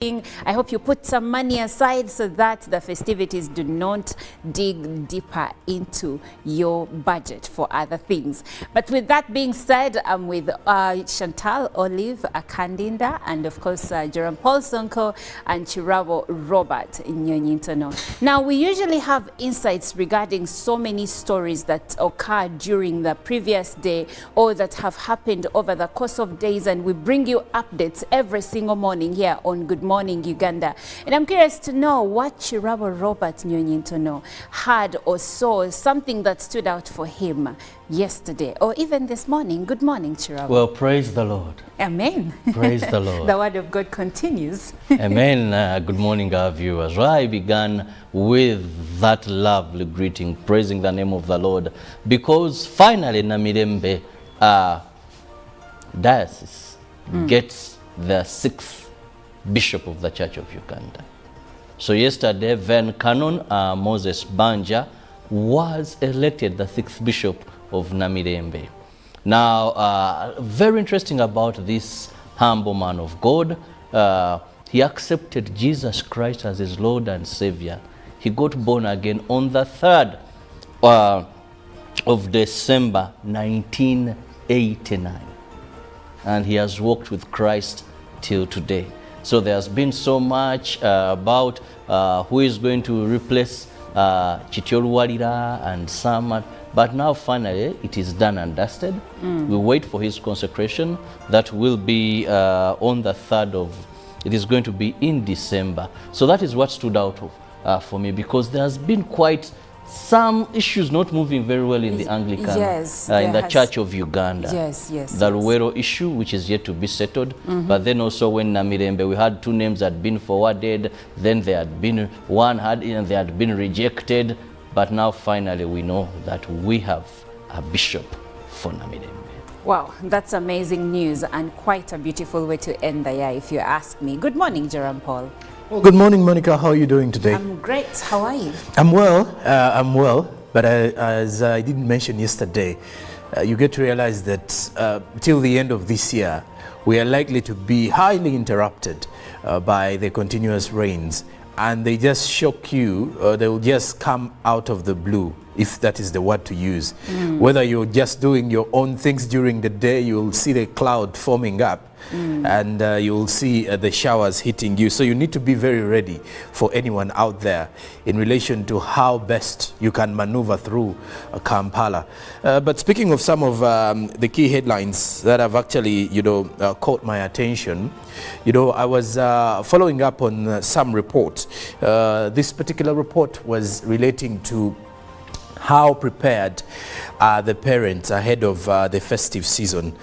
I hope you put some money aside so that the festivities do not dig deeper into your budget for other things. But with that being said, I'm with Chantal Olive Akandinda and of course Jerome Paul Sonko and Chirabo Robert Nyonyintono. Now we usually have insights regarding so many stories that occurred during the previous day or that have happened over the course of days, and we bring you updates every single morning here on Good Morning Uganda. And I'm curious to know what Chirabo Robert Nyonyintono had or saw, something that stood out for him yesterday or even this morning. Good morning, Chirabo. Well, praise the Lord. Amen. Praise the Lord. The word of God continues. Amen. Good morning, our viewers. Well, I began with that lovely greeting, praising the name of the Lord, because finally Namirembe diocese gets the 6th Bishop of the Church of Uganda. So yesterday, Ven Canon Moses Banja was elected the 6th Bishop of Namirembe. Now, very interesting about this humble man of God, he accepted Jesus Christ as his Lord and Savior. He got born again on the 3rd of December 1989. And he has walked with Christ till today. So there has been so much about who is going to replace Chitiolu Walira and Sama, but now finally it is done and dusted. We wait for his consecration. That will be on the 3rd of, it is going to be in December. So that is what stood out for me, because there has been quite some issues not moving very well in the Anglican, in the Church of Uganda. The Luwero issue, which is yet to be settled. But then also when Namirembe, we had 2 names that had been forwarded, then there had been one they had been rejected. But now finally we know that we have a bishop for Namirembe. Wow, that's amazing news and quite a beautiful way to end the year, if you ask me. Good morning, Jerome Paul. Well, good morning, Monica. How are you doing today? I'm great. How are you? I'm well. But as I didn't mention yesterday, you get to realize that till the end of this year, we are likely to be highly interrupted by the continuous rains. And they just shock you, they will just come out of the blue, if that is the word to use. Whether you're just doing your own things during the day, you'll see the cloud forming up. And you'll see the showers hitting you. So you need to be very ready for anyone out there in relation to how best you can maneuver through Kampala. But speaking of some of the key headlines that have actually, caught my attention, I was following up on some reports. This particular report was relating to how prepared are the parents ahead of the festive season,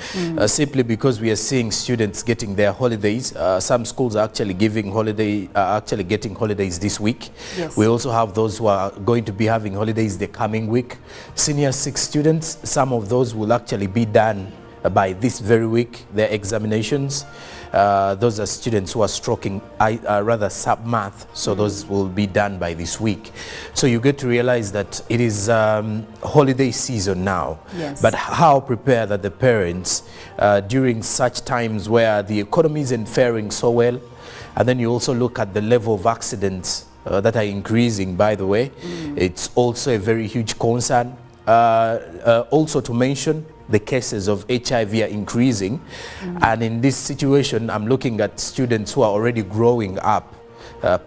simply because we are seeing students getting their holidays. Some schools are actually getting holidays this week. We also have those who are going to be having holidays the coming week. Senior 6 students, some of those will actually be done by this very week, their examinations. Those are students who are stroking rather sub-math, so those will be done by this week. So you get to realize that it is holiday season now. But how prepared are the parents during such times where the economy isn't faring so well? And then you also look at the level of accidents that are increasing, by the way. It's also a very huge concern. Also to mention, the cases of HIV are increasing. And in this situation, I'm looking at students who are already growing up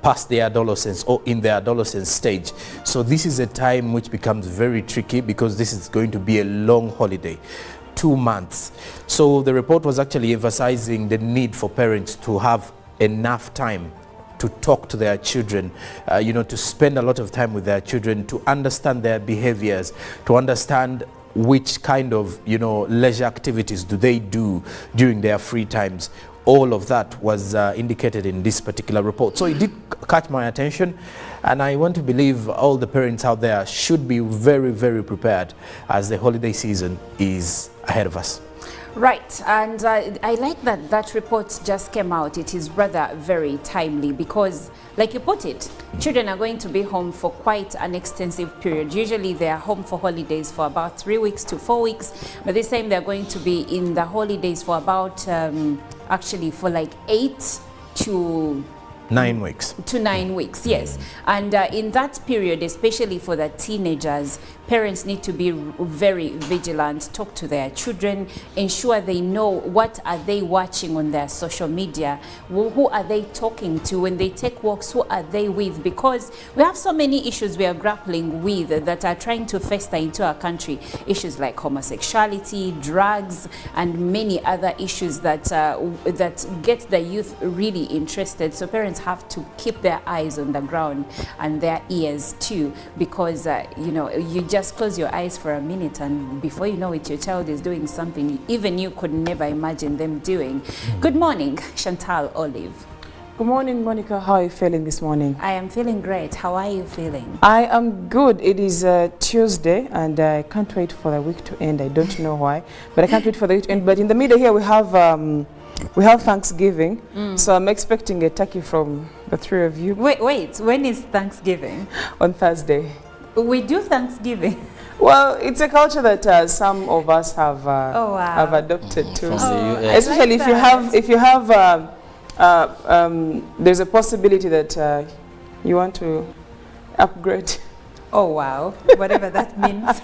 past their adolescence or in their adolescence stage. So this is a time which becomes very tricky, because this is going to be a long holiday, 2 months. So the report was actually emphasizing the need for parents to have enough time to talk to their children, to spend a lot of time with their children, to understand their behaviors, to understand which kind of, leisure activities do they do during their free times. All of that was indicated in this particular report. So it did catch my attention, and I want to believe all the parents out there should be very, very prepared as the holiday season is ahead of us. Right, and I like that that report just came out. It is rather very timely because, like you put it, children are going to be home for quite an extensive period. Usually they are home for holidays for about 3 weeks to 4 weeks, but this time they're going to be in the holidays for about, actually for like 8 to 9 weeks. To 9 weeks, yes. And in that period, especially for the teenagers, parents need to be very vigilant, talk to their children, ensure they know what are they watching on their social media, who are they talking to when they take walks, who are they with, because we have so many issues we are grappling with that are trying to fester into our country, issues like homosexuality, drugs, and many other issues that that get the youth really interested. So parents have to keep their eyes on the ground and their ears too, because you know, you just close your eyes for a minute and before you know it, your child is doing something even you could never imagine them doing. Good morning, Chantal Olive. Good morning, Monica. How are you feeling this morning? I am feeling great. How are you feeling? I am good. It is Tuesday and I can't wait for the week to end. I don't know why, but I can't wait for the week to end. But in the middle here we have Thanksgiving, so I'm expecting a turkey from the three of you. Wait, when is Thanksgiving? On Thursday. We do Thanksgiving. Well, it's a culture that some of us have have adopted too. Especially if you have there's a possibility that you want to upgrade. Oh wow, whatever that means.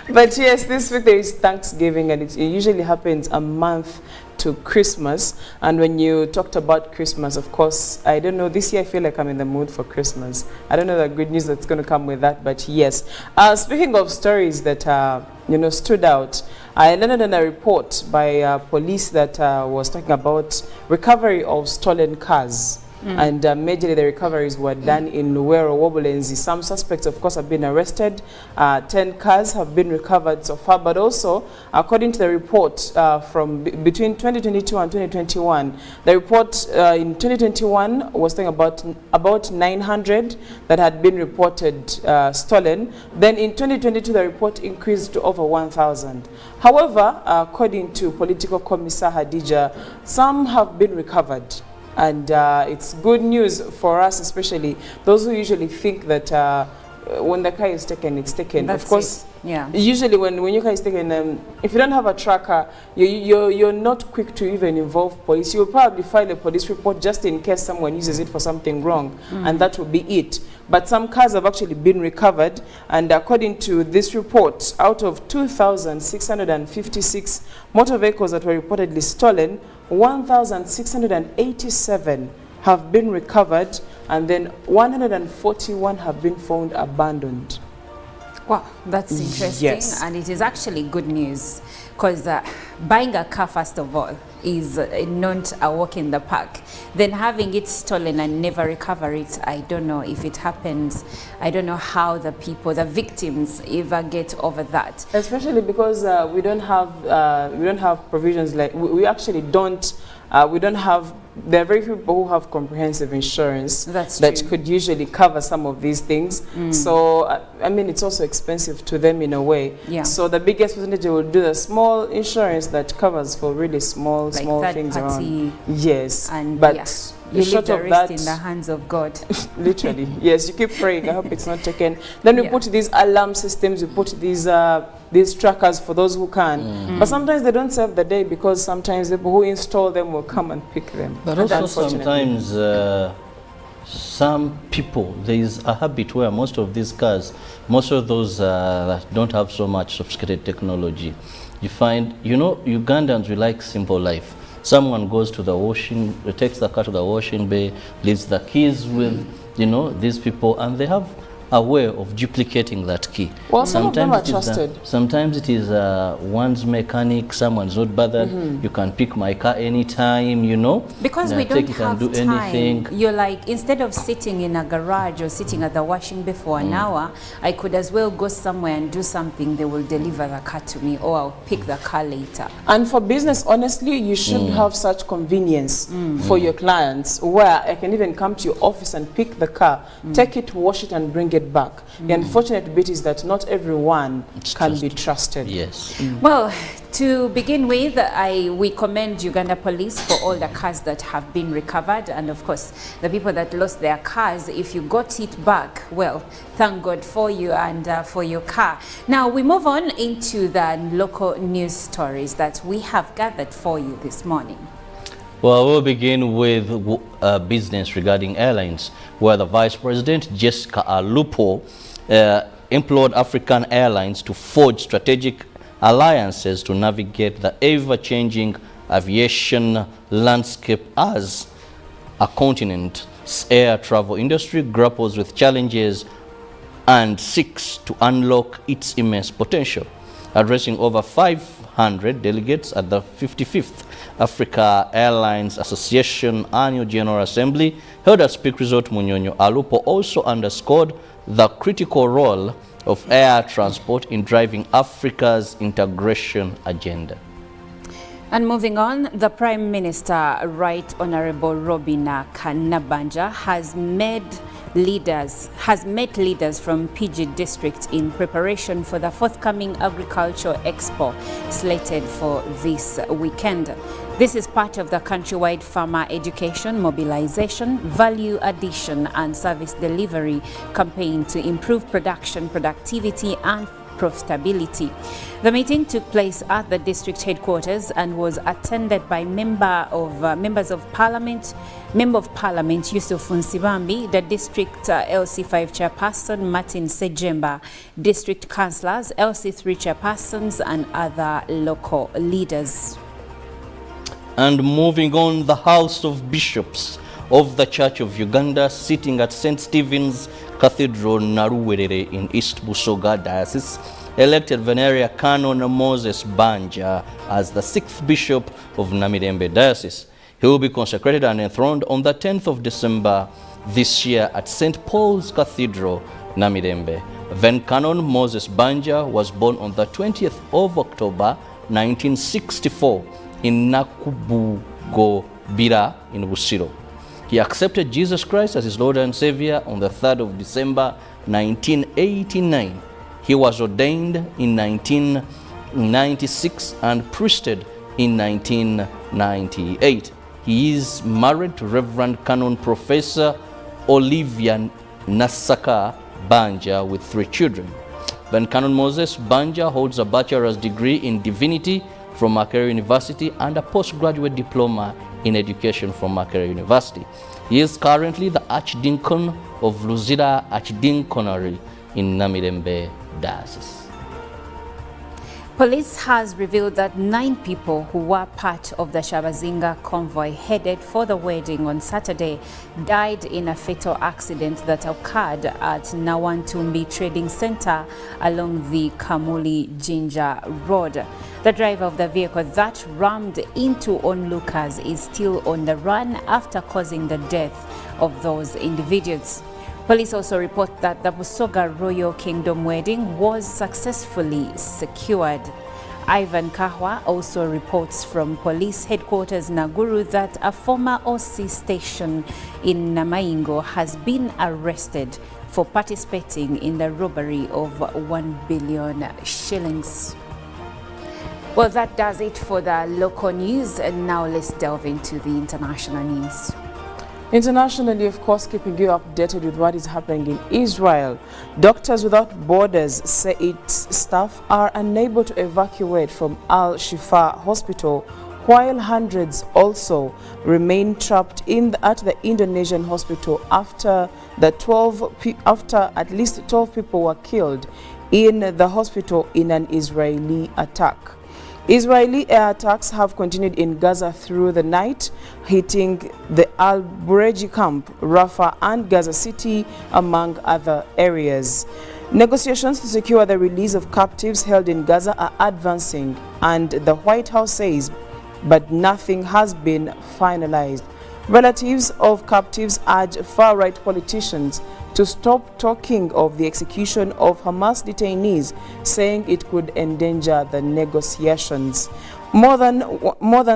But yes, this week there is Thanksgiving, and it usually happens a month to Christmas. And when you talked about Christmas, of course, I don't know, this year I feel like I'm in the mood for Christmas. I don't know the good news that's going to come with that, but yes. Speaking of stories that you know, stood out, I landed on a report by police that was talking about recovery of stolen cars. And majorly the recoveries were done in Luwero, Wobulenzi. Some suspects, of course, have been arrested. 10 cars have been recovered so far. But also, according to the report from between 2022 and 2021, the report in 2021 was talking about 900 that had been reported stolen. Then in 2022, the report increased to over 1,000. However, according to Political Commissar Hadija, some have been recovered. And it's good news for us, especially those who usually think that when the car is taken, it's taken. That's of course, yeah. Usually when your car is taken, if you don't have a tracker, you're not quick to even involve police. You'll probably file a police report just in case someone uses it for something wrong, and that will be it. But some cars have actually been recovered, and according to this report, out of 2,656 motor vehicles that were reportedly stolen, 1,687 have been recovered, and then 141 have been found abandoned. Wow, that's interesting. Yes. And it is actually good news, because buying a car, first of all, is not a walk in the park. Then having it stolen and never recover it, I don't know if it happens. I don't know how the victims ever get over that. Especially because we don't have provisions like we actually don't. We don't have. There are very few people who have comprehensive insurance that could usually cover some of these things. So I mean, it's also expensive to them in a way. Yeah. So the biggest percentage will do the small insurance that covers for really small things around. Yes, but you leave the rest in the hands of God. Literally, yes. You keep praying. I hope it's not taken. Then we put these alarm systems. We put these trackers for those who can. But sometimes they don't serve the day, because sometimes the people who install them will come and pick them. But also sometimes some people, there is a habit where most of these cars, most of those that don't have so much sophisticated technology, you find, you know, Ugandans, we like simple life. Someone goes to the washing, takes the car to the washing bay, leaves the keys with, you know, these people, and they have a way of duplicating that key. Well, some of them are trusted. Sometimes it is one's mechanic, someone's not bothered. You can pick my car anytime, you know. Because we don't have time. You're like, instead of sitting in a garage or sitting at the washing bay for an hour, I could as well go somewhere and do something. They will deliver the car to me, or I'll pick the car later. And for business, honestly, you should have such convenience for your clients, where I can even come to your office and pick the car, take it, wash it, and bring it back. The unfortunate bit is that not everyone can be trusted. Yes. Well, to begin with, we commend Uganda Police for all the cars that have been recovered, and of course the people that lost their cars, if you got it back, well, thank God for you and for your car. Now we move on into the local news stories that we have gathered for you this morning. Well, we'll begin with business regarding airlines, where the Vice President, Jessica Alupo, implored African airlines to forge strategic alliances to navigate the ever-changing aviation landscape as a continent's air travel industry grapples with challenges and seeks to unlock its immense potential. Addressing over 500 delegates at the 55th Africa Airlines Association Annual General Assembly held at Speak Resort Munyonyo, Alupo also underscored the critical role of air transport in driving Africa's integration agenda. And moving on, the Prime Minister, Right Honorable Robin Kanabanja, has met leaders from PG District in preparation for the forthcoming Agricultural Expo slated for this weekend. This is part of the countrywide farmer education, mobilization, value addition and service delivery campaign to improve production, productivity and profitability. The meeting took place at the district headquarters and was attended by Member of Parliament Yusuf Nsibambi, the district LC5 chairperson Martin Sejemba, district councillors, LC3 chairpersons and other local leaders. And moving on, the House of Bishops of the Church of Uganda, sitting at St. Stephen's Cathedral, Naruwerere in East Busoga Diocese, elected Veneria Canon Moses Banja as the 6th Bishop of Namirembe Diocese. He will be consecrated and enthroned on the 10th of December this year at St. Paul's Cathedral, Namirembe. Then Canon Moses Banja was born on the 20th of October 1964 in Nakubugobira in Busiro. He accepted Jesus Christ as his Lord and Savior on the 3rd of December 1989. He was ordained in 1996 and priested in 1998. He is married to Reverend Canon Professor Olivia Nasaka Banja with 3 children. Then Canon Moses Banja holds a bachelor's degree in divinity from Makerere University and a postgraduate diploma in education from Makerere University. He is currently the Archdeacon of Luzira Archdeaconry in Namirembe Diocese. Police has revealed that 9 people who were part of the Shabazinga convoy headed for the wedding on Saturday died in a fatal accident that occurred at Nawantumbi Trading Center along the Kamuli Jinja Road. The driver of the vehicle that rammed into onlookers is still on the run after causing the death of those individuals. Police also report that the Busoga Royal Kingdom wedding was successfully secured. Ivan Kahwa also reports from police headquarters Naguru that a former OC station in Namaingo has been arrested for participating in the robbery of 1 billion shillings. Well, that does it for the local news, and now let's delve into the international news. Internationally, of course, keeping you updated with what is happening in Israel. Doctors Without Borders say its staff are unable to evacuate from Al-Shifa Hospital, while hundreds also remain trapped at the Indonesian hospital after at least 12 people were killed in the hospital in an Israeli attack. Israeli air attacks have continued in Gaza through the night, hitting the Al-Bureji camp, Rafah and Gaza City, among other areas. Negotiations to secure the release of captives held in Gaza are advancing, and the White House says, but nothing has been finalized. Relatives of captives urge far-right politicians to stop talking of the execution of Hamas detainees, saying it could endanger the negotiations. More than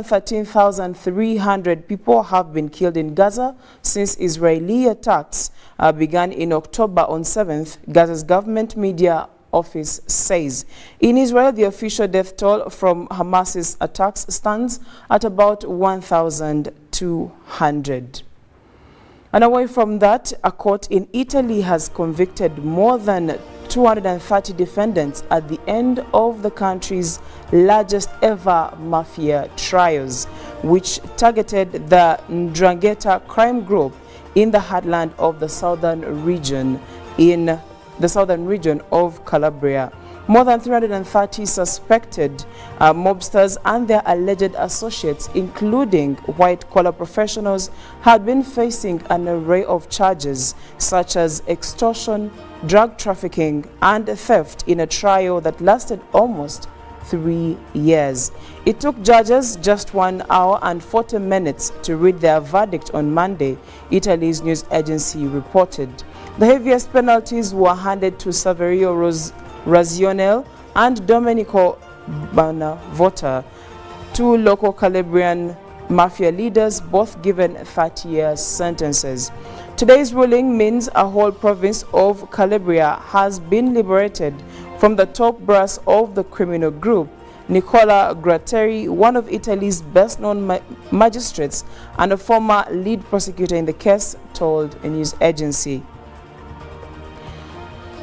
13,300 people have been killed in Gaza since Israeli attacks began in October on 7th, Gaza's government media office says. In Israel, the official death toll from Hamas's attacks stands at about 1,200. And away from that, a court in Italy has convicted more than 230 defendants at the end of the country's largest ever mafia trials. which targeted the Ndrangheta crime group in the heartland of the southern region of Calabria. More than 330 suspected mobsters and their alleged associates, including white-collar professionals, had been facing an array of charges such as extortion, drug trafficking, and theft in a trial that lasted almost 3 years. It took judges just 1 hour and 40 minutes to read their verdict on Monday, Italy's news agency reported. The heaviest penalties were handed to Saverio Razionel and Domenico Bonavotta, 2 local Calabrian mafia leaders, both given 30-year sentences. Today's ruling means a whole province of Calabria has been liberated from the top brass of the criminal group. Nicola Gratteri, one of Italy's best-known magistrates and a former lead prosecutor in the case, told a news agency.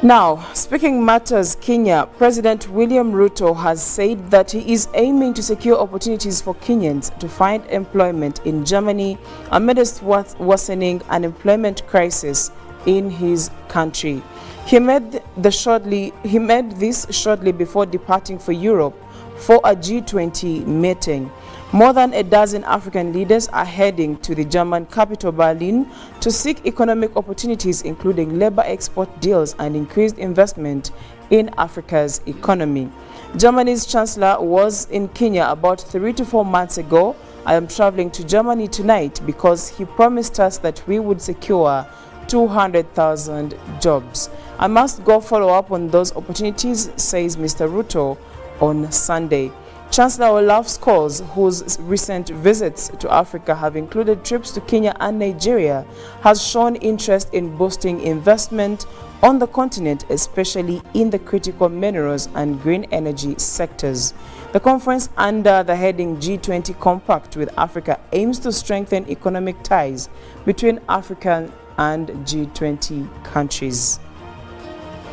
Now, speaking matters, Kenya, President William Ruto has said that he is aiming to secure opportunities for Kenyans to find employment in Germany amidst worsening unemployment crisis in his country. He made this shortly before departing for Europe for a G20 meeting. More than a dozen African leaders are heading to the German capital Berlin to seek economic opportunities, including labor export deals and increased investment in Africa's economy. Germany's chancellor was in Kenya about 3 to 4 months ago. I am traveling to Germany tonight because he promised us that we would secure 200,000 jobs. I must go follow up on those opportunities, says Mr. Ruto on Sunday. Chancellor Olaf Scholz, whose recent visits to Africa have included trips to Kenya and Nigeria, has shown interest in boosting investment on the continent, especially in the critical minerals and green energy sectors. The conference, under the heading G20 Compact with Africa, aims to strengthen economic ties between African and G20 countries.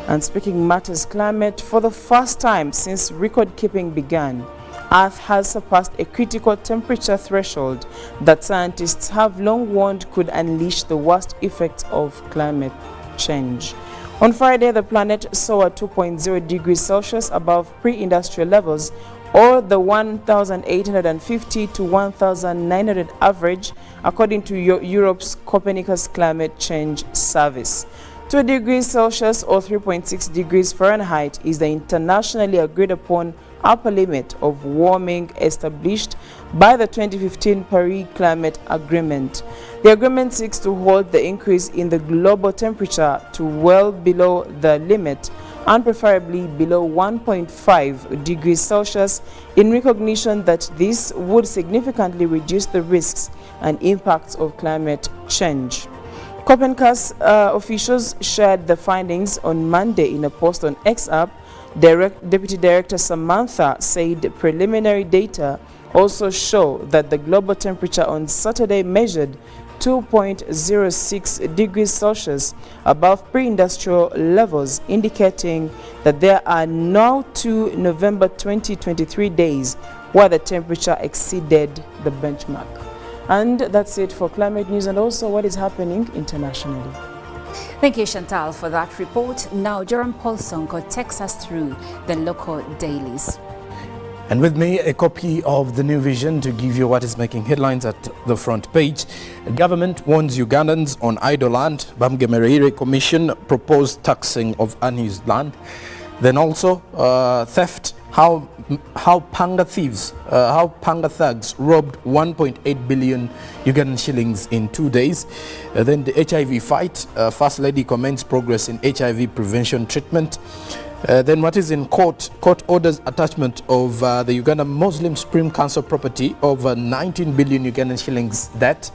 And speaking matters climate, for the first time since record keeping began, Earth has surpassed a critical temperature threshold that scientists have long warned could unleash the worst effects of climate change. On Friday, the planet saw a 2.0 degrees Celsius above pre-industrial levels, or the 1,850 to 1,900 average, according to Europe's Copernicus Climate Change Service. 2 degrees Celsius or 3.6 degrees Fahrenheit is the internationally agreed upon upper limit of warming established by the 2015 Paris Climate Agreement. The agreement seeks to hold the increase in the global temperature to well below the limit and preferably below 1.5 degrees Celsius in recognition that this would significantly reduce the risks and impacts of climate change. Copernicus officials shared the findings on Monday in a post on X app. Deputy Director Samantha said preliminary data also show that the global temperature on Saturday measured 2.06 degrees Celsius above pre-industrial levels, indicating that there are now 2 November 2023 days where the temperature exceeded the benchmark. And that's it for climate news and also what is happening internationally. Thank you, Chantal, for that report. Now, Jerome Paulsonko takes us through the local dailies. And with me, a copy of the New Vision to give you what is making headlines at the front page. The government warns Ugandans on idle land. Bamgemerere Commission proposed taxing of unused land. Then also theft, how panga thugs robbed 1.8 billion Ugandan shillings in 2 days. Then the HIV fight, First Lady comments progress in HIV prevention treatment. Then what is in court orders attachment of the Uganda Muslim Supreme Council property of 19 billion Ugandan shillings debt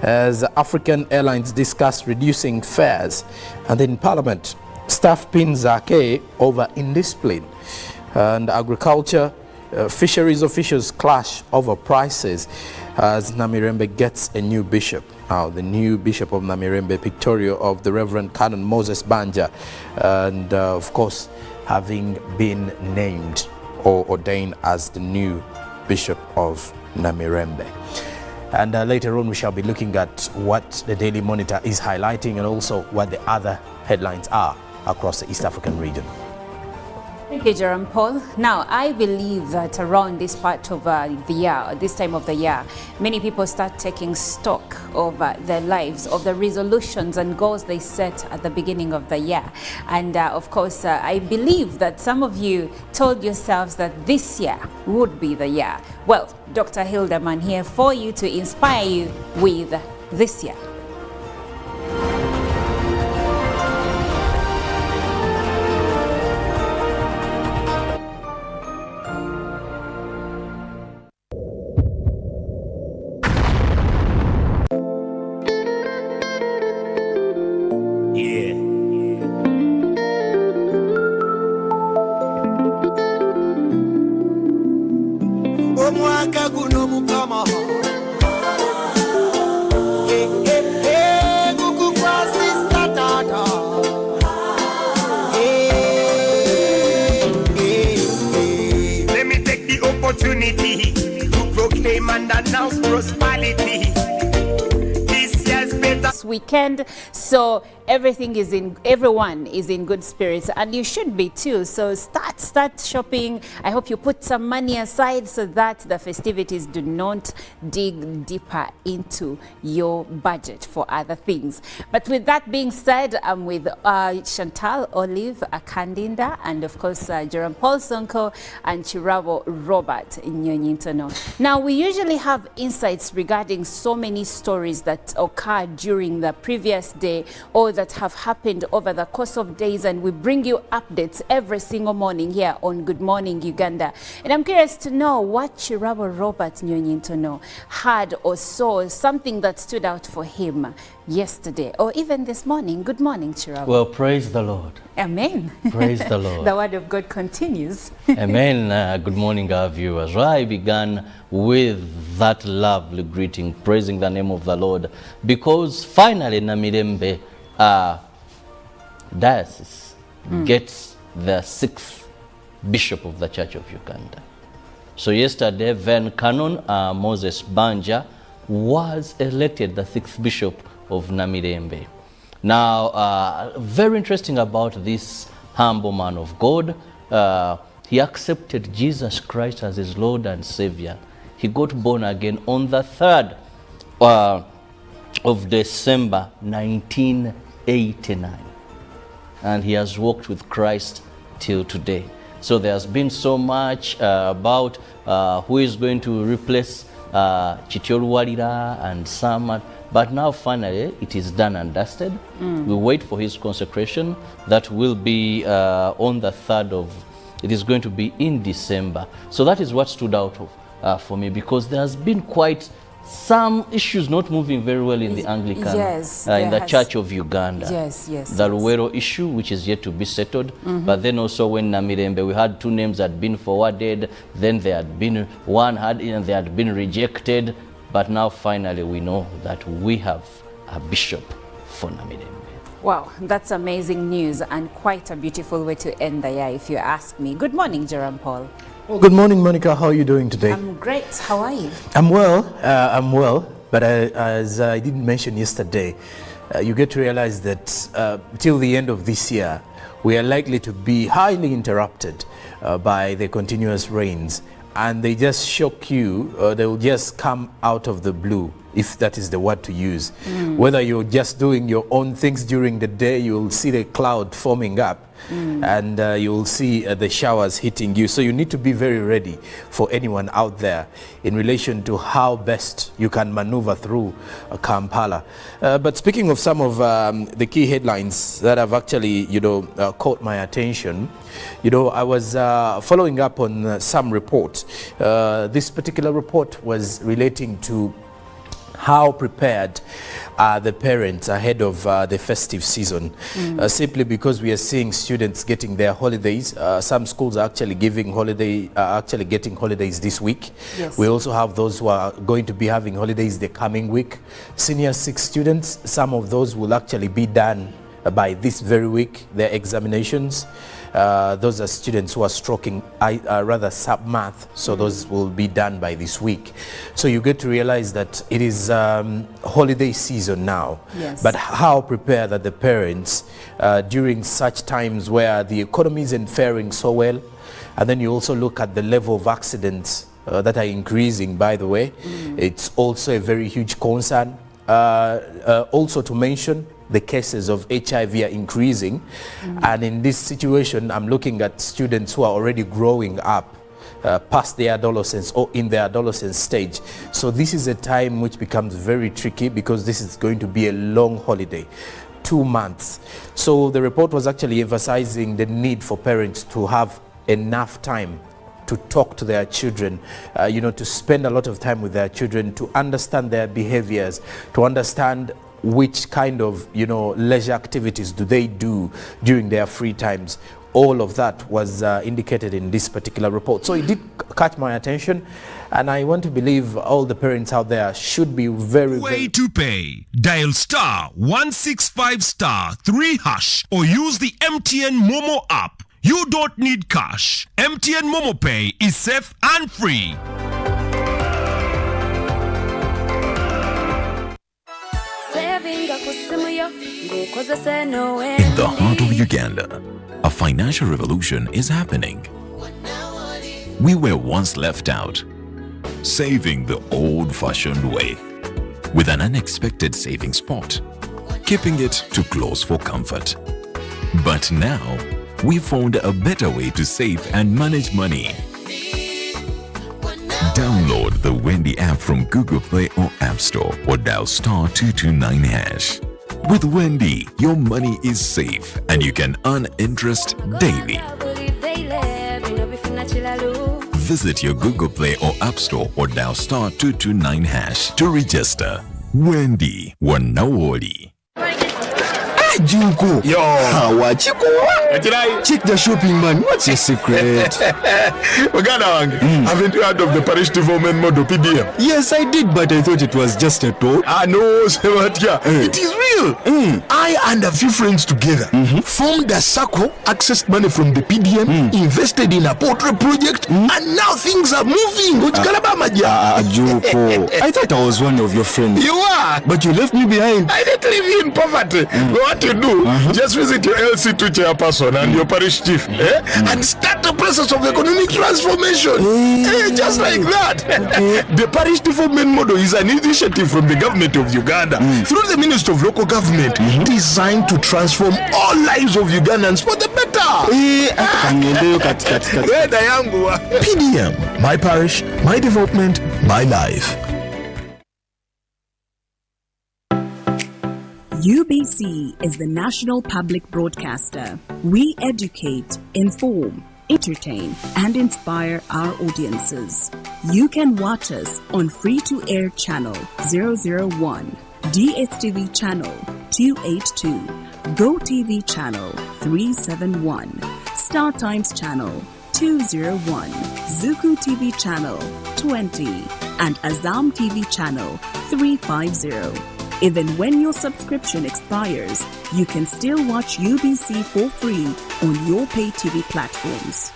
as African airlines discuss reducing fares. And then Parliament, staff pin Zake over indiscipline. And agriculture, fisheries officials clash over prices as Namirembe gets a new bishop. Now, the new bishop of Namirembe, pictorial of the Reverend Canon Moses Banja, and of course, having been named or ordained as the new Bishop of Namirembe. And later on, we shall be looking at what the Daily Monitor is highlighting and also what the other headlines are across the East African region. Thank you, Jerome Paul. Now, I believe that around this part of the year, this time of the year, many people start taking stock of their lives, of the resolutions and goals they set at the beginning of the year. And of course, I believe that some of you told yourselves that this year would be the year. Well, Dr. Hildeman here for you to inspire you with this year. Omwaka guno mukama gukukwasisa tata let me take the opportunity to proclaim and announce prosperity. This year's better This weekend, so everyone is in good spirits, and you should be too. So start shopping. I hope you put some money aside so that the festivities do not dig deeper into your budget for other things. But with that being said, I'm with Chantal Olive Akandinda and of course Jerome Paul Sonko and Chirabo Robert Nyonyintono. Now, we usually have insights regarding so many stories that occurred during the previous day or that have happened over the course of days, and we bring you updates every single morning here on Good Morning Uganda. And I'm curious to know what Chirabo Robert Nyonyintono had or saw, something that stood out for him yesterday or even this morning. Good morning, Chirabo. Well, praise the Lord. Amen. Praise the Lord. The word of God continues. Amen. Good morning, our viewers. Well, I began with that lovely greeting, praising the name of the Lord, because finally Namirembe diocese gets the 6th bishop of the Church of Uganda. So yesterday, then Canon Moses Banja was elected the 6th bishop of Namirembe. Now, very interesting about this humble man of God, he accepted Jesus Christ as his Lord and Savior. He got born again on the 3rd of December 1989. And he has walked with Christ till today. So there has been so much about who is going to replace Chitiolwalira and Sama. But now finally it is done and dusted. We wait for his consecration. That will be on the 3rd of, it is going to be in December. So that is what stood out for me, because there has been quite some issues not moving very well in the Anglican, in the Church of Uganda. The Luwero issue, which is yet to be settled. But then also when Namirembe, we had 2 names that had been forwarded, then there had been they had been rejected. But now finally we know that we have a bishop for Namirembe. Wow, that's amazing news and quite a beautiful way to end the year, if you ask me. Good morning, Jerome Paul. Well, good morning, Monica. How are you doing today? I'm great. How are you? I'm well. But as I didn't mention yesterday, you get to realize that till the end of this year, we are likely to be highly interrupted by the continuous rains. And they just shock you, they will just come out of the blue, if that is the word to use. Whether you're just doing your own things during the day, you'll see the cloud forming up and you'll see the showers hitting you. So you need to be very ready for anyone out there in relation to how best you can maneuver through Kampala. But speaking of some of the key headlines that have actually, caught my attention, I was following up on some reports. This particular report was relating to how prepared are the parents ahead of the festive season, simply because we are seeing students getting their holidays. Some schools are actually getting holidays this week. We also have those who are going to be having holidays the coming week. Senior 6 students, some of those will actually be done by this very week, their examinations. Those are students who are stroking rather sub-math, so those will be done by this week. So you get to realize that it is holiday season now. Yes. But how prepared are the parents during such times where the economy isn't faring so well? And then you also look at the level of accidents that are increasing, by the way. It's also a very huge concern. Also to mention, the cases of HIV are increasing. And in this situation, I'm looking at students who are already growing up past their adolescence or in their adolescence stage. So this is a time which becomes very tricky because this is going to be a long holiday. 2 months. So the report was actually emphasizing the need for parents to have enough time to talk to their children, to spend a lot of time with their children, to understand their behaviors, to understand which kind of, leisure activities do they do during their free times. All of that was indicated in this particular report. So it did catch my attention, and I want to believe all the parents out there should be very, Way to pay. Dial *165*3# or use the MTN Momo app. You don't need cash. MTN Momo Pay is safe and free. In the heart of Uganda, a financial revolution is happening. We were once left out, saving the old-fashioned way, with an unexpected saving spot, keeping it too close for comfort. But now, we found a better way to save and manage money. Download the Wendy app from Google Play or App Store or dial *229#. With Wendy, your money is safe and you can earn interest daily. Visit your Google Play or App Store or dial *229# to register. Wendy, Wanawoli. Junko. Yo. Check the shopping, man. What's your secret? Haven't you heard of the parish development model PDM? Yes, I did, but I thought it was just a talk. No, it is real. I and a few friends together formed a circle, accessed money from the PDM, invested in a poultry project, and now things are moving. Junko. I thought I was one of your friends. You are. But you left me behind. I didn't leave you in poverty. What you do, just visit your LC2 chairperson and your parish chief and start the process of economic transformation. Just like that. The parish development model is an initiative from the government of Uganda through the Ministry of Local Government designed to transform all lives of Ugandans for the better. PDM, my parish, my development, my life. UBC is the national public broadcaster. We educate, inform, entertain, and inspire our audiences. You can watch us on free-to-air channel 001, DSTV channel 282, GoTV channel 371, Star Times channel 201, Zuku TV channel 20, and Azam TV channel 350. Even when your subscription expires, you can still watch UBC for free on your pay TV platforms.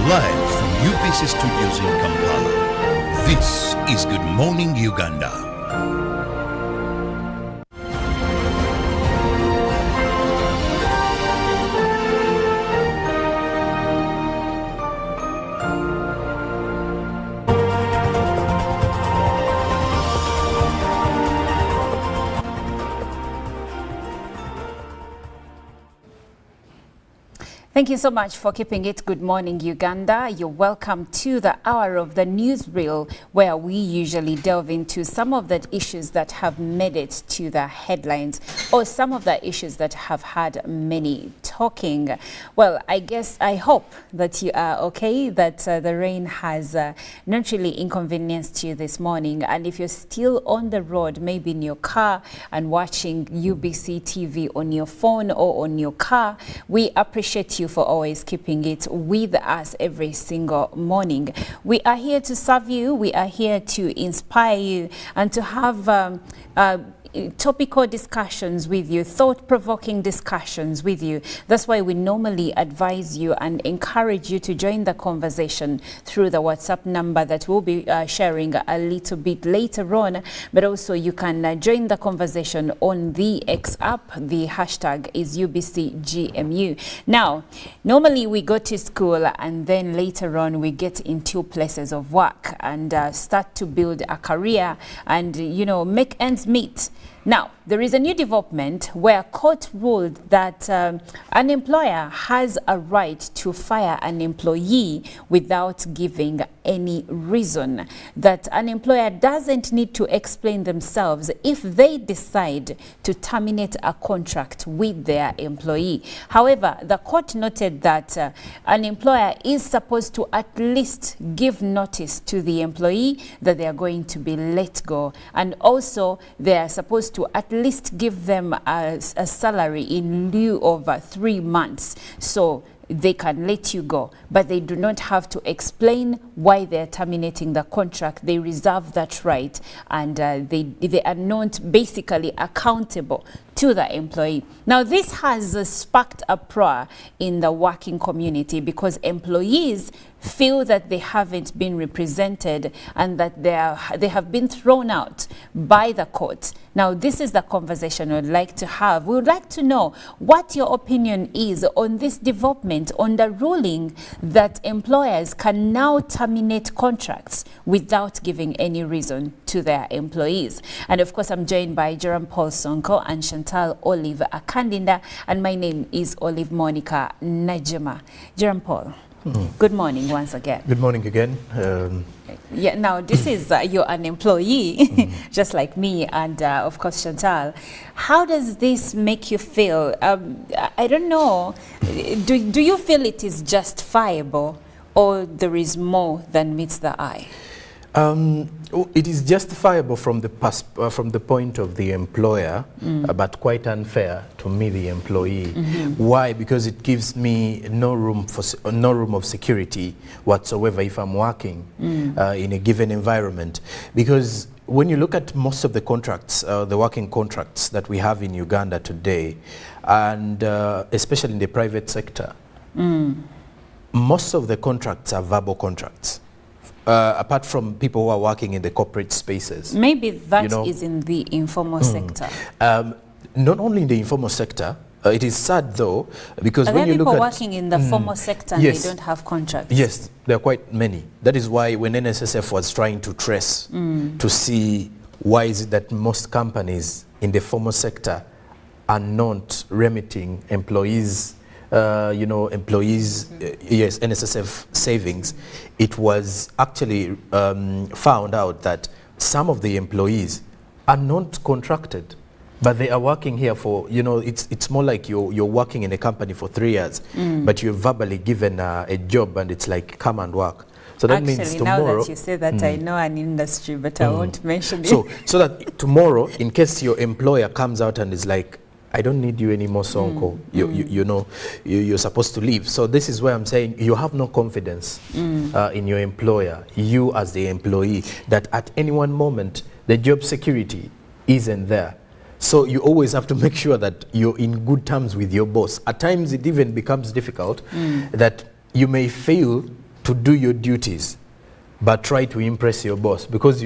Live from UBC Studios in Kampala, this is Good Morning Uganda. Thank you so much for keeping it Good Morning Uganda. You're welcome to the hour of the newsreel, where we usually delve into some of the issues that have made it to the headlines, or some of the issues that have had many talking. Well, I hope that you are okay, that the rain has not really inconvenienced you this morning. And if you're still on the road, maybe in your car and watching UBC TV on your phone or on your car, we appreciate you you for always keeping it with us every single morning. We are here to serve you. We are here to inspire you and to have topical discussions with you, thought-provoking discussions with you. That's why we normally advise you and encourage you to join the conversation through the WhatsApp number that we'll be sharing a little bit later on. But also you can join the conversation on the X app. The hashtag is UBCGMU. Now, normally we go to school and then later on we get into places of work and start to build a career and, you know, make ends meet. Now, there is a new development where court ruled that an employer has a right to fire an employee without giving any reason. That an employer doesn't need to explain themselves if they decide to terminate a contract with their employee. However, the court noted that an employer is supposed to at least give notice to the employee that they are going to be let go, and also they are supposed to at least give them a salary in lieu of 3 months, so they can let you go, but they do not have to explain why they're terminating the contract. They reserve that right, and they are not basically accountable to the employee. Now, this has sparked uproar in the working community because employees feel that they haven't been represented and that they have been thrown out by the court. Now, this is the conversation we'd like to have. We would like to know what your opinion is on this development, on the ruling that employers can now terminate contracts without giving any reason to their employees. And of course, I'm joined by Jerome Paul Sonko and Chantal Olive Akandinda, and my name is Olive Monica Najima. Jerome Paul, good morning once again. Good morning again. Yeah, now this is you're an employee, just like me, and of course Chantal. How does this make you feel? I don't know. Do you feel it is justifiable, or there is more than meets the eye? It is justifiable from the point of the employer, but quite unfair to me, the employee. Why? Because it gives me no room of security whatsoever if I'm working in a given environment. Because when you look at most of the contracts, the working contracts that we have in Uganda today, and especially in the private sector, most of the contracts are verbal contracts. Apart from people who are working in the corporate spaces. Maybe that is in the informal sector. Not only in the informal sector, it is sad though, because when you look at... people working in the formal sector and yes, they don't have contracts. Yes, there are quite many. That is why when NSSF was trying to trace to see why is it that most companies in the formal sector are not remitting employees yes, NSSF savings, it was actually found out that some of the employees are not contracted, but they are working here for, it's more like you're working in a company for 3 years, but you're verbally given a job and it's like, come and work. So that means tomorrow... now that you say that, I know an industry, but I won't mention it. So that tomorrow, in case your employer comes out and is like, I don't need you anymore, Sonko. You're supposed to leave. So this is where I'm saying you have no confidence in your employer, you as the employee, that at any one moment, the job security isn't there. So you always have to make sure that you're in good terms with your boss. At times, it even becomes difficult that you may fail to do your duties, but try to impress your boss, because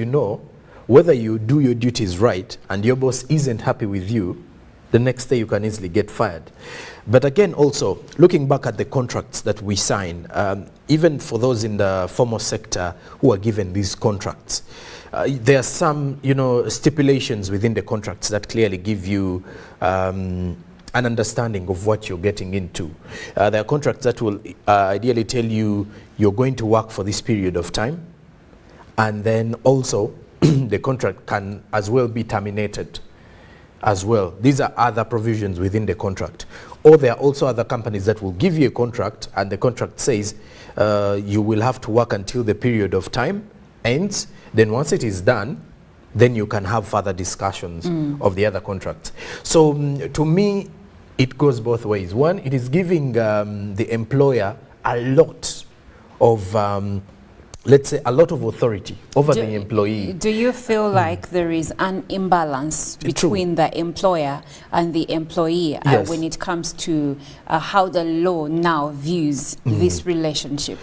whether you do your duties right and your boss isn't happy with you, the next day you can easily get fired. But again, also, looking back at the contracts that we sign, even for those in the formal sector who are given these contracts, there are some, stipulations within the contracts that clearly give you an understanding of what you're getting into. There are contracts that will ideally tell you you're going to work for this period of time, and then also the contract can as well be terminated as well. These are other provisions within the contract. Or there are also other companies that will give you a contract and the contract says you will have to work until the period of time ends. Then once it is done, then you can have further discussions of the other contracts. So to me, it goes both ways. One, it is giving the employer a lot of let's say a lot of authority over the employee. Do you feel like there is an imbalance between the employer and the employee when it comes to how the law now views this relationship?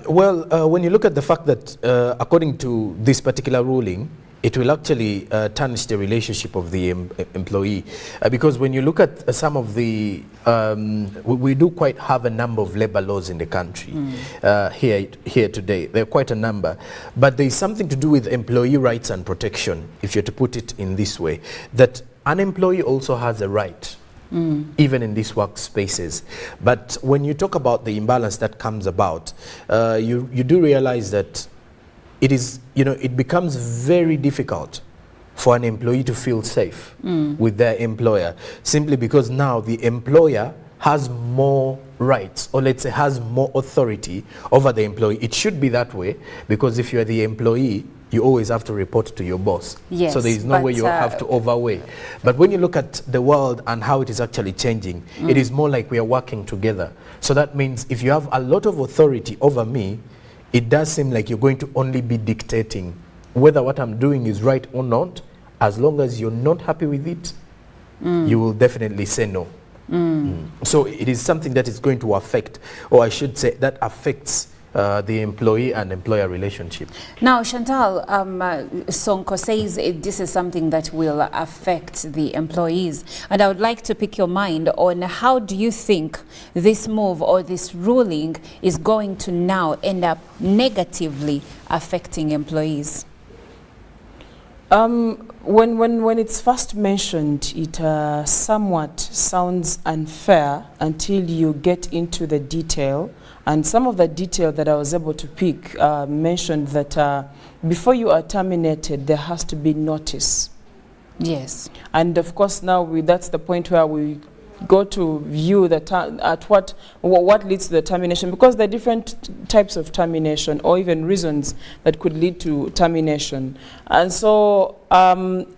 Well, when you look at the fact that according to this particular ruling, it will actually tarnish the relationship of the employee, because when you look at some of the, we do quite have a number of labor laws in the country here today. There are quite a number, but there is something to do with employee rights and protection, if you're to put it in this way, that an employee also has a right, even in these workspaces. But when you talk about the imbalance that comes about, you do realize that it is, it becomes very difficult for an employee to feel safe with their employer, simply because now the employer has more rights, or let's say has more authority over the employee. It should be that way, because if you're the employee, you always have to report to your boss. Yes, so there is no way you have to overweigh. But when you look at the world and how it is actually changing, it is more like we are working together. So that means if you have a lot of authority over me, it does seem like you're going to only be dictating whether what I'm doing is right or not. As long as you're not happy with it, you will definitely say no. So it is something that is going to affect, or I should say that affects the employee and employer relationship. Now, Chantal, Sonko says this is something that will affect the employees, and I would like to pick your mind on how do you think this move or this ruling is going to now end up negatively affecting employees? When it's first mentioned, it somewhat sounds unfair until you get into the detail. And some of the detail that I was able to pick mentioned that before you are terminated, there has to be notice. Yes. And of course now that's the point where we go to view at what leads to the termination, because there are different types of termination, or even reasons that could lead to termination. And so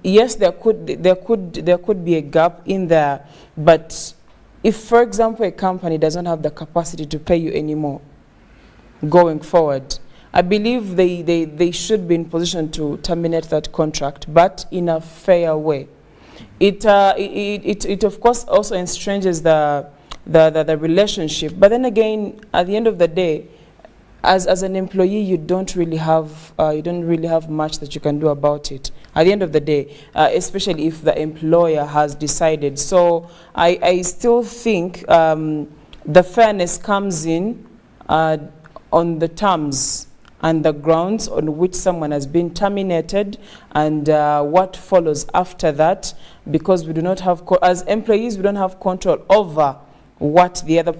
yes, there could be a gap in there, but if, for example, a company doesn't have the capacity to pay you anymore going forward, I believe they should be in position to terminate that contract, but in a fair way. It of course also estranges the relationship, but then again, at the end of the day, as an employee, you don't really have much that you can do about it at the end of the day, especially if the employer has decided. So I still think the fairness comes in on the terms and the grounds on which someone has been terminated, and what follows after that, because we do not have, as employees, we don't have control over what the other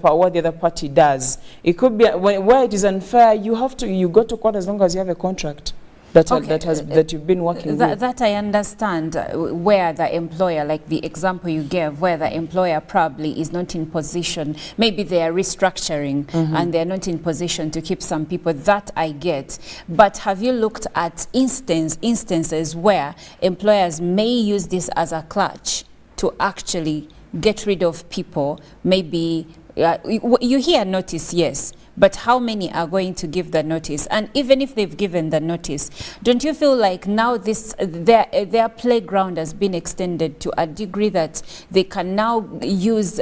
party does. It could be where it is unfair, you go to court as long as you have a contract that you've been working with. That I understand, where the employer, like the example you gave, where the employer probably is not in position, maybe they are restructuring and they're not in position to keep some people, that I get. But have you looked at instances where employers may use this as a clutch to actually get rid of people? Maybe you hear notice, yes, but how many are going to give the notice? And even if they've given the notice, don't you feel like now their playground has been extended to a degree that they can now use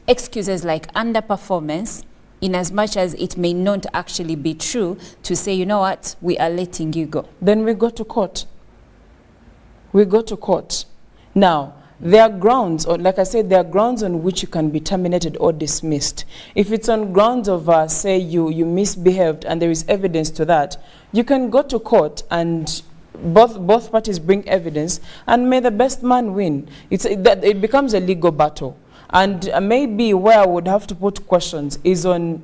excuses like underperformance, in as much as it may not actually be true, to say, you know what, we are letting you go? Then we go to court. We go to court. Now, there are grounds, or like I said, there are grounds on which you can be terminated or dismissed. If it's on grounds of, say, you misbehaved and there is evidence to that, you can go to court and both parties bring evidence, and may the best man win. It becomes a legal battle. And maybe where I would have to put questions is on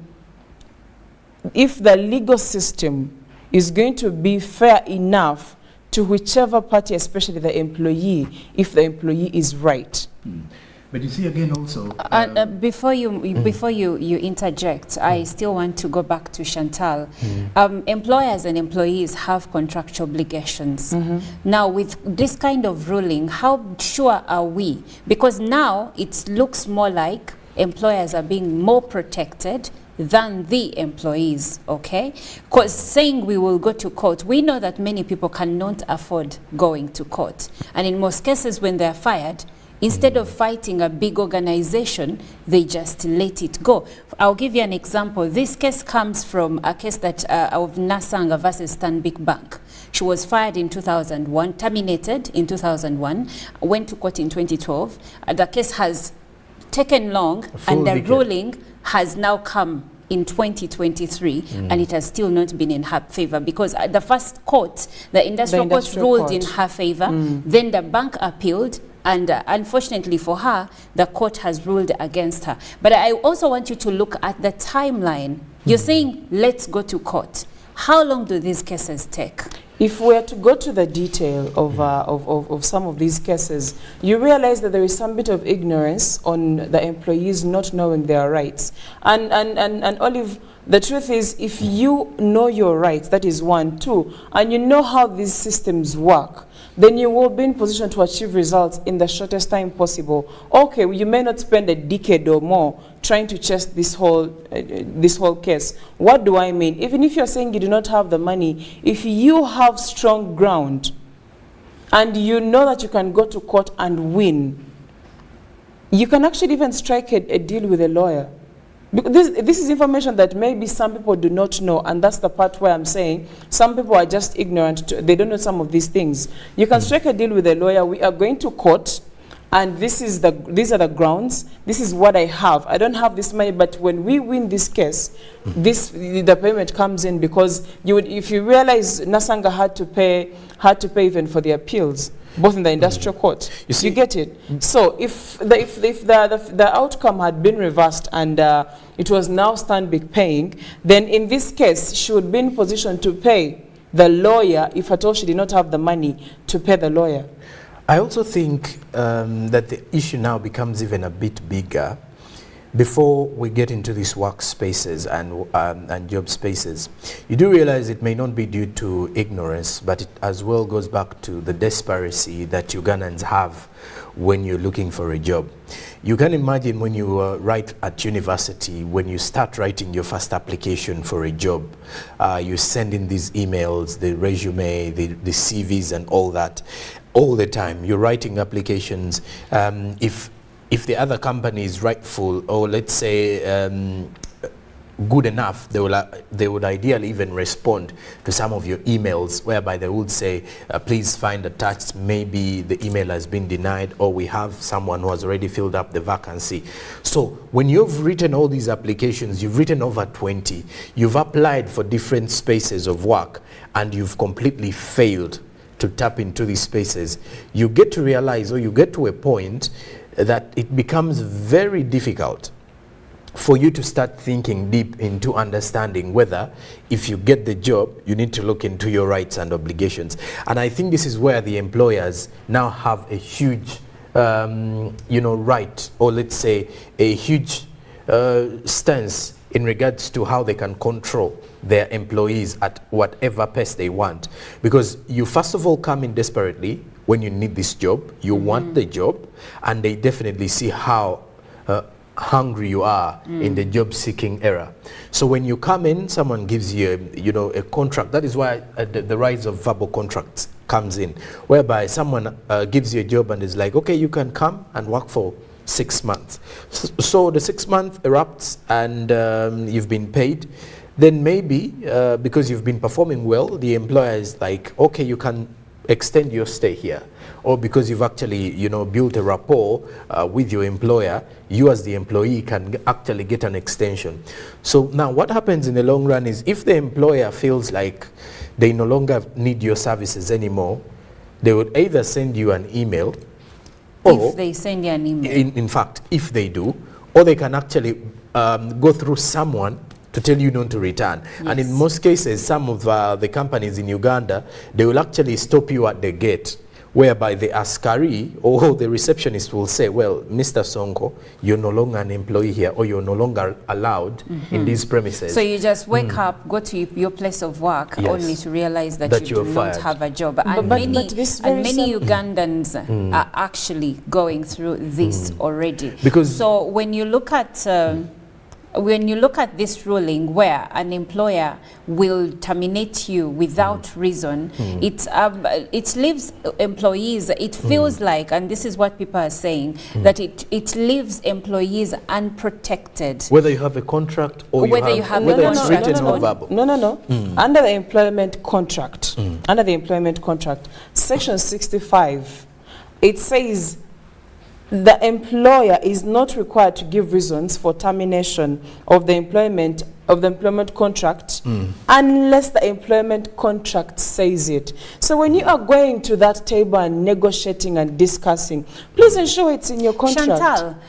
if the legal system is going to be fair enough to whichever party, especially the employee, if the employee is right. But you see again also... before you interject, I still want to go back to Chantal. Employers and employees have contractual obligations. Now, with this kind of ruling, how sure are we? Because now it looks more like employers are being more protected than the employees, okay? Because saying we will go to court, we know that many people cannot afford going to court. And in most cases, when they're fired, instead of fighting a big organization, they just let it go. I'll give you an example. This case comes from a case that of Nasanga versus Stanbic Bank. She was fired in 2001, terminated in 2001, went to court in 2012. The case has taken long, and the ruling has now come in 2023, and it has still not been in her favor, because the first court, the industrial court ruled in her favor, then the bank appealed, and unfortunately for her, the court has ruled against her. But I also want you to look at the timeline. You're saying, let's go to court. How long do these cases take? If we are to go to the detail of some of these cases, you realize that there is some bit of ignorance on the employees not knowing their rights. And Olive, the truth is, if you know your rights, that is one. Two, and you know how these systems work, then you will be in position to achieve results in the shortest time possible. Okay, you may not spend a decade or more trying to chase this whole case. What do I mean? Even if you're saying you do not have the money, if you have strong ground and you know that you can go to court and win, you can actually even strike a deal with a lawyer. This is information that maybe some people do not know, and that's the part where I'm saying some people are just ignorant. They don't know some of these things. You can strike a deal with a lawyer. We are going to court, and these are the grounds. This is what I have. I don't have this money, but when we win this case, the payment comes in, because if you realize Nasanga had to pay even for the appeals, both in the industrial court. You get it? So if the outcome had been reversed and it was now Stanbic paying, then in this case, she would be in position to pay the lawyer if at all she did not have the money to pay the lawyer. I also think that the issue now becomes even a bit bigger. Before we get into these workspaces and job spaces, you do realize it may not be due to ignorance, but it as well goes back to the desperacy that Ugandans have when you're looking for a job. You can imagine when you write at university, when you start writing your first application for a job, you send in these emails, the resume, the CVs and all that, all the time. You're writing applications. If the other company is rightful, or let's say good enough, they would ideally even respond to some of your emails, whereby they would say, please find attached, maybe the email has been denied, or we have someone who has already filled up the vacancy. So when you've written all these applications, you've written over 20, you've applied for different spaces of work, and you've completely failed to tap into these spaces, you get to realize, or you get to a point that it becomes very difficult for you to start thinking deep into understanding whether, if you get the job, you need to look into your rights and obligations. And I think this is where the employers now have a huge right, or let's say a huge stance in regards to how they can control their employees at whatever pace they want. Because you first of all come in desperately when you need this job, you want the job, and they definitely see how hungry you are in the job seeking era. So when you come in, someone gives you a contract. That is why the rise of verbal contracts comes in, whereby someone gives you a job and is like, okay, you can come and work for 6 months. So the 6 month erupts and you've been paid. Then maybe because you've been performing well, the employer is like, okay, you can extend your stay here. Or because you've actually built a rapport with your employer, you as the employee can actually get an extension. So now what happens in the long run is, if the employer feels like they no longer need your services anymore, they would either send you an email, or if they send you an email, in fact, if they do, or they can actually go through someone to tell you not to return. Yes. And in most cases, some of the companies in Uganda, they will actually stop you at the gate whereby the askari or the receptionist will say, well, Mr. Sonko, you're no longer an employee here, or you're no longer allowed in these premises. So you just wake up, go to your place of work, Yes. only to realize that you you're do fired. not have a job. And But many, this and very many same- Ugandans are actually going through this already. Because- so when you look at this ruling where an employer will terminate you without reason, it leaves employees, it feels like, and this is what people are saying, that it leaves employees unprotected. Whether you have a contract or Whether you have a whether it's contract written or or verbal. No. Under the employment contract, section 65, it says the employer is not required to give reasons for termination of the employment contract unless the employment contract says it. So when you are going to that table and negotiating and discussing, please ensure it's in your contract.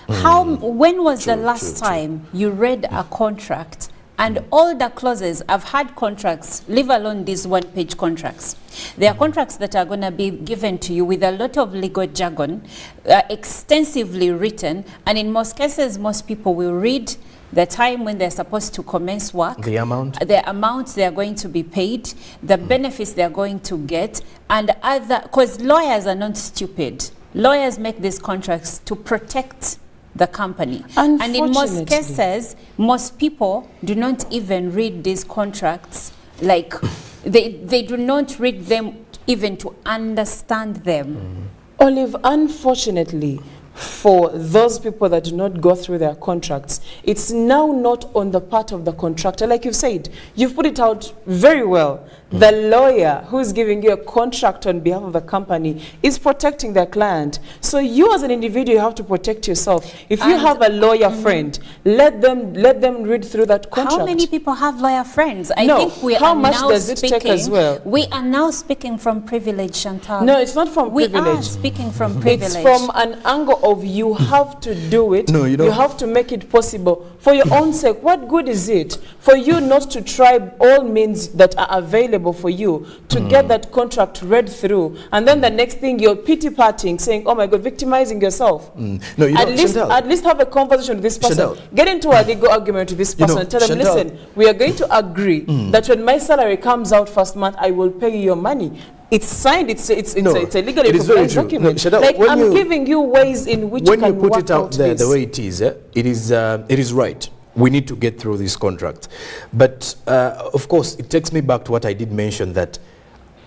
Chantal, when was the last time you read a contract and all the clauses? I've had contracts, leave alone these one-page contracts. There are contracts that are going to be given to you with a lot of legal jargon, extensively written, and in most cases, most people will read the time when they're supposed to commence work, The amount they are going to be paid, the benefits they are going to get, and other, because lawyers are not stupid. Lawyers make these contracts to protect the company. And in most Unfortunately. cases, most people do not even read these contracts, like they do not read them even to understand them. Olive, unfortunately, for those people that do not go through their contracts, it's now not on the part of the contractor. Like you've said, you've put it out very well. The lawyer who's giving you a contract on behalf of the company is protecting their client. So you as an individual, you have to protect yourself. If you have a lawyer friend, let them read through that contract. How many people have lawyer friends? I No, think we how are much now does it speaking, take as well? We are now speaking from privilege, Chantal. No, it's not from We are privilege. speaking from privilege. It's from an angle of you have to do it. No, you don't. You have to make it possible for your own sake. What good is it for you not to try all means that are available for you to get that contract read through, and then the next thing you're pity-partying, saying, "Oh my God," victimizing yourself. No, you At don't, least, Chantal. at least have a conversation with this person. Chantal. Get into a legal argument with this You person know, and tell them, Chantal. "Listen, we are going to agree that when my salary comes out first month, I will pay you your money." It's signed. It's No, a legally it is very recognized true. document. No, Chantal, like when I'm you- giving you ways in which when you you can put work it out there this. the way it is, it is right. We need to get through this contract. But of course, it takes me back to what I did mention, that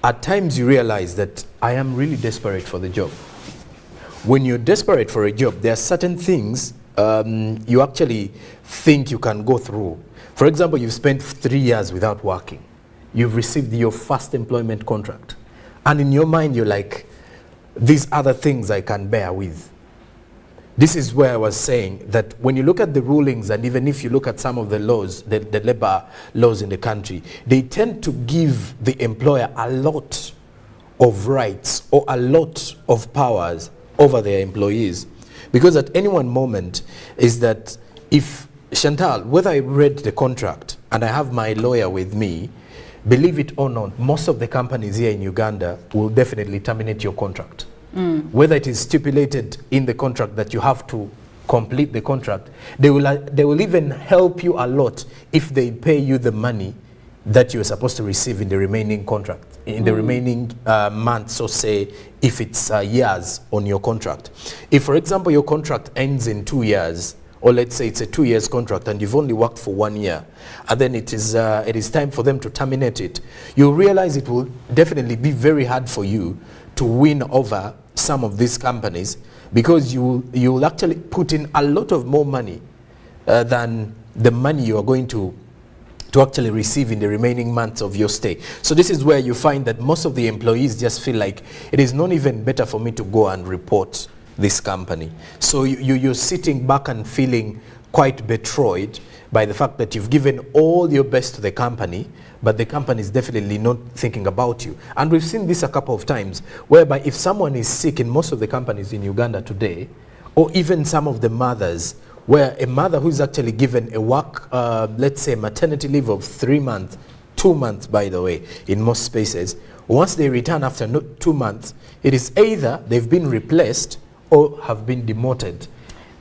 at times you realize that I am really desperate for the job. When you're desperate for a job, there are certain things you actually think you can go through. For example, you've spent 3 years without working. You've received your first employment contract. And in your mind, you're like, these other things I can bear with. This is where I was saying that when you look at the rulings, and even if you look at some of the laws, the labor laws in the country, they tend to give the employer a lot of rights or a lot of powers over their employees. Because at any one moment is that if, Chantal, whether I read the contract and I have my lawyer with me, believe it or not, most of the companies here in Uganda will definitely terminate your contract. Whether it is stipulated in the contract that you have to complete the contract, they will even help you a lot if they pay you the money that you're supposed to receive in the remaining contract, in the remaining months, or say if it's years on your contract. If, for example, your contract ends in 2 years, or let's say it's a 2 years contract and you've only worked for 1 year, and then it is time for them to terminate it, you'll realize it will definitely be very hard for you to win over some of these companies, because you will actually put in a lot of more money than the money you are going to actually receive in the remaining months of your stay. So this is where you find that most of the employees just feel like it is not even better for me to go and report this company. So you're sitting back and feeling quite betrayed by the fact that you've given all your best to the company, but the company is definitely not thinking about you. And we've seen this a couple of times, whereby if someone is sick in most of the companies in Uganda today, or even some of the mothers, where a mother who's actually given a work, let's say maternity leave of 3 months 2 months, by the way, in most spaces. Once they return after 2 months, it is either they've been replaced or have been demoted.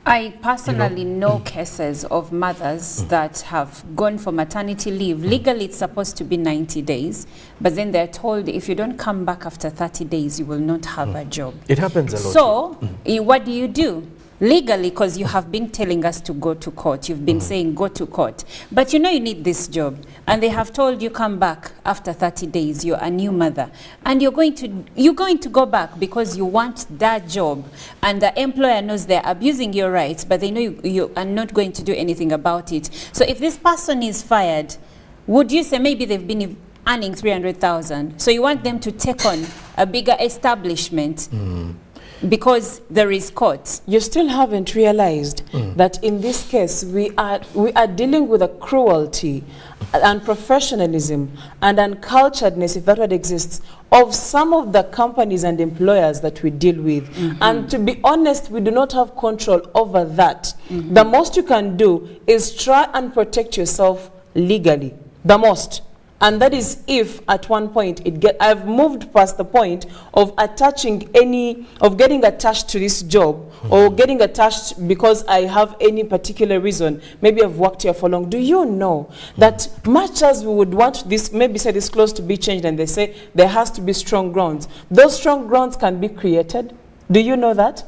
I personally know cases of mothers that have gone for maternity leave. Legally, it's supposed to be 90 days, but then they're told if you don't come back after 30 days, you will not have a job. It happens a lot. So, what do you do? Legally, because you have been telling us to go to court, you've been saying go to court, but you know you need this job, and they have told you come back after 30 days, you're a new mother, and you're going to go back because you want that job, and the employer knows they're abusing your rights, but they know you are not going to do anything about it. So if this person is fired, would you say maybe they've been earning 300,000, so you want them to take on a bigger establishment? Because there is court. You still haven't realized that in this case we are dealing with a cruelty and professionalism and unculturedness, if that word exists, of some of the companies and employers that we deal with. And to be honest, we do not have control over that. The most you can do is try and protect yourself legally. The most. And that is if at one point I've moved past the point of getting attached to this job or getting attached because I have any particular reason. Maybe I've worked here for long. Do you know that much as we would want this, maybe say this clause to be changed and they say there has to be strong grounds, those strong grounds can be created? Do you know that?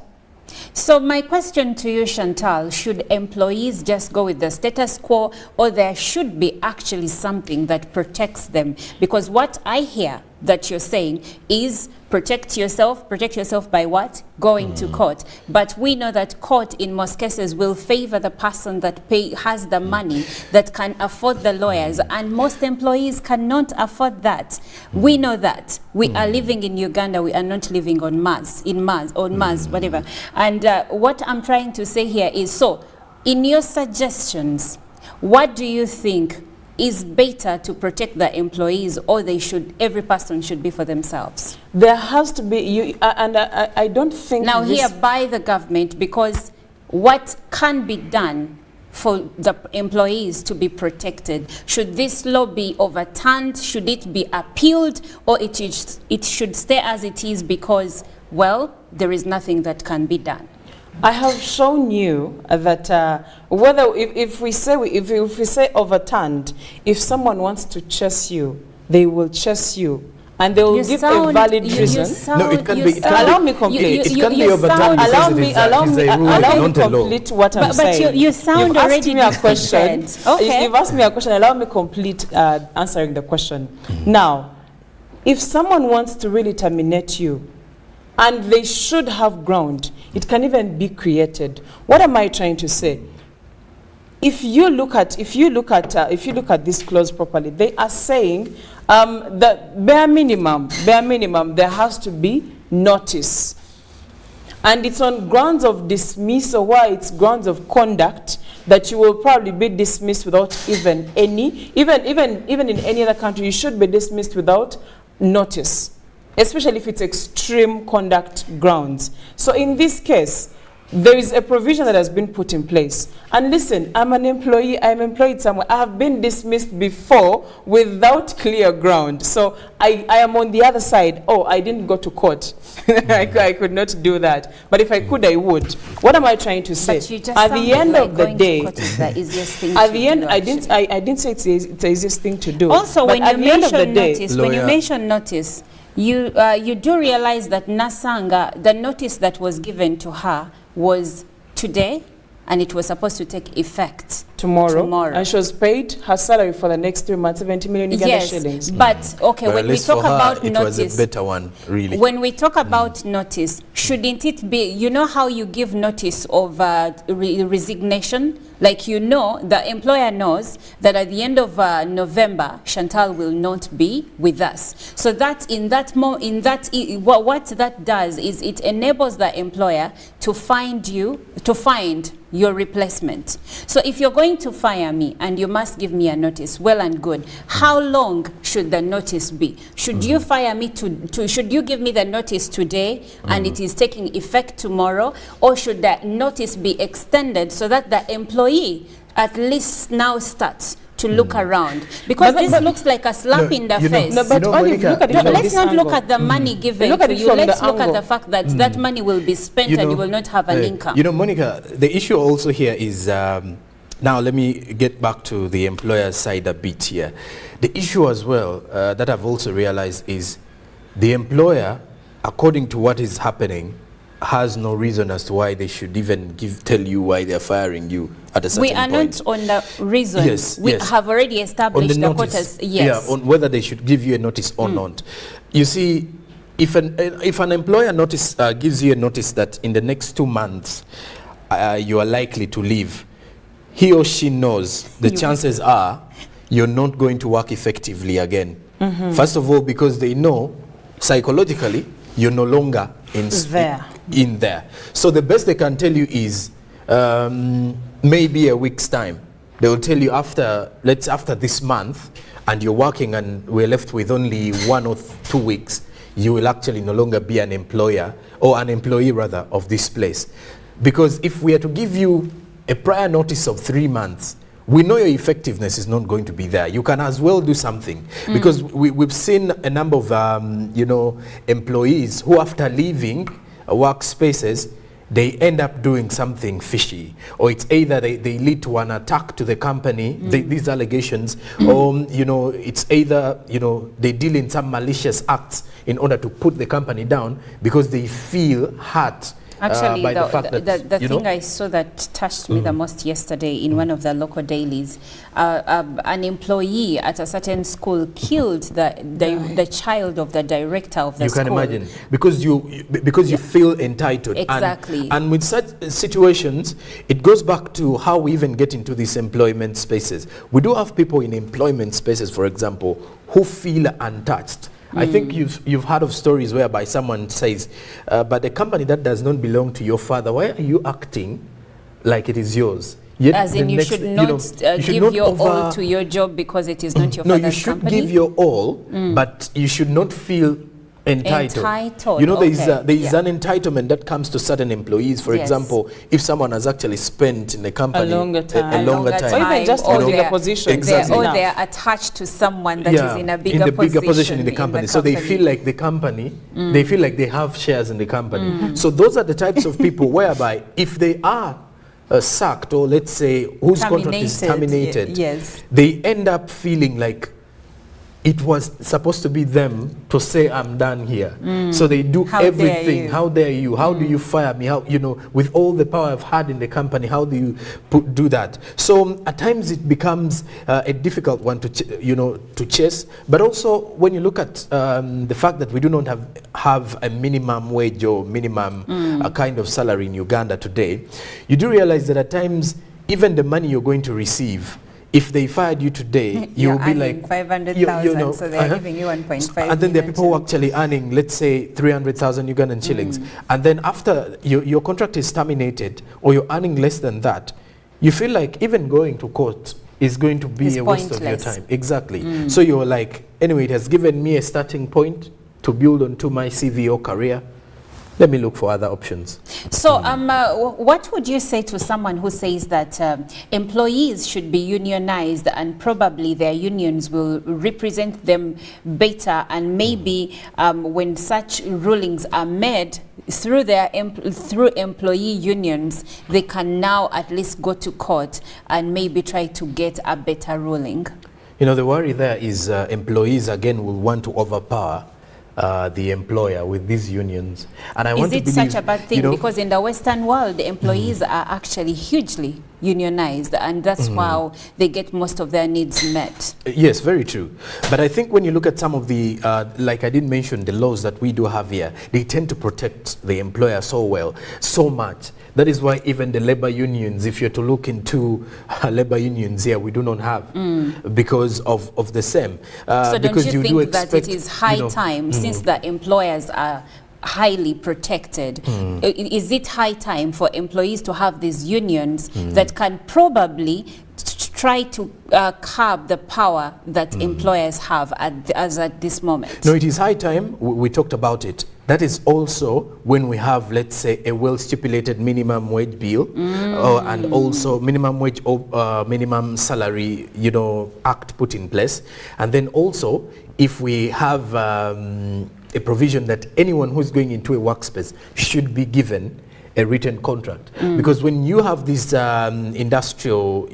So my question to you, Chantal, should employees just go with the status quo, or there should be actually something that protects them? Because what I hear that you're saying is protect yourself by what? Going to court. But we know that court in most cases will favor the person that has the money, that can afford the lawyers, and most employees cannot afford that. We know that. We are living in Uganda, we are not living on Mars, whatever. And what I'm trying to say here is, so in your suggestions, what do you think is better to protect the employees, or every person should be for themselves? There has to be, I don't think now here by the government, because what can be done for the employees to be protected? Should this law be overturned? Should it be appealed? Or it should stay as it is because, well, there is nothing that can be done? I have shown you that whether if we say overturned, if someone wants to chase you, they will chase you, and they will give a valid reason. No, it can be. Allow me complete. It can be overturned because allow me complete what I'm saying. But you sound already a question. Okay. You've asked me a question. Allow me complete answering the question. Now, if someone wants to really terminate you, and they should have ground, it can even be created. What am I trying to say? If you look at this clause properly, they are saying the bare minimum, there has to be notice, and it's on grounds of dismissal, why it's grounds of conduct, that you will probably be dismissed without even in any other country, you should be dismissed without notice, especially if it's extreme conduct grounds. So in this case, there is a provision that has been put in place. And listen, I'm an employee, I'm employed somewhere. I have been dismissed before without clear ground. So I am on the other side. Oh, I didn't go to court. I could not do that. But if I could, I would. What am I trying to say? At the end of the day, at the end, I didn't say it's the easiest thing to do. Also, when you mention notice, you do realize that Nasanga, the notice that was given to her was today, and it was supposed to take effect tomorrow. And she was paid her salary for the next 3 months, 70 million Uganda shillings. But okay, but when we talk about notice, it was a better one, really. When we talk about notice, shouldn't it be, you know how you give notice of resignation? Like, you know, the employer knows that at the end of November, Chantal will not be with us. So that what that does is it enables the employer to find your replacement. So if you're going to fire me and you must give me a notice, well and good. How long should the notice be? Should you fire me should you give me the notice today and it is taking effect tomorrow, or should that notice be extended so that the employee at least now starts to look around, because this looks like a slap in the face. No, but Olive, look at it from let's this not look angle. at the money given Look at to it you. from the Let's look at angle. the fact that that money will be spent and you will not have an income. You know, Monica, the issue also here is, now let me get back to the employer side a bit here. The issue as well that I've also realized is the employer, according to what is happening, has no reason as to why they should even tell you why they're firing you at a certain point. We are not on the reason. Yes, we yes. have already established on the notice, quotas. Yes. Yeah, on whether they should give you a notice or not. You see, if an employer gives you a notice that in the next 2 months you are likely to leave, he or she knows the chances are you're not going to work effectively again. First of all, because they know psychologically you're no longer in there. So the best they can tell you is maybe a week's time. They will tell you after this month, and you're working and we're left with only 1 or 2 weeks, you will actually no longer be an employer, or an employee rather, of this place. Because if we are to give you a prior notice of 3 months, we know your effectiveness is not going to be there. You can as well do something, because we've seen a number of employees who, after leaving workspaces, they end up doing something fishy, or it's either they lead to an attack to the company, these allegations, or it's either they deal in some malicious acts in order to put the company down because they feel hurt. Actually, by the fact that, the thing I saw that touched me the most yesterday in one of the local dailies, an employee at a certain school killed the child of the director of the school. You can imagine, because you feel entitled. Exactly. And with such situations, it goes back to how we even get into these employment spaces. We do have people in employment spaces, for example, who feel untouched. I think you've heard of stories whereby someone says, but the company that does not belong to your father, why are you acting like it is yours? Yet as in you should not give your all to your job because it is not your father's company? No, you should give your all, but you should not feel entitled. There is an entitlement that comes to certain employees. For example, if someone has actually spent in the company a longer time, or even just holding a position, exactly, or they're attached to someone that is in a bigger position in the company. So they feel like the company, they feel like they have shares in the company. So those are the types of people whereby if they are sacked, or let's say whose contract is terminated, they end up feeling like it was supposed to be them to say, I'm done here. So they do everything. How dare you? How do you fire me? How, with all the power I've had in the company, how do you do that? So at times it becomes a difficult one to chase. But also when you look at the fact that we do not have a minimum wage or minimum a kind of salary in Uganda today, you do realize that at times even the money you're going to receive, if they fired you today, you'll be like 500,000, so they're giving you 1.5. And then there are people who are actually earning, let's say, 300,000 Ugandan shillings. And then after your contract is terminated, or you're earning less than that, you feel like even going to court is going to be a waste of your time. Exactly. So you're like, anyway, it has given me a starting point to build onto my CV or career. Let me look for other options. So what would you say to someone who says that employees should be unionized and probably their unions will represent them better, and maybe when such rulings are made through through employee unions, they can now at least go to court and maybe try to get a better ruling? The worry there is employees again will want to overpower the employer with these unions. And I want to believe, is it such a bad thing? Because in the Western world, the employees are actually hugely unionized, and that's how they get most of their needs met. Yes, very true. But I think when you look at some of the, like I did mention, the laws that we do have here, they tend to protect the employer so much. That is why even the labor unions, if you're to look into labor unions here, we do not have because of the same. So don't you think that it is high time, since the employers are highly protected, is it high time for employees to have these unions that can probably try to curb the power that employers have as at this moment? No, it is high time. We talked about it. That is also when we have, let's say, a well-stipulated minimum wage bill, and also minimum wage or minimum salary, act put in place. And then also, if we have a provision that anyone who's going into a workspace should be given a written contract. Because when you have this industrial,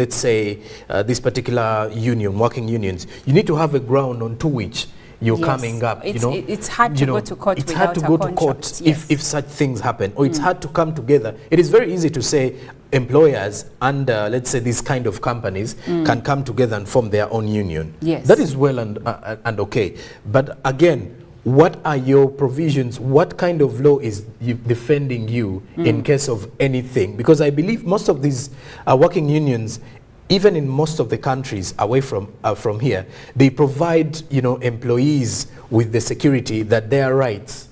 let's say this particular union, working unions, you need to have a ground onto which you're coming up. It's hard to go to court. It's hard to go to court if such things happen, or it's hard to come together. It is very easy to say employers and let's say these kind of companies can come together and form their own union. Yes, that is well and okay. But again, what are your provisions? What kind of law is defending you in case of anything? Because I believe most of these working unions, even in most of the countries away from here, they provide employees with the security that their rights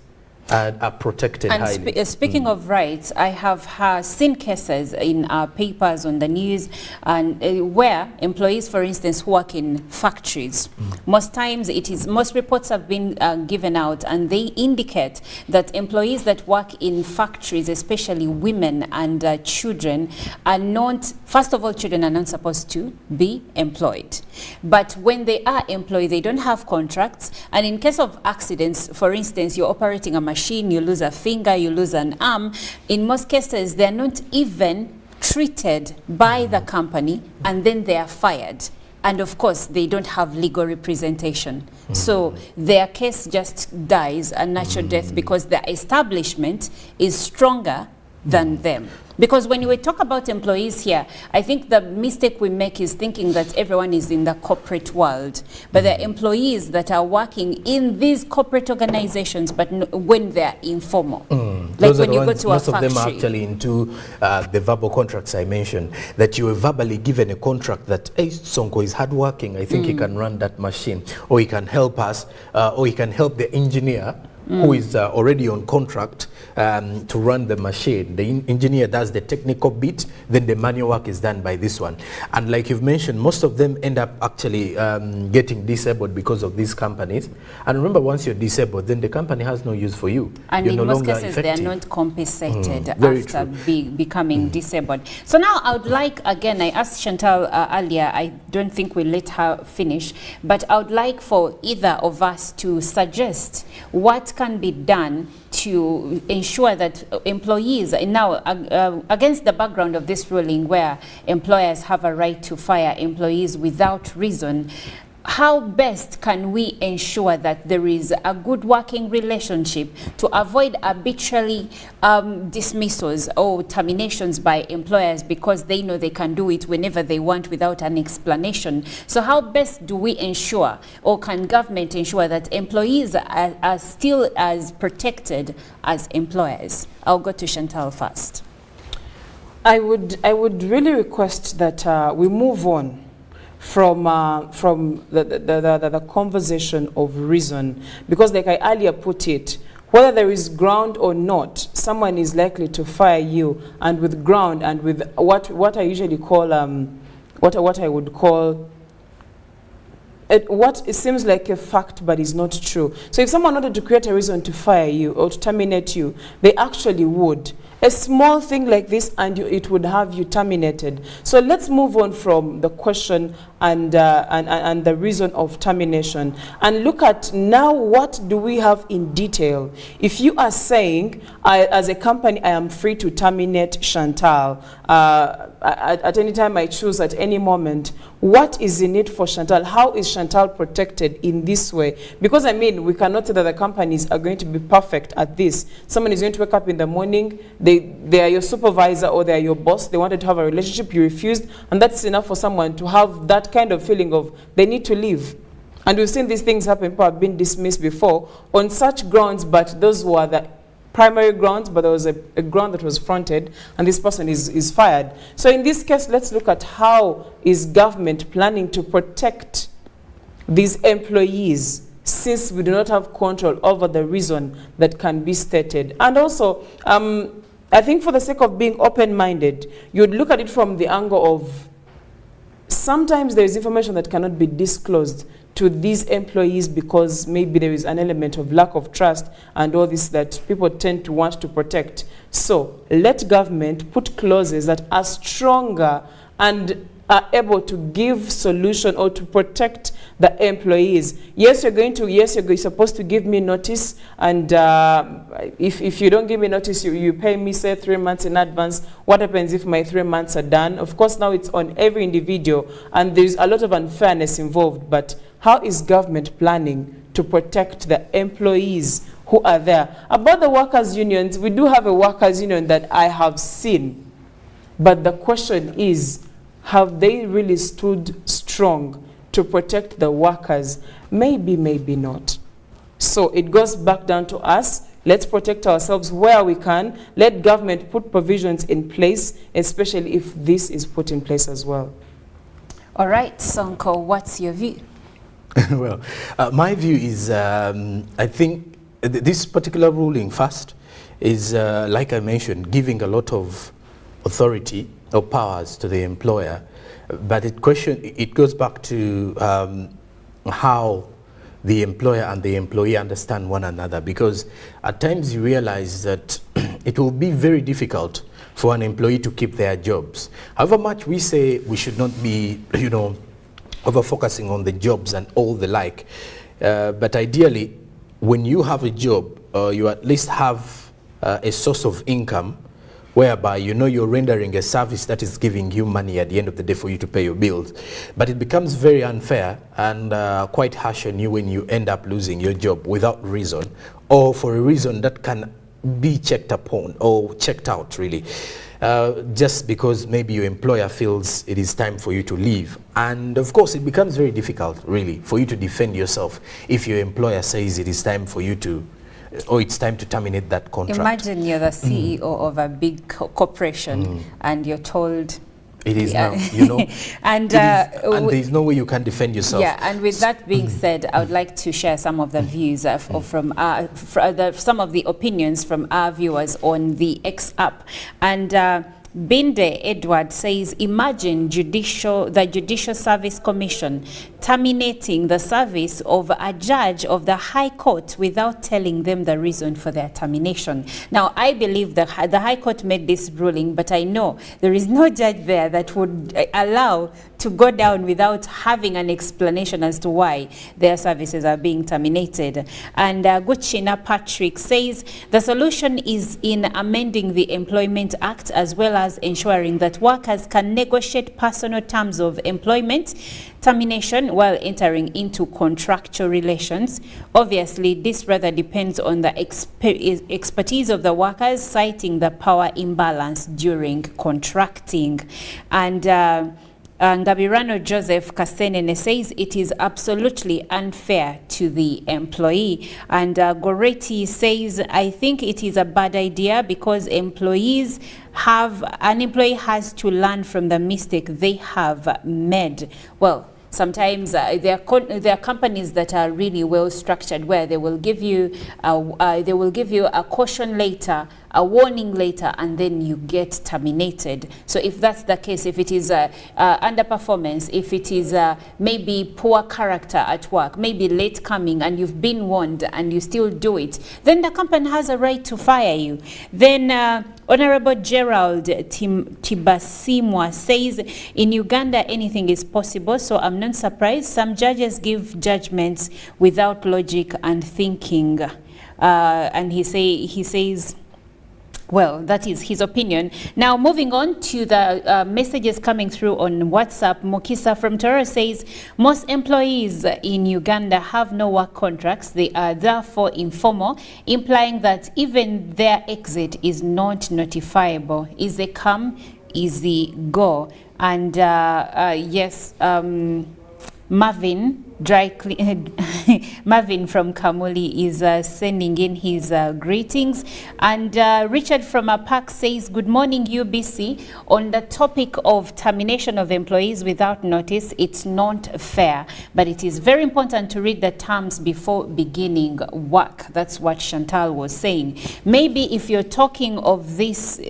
are protected highly. And speaking of rights, I have seen cases in our papers on the news and where employees, for instance, who work in factories, most times most reports have been given out, and they indicate that employees that work in factories, especially women and children, are not, first of all, children are not supposed to be employed. But when they are employed, they don't have contracts, and in case of accidents, for instance, you're operating a machine, you lose a finger, you lose an arm, in most cases they're not even treated by the company, and then they are fired. And of course they don't have legal representation, so their case just dies a natural death because the establishment is stronger than them. Because when we talk about employees here, I think the mistake we make is thinking that everyone is in the corporate world. But there are employees that are working in these corporate organizations, but when they're informal. Like when you go to a factory. Most of them are actually into the verbal contracts I mentioned, that you were verbally given a contract that, hey, Sonko is hardworking, I think he can run that machine, or he can help us, or he can help the engineer who is already on contract to run the machine. The engineer does the technical bit, then the manual work is done by this one. And like you've mentioned, most of them end up actually getting disabled because of these companies. And remember, once you're disabled, then the company has no use for you. And you're in no most longer cases, effective. they are not compensated after becoming disabled. So now I would like, again, I asked Chantal earlier, I don't think we let her finish, but I would like for either of us to suggest what can be done to ensure that employees, now against the background of this ruling where employers have a right to fire employees without reason, how best can we ensure that there is a good working relationship to avoid arbitrary dismissals or terminations by employers because they know they can do it whenever they want without an explanation? So how best do we ensure, or can government ensure, that employees are still as protected as employers? I'll go to Chantal first. I would really request that we move on from the conversation of reason, because like I earlier put it, whether there is ground or not, someone is likely to fire you, and with ground and with what I usually call what I would call what it seems like a fact but is not true. So if someone wanted to create a reason to fire you or to terminate you, they actually would. A small thing like this and it would have you terminated. So let's move on from the question and the reason of termination and look at now what do we have in detail. If you are saying, as a company, I am free to terminate Chantal at any time I choose, at any moment, what is in it for Chantal? How is Chantal protected in this way? Because I mean, we cannot say that the companies are going to be perfect at this. Someone is going to wake up in the morning, they are your supervisor or they are your boss, they wanted to have a relationship, you refused, and that's enough for someone to have that kind of feeling of they need to leave. And we've seen these things happen. People have been dismissed before on such grounds, but those were the primary grounds, but there was a ground that was fronted, and this person is fired. So in this case, let's look at how is government planning to protect these employees, since we do not have control over the reason that can be stated. And also, I think for the sake of being open-minded, you'd look at it from the angle of sometimes there is information that cannot be disclosed to these employees because maybe there is an element of lack of trust and all this that people tend to want to protect. So let government put clauses that are stronger and are able to give solution or to protect the employees. Yes, you're supposed to give me notice, and if you don't give me notice, you pay me, say, 3 months in advance. What happens if my 3 months are done? Of course, now it's on every individual, and there's a lot of unfairness involved, but how is government planning to protect the employees who are there? About the workers' unions, we do have a workers' union that I have seen, but the question is, have they really stood strong to protect the workers? Maybe, maybe not. So it goes back down to us. Let's protect ourselves where we can. Let government put provisions in place, especially if this is put in place as well. All right, Sonko, what's your view? Well, my view is, I think this particular ruling first is, like I mentioned, giving a lot of authority or powers to the employer, but it goes back to how the employer and the employee understand one another, because at times you realize that it will be very difficult for an employee to keep their jobs. However much we say we should not be, over focusing on the jobs and all the like, but ideally, when you have a job, you at least have a source of income whereby you're rendering a service that is giving you money at the end of the day for you to pay your bills. But it becomes very unfair and quite harsh on you when you end up losing your job without reason, or for a reason that can be checked upon or checked out, really. Just because maybe your employer feels it is time for you to leave. And of course, it becomes very difficult, really, for you to defend yourself if your employer says it is time for you to, or it's time to terminate that contract. Imagine you're the CEO of a big corporation and you're told it is now, and there's no way you can defend yourself. Yeah, and with that being said, I would like to share some of the views from some of the opinions from our viewers on the X app. And Binde Edward says, imagine the Judicial Service Commission terminating the service of a judge of the High Court without telling them the reason for their termination. Now, I believe the High Court made this ruling, but I know there is no judge there that would allow to go down without having an explanation as to why their services are being terminated. And Guchina Patrick says, the solution is in amending the Employment Act as well as ensuring that workers can negotiate personal terms of employment termination while entering into contractual relations. Obviously, this rather depends on the expertise of the workers, citing the power imbalance during contracting. And Ngabirano Joseph Kasenene says it is absolutely unfair to the employee. And Goretti says, I think it is a bad idea because an employee has to learn from the mistake they have made. Well, sometimes there are companies that are really well structured where they will give you a caution later, a warning later, and then you get terminated. So if that's the case, if it is underperformance, if it is maybe poor character at work, maybe late coming, and you've been warned and you still do it, then the company has a right to fire you. Then Honorable Gerald Tibasimwa says, in Uganda anything is possible, so I'm not surprised. Some judges give judgments without logic and thinking. And he says, well, that is his opinion. Now, moving on to the messages coming through on WhatsApp. Mokisa from Toro says, most employees in Uganda have no work contracts. They are therefore informal, implying that even their exit is not notifiable. Is they come, is they go? And yes, Marvin Marvin from Kamuli is sending in his greetings. And Richard from Apak says, good morning, UBC. On the topic of termination of employees without notice, it's not fair, but it is very important to read the terms before beginning work. That's what Chantal was saying. Maybe if you're talking of this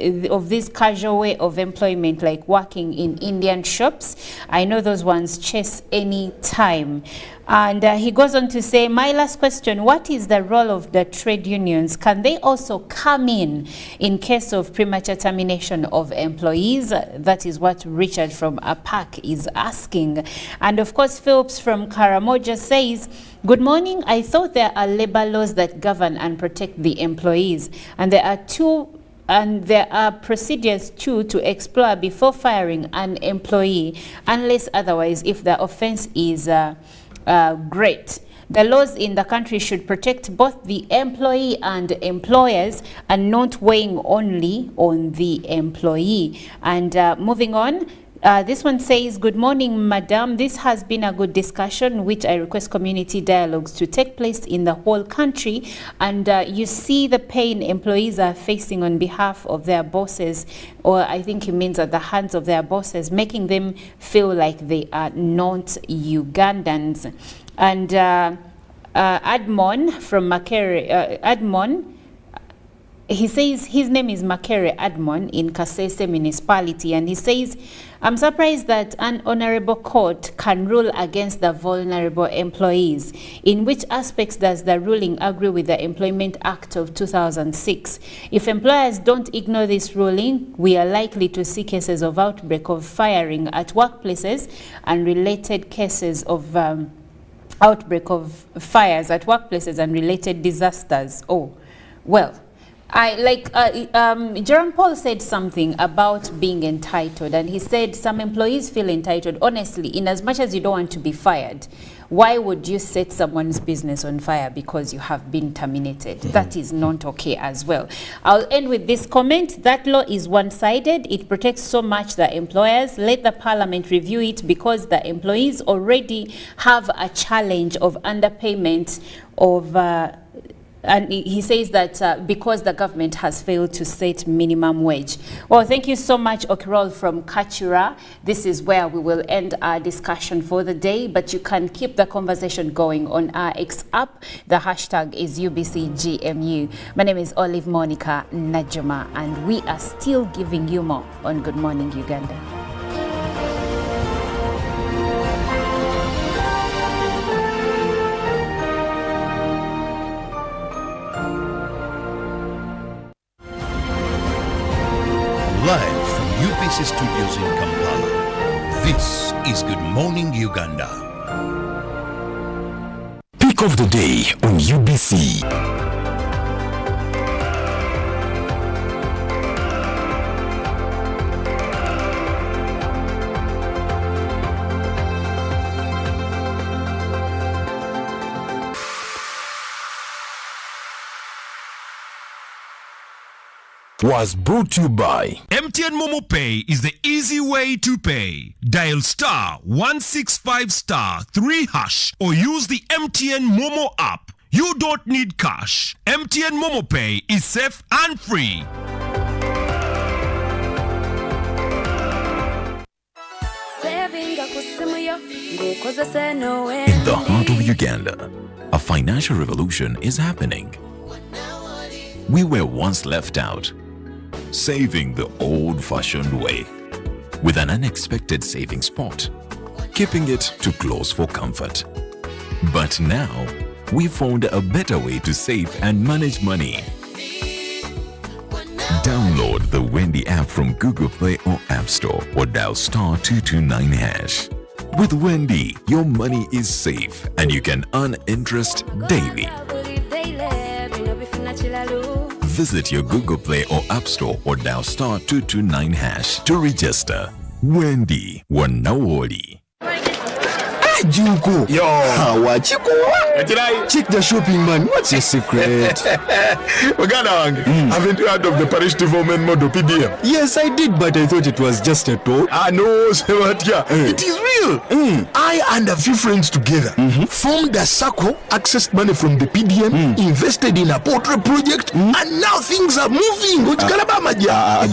casual way of employment, like working in Indian shops, I know those ones chase any time. And he goes on to say, my last question, what is the role of the trade unions? Can they also come in case of premature termination of employees? That is what Richard from APAC is asking. And of course, Phillips from Karamoja says, good morning. I thought there are labor laws that govern and protect the employees. And there are procedures too to explore before firing an employee, unless otherwise, if the offense is great. The laws in the country should protect both the employee and employers and not weighing only on the employee. And moving on, this one says, good morning, madam. This has been a good discussion, which I request community dialogues to take place in the whole country. And you see the pain employees are facing on behalf of their bosses, or I think he means at the hands of their bosses, making them feel like they are not Ugandans. And Admon from Makere, Admon, he says his name is Makere Admon in Kasese municipality, and he says, I'm surprised that an honorable court can rule against the vulnerable employees. In which aspects does the ruling agree with the Employment Act of 2006? If employers don't ignore this ruling, we are likely to see cases of outbreak of firing at workplaces and related cases of outbreak of fires at workplaces and related disasters. Oh, well, Jerome Paul said something about being entitled, and he said some employees feel entitled. Honestly, in as much as you don't want to be fired, why would you set someone's business on fire because you have been terminated? That is not okay as well. I'll end with this comment. That law is one-sided. It protects so much the employers. Let the parliament review it, because the employees already have a challenge of underpayment of and he says that because the government has failed to set minimum wage. Well, thank you so much, Okirol from Kachura. This is where we will end our discussion for the day, but you can keep the conversation going on our X app. The hashtag is UBCGMU. My name is Olive Monica Najuma, and we are still giving you more on Good Morning Uganda. Live from UBC Studios in Kampala, this is Good Morning Uganda. Pick of the day on UBC. Was brought to you by MTN Momo Pay is the easy way to pay. Dial *165*3# or use the MTN Momo app. You don't need cash. MTN Momo Pay is safe and free. In the heart of Uganda, a financial revolution is happening. We were once left out, saving the old-fashioned way, with an unexpected saving spot, keeping it too close for comfort. But now, we found a better way to save and manage money. Download the Wendy app from Google Play or App Store, or dial *229#. With Wendy, your money is safe and you can earn interest daily. Visit your Google Play or App Store or dial *229# to register. Wendy Wanawoli. Juko. Yo. Check the shopping, man. What's your secret? Uganda, haven't you heard of the parish development model PDM? Yes, I did, but I thought it was just a talk. No, Sebatia. It is real. I and a few friends together formed a circle, accessed money from the PDM, invested in a portrait project, and now things are moving.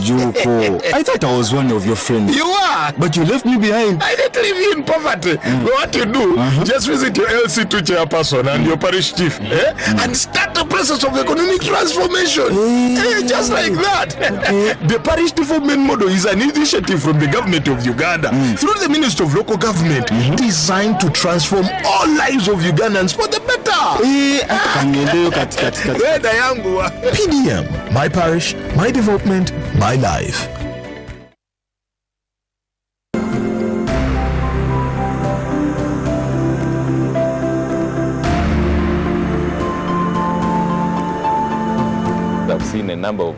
Juko. I thought I was one of your friends. You are. But you left me behind. I didn't leave you in poverty. What you do, just visit your LC2 chairperson and your parish chief and start the process of economic transformation. Just like that. The parish development model is an initiative from the government of Uganda through the Ministry of Local Government designed to transform all lives of Ugandans for the better. PDM, my parish, my development, my life. I've seen a number of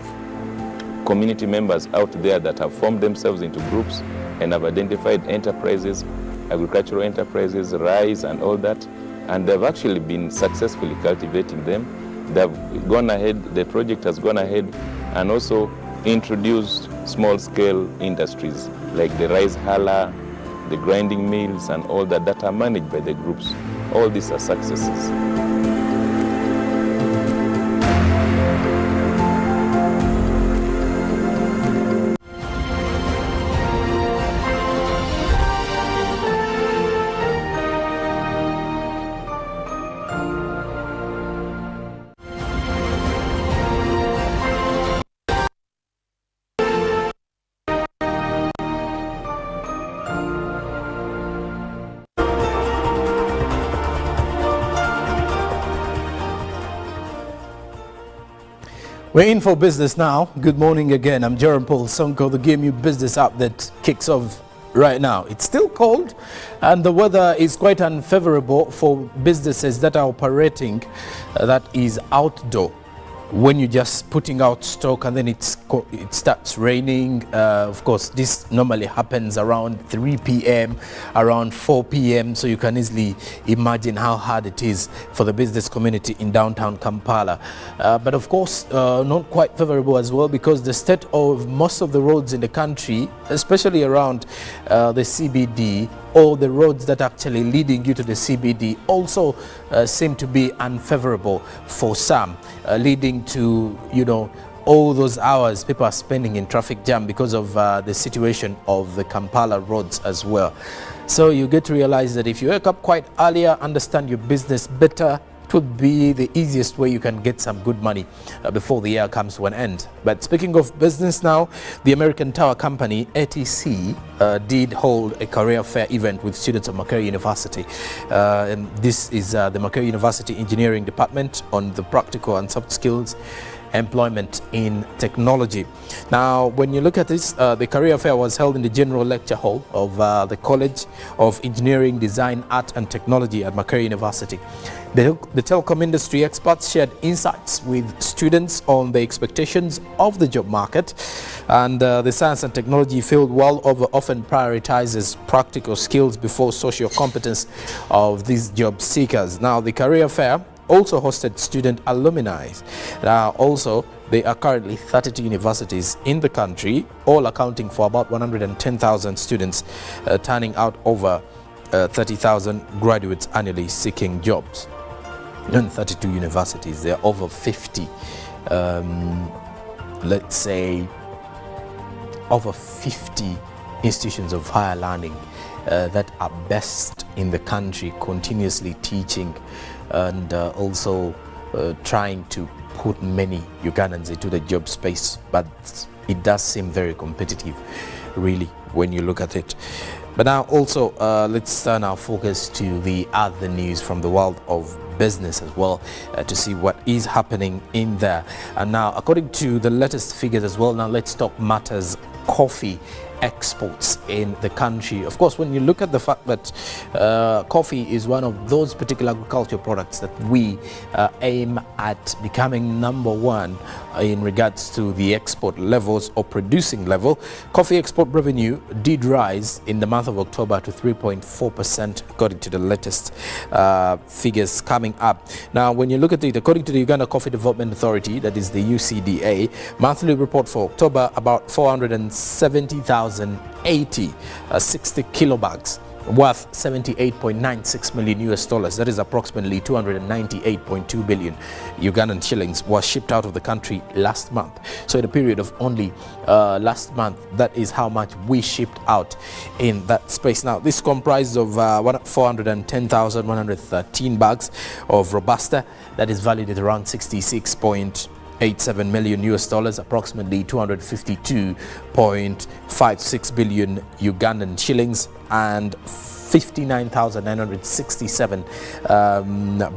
community members out there that have formed themselves into groups and have identified enterprises, agricultural enterprises, rice and all that, and they've actually been successfully cultivating them. They've gone ahead, the project has gone ahead and also introduced small-scale industries like the rice huller, the grinding mills and all that are managed by the groups. All these are successes. We're in for business now. Good morning again. I'm Jerome Paul Sonko, the Game You Business app that kicks off right now. It's still cold and the weather is quite unfavorable for businesses that are operating that is outdoor. When you're just putting out stock and then it starts raining, of course this normally happens around 3 p.m. around 4 p.m. so you can easily imagine how hard it is for the business community in downtown Kampala, but of course not quite favorable as well, because the state of most of the roads in the country, especially around the CBD, or the roads that are actually leading you to the CBD, also seem to be unfavorable for some, leading to, you know, all those hours people are spending in traffic jam because of the situation of the Kampala roads as well. So you get to realize that if you wake up quite earlier, understand your business better, it would be the easiest way you can get some good money before the year comes to an end. But speaking of business now, the American Tower Company, ATC, did hold a career fair event with students of Makerere University. And this is the Makerere University Engineering Department on the practical and soft skills employment in technology. Now, when you look at this, the career fair was held in the general lecture hall of the College of Engineering, Design, Art and Technology at Makerere University. The telecom industry experts shared insights with students on the expectations of the job market, and the science and technology field well over often prioritizes practical skills before social competence of these job seekers. Now, the career fair also hosted student alumni. There are currently 32 universities in the country, all accounting for about 110,000 students, turning out over 30,000 graduates annually seeking jobs. In 32 universities, there are over 50, let's say, over 50 institutions of higher learning that are best in the country, continuously teaching and also trying to put many Ugandans into the job space. But it does seem very competitive, really, when you look at it. But now also let's turn our focus to the other news from the world of business as well, to see what is happening in there. And now, according to the latest figures as well, now let's talk matters coffee exports in the country. Of course, when you look at the fact that coffee is one of those particular agricultural products that we aim at becoming number one in regards to the export levels or producing level, coffee export revenue did rise in the month of October to 3.4% according to the latest figures coming up. Now, when you look at it, according to the Uganda Coffee Development Authority, that is the UCDA, monthly report for October, about 470,080 60 kilobags worth $78.96 million. That is approximately 298.2 billion Ugandan shillings was shipped out of the country last month. So in a period of only last month, that is how much we shipped out in that space. Now, this comprises of 410,113 bags of Robusta that is valued at around $66.87 million, approximately 252.56 billion Ugandan shillings, and 59,967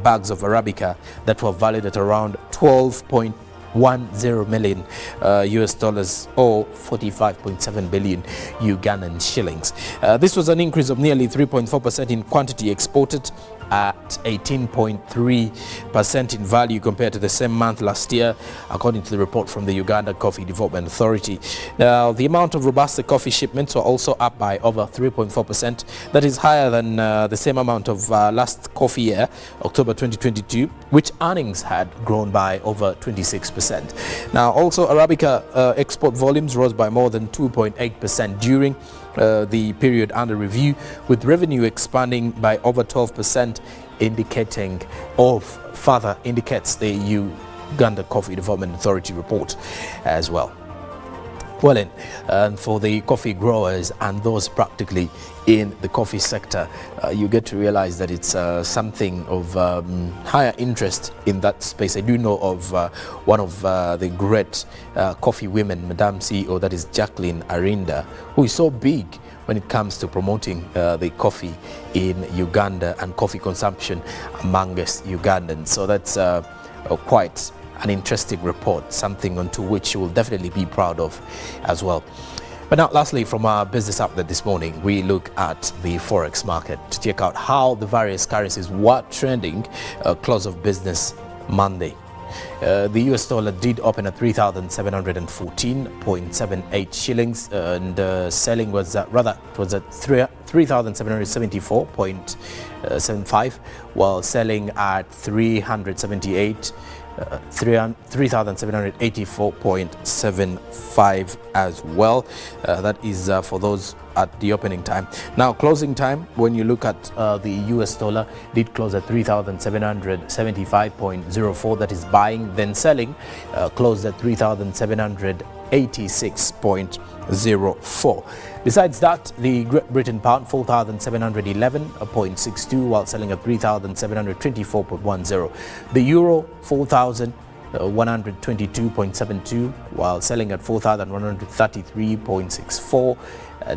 bags of Arabica that were valued at around 12.10 million US dollars, or 45.7 billion Ugandan shillings. This was an increase of nearly 3.4% in quantity exported, at 18.3% in value compared to the same month last year, according to the report from the Uganda Coffee Development Authority. Now, the amount of Robusta coffee shipments were also up by over 3.4%. That is higher than the same amount of last coffee year, October 2022, which earnings had grown by over 26%. Now, also Arabica export volumes rose by more than 2.8% during the period under review, with revenue expanding by over 12%, indicating or further indicates the Uganda Coffee Development Authority report as well. Well, and for the coffee growers and those practically in the coffee sector, you get to realize that it's something of higher interest in that space. I do know of one of the great coffee women, Madam CEO, that is Jacqueline Arinda, who is so big when it comes to promoting the coffee in Uganda and coffee consumption amongst Ugandans. So that's quite an interesting report, something onto which you will definitely be proud of as well. But now, lastly, from our business update this morning, we look at the forex market to check out how the various currencies were trending close of business Monday. The US dollar did open at 3,714.78 shillings, and selling was it was at 3,774.75, while selling at 3,784.75 as well. That is for those at the opening time. Now, closing time, when you look at the US dollar, did close at 3,775.04. That is buying. Then selling closed at 3,786.04. Besides that, the Great Britain pound 4,711.62, while selling at 3,724.10. The euro 4,122.72, while selling at 4,133.64.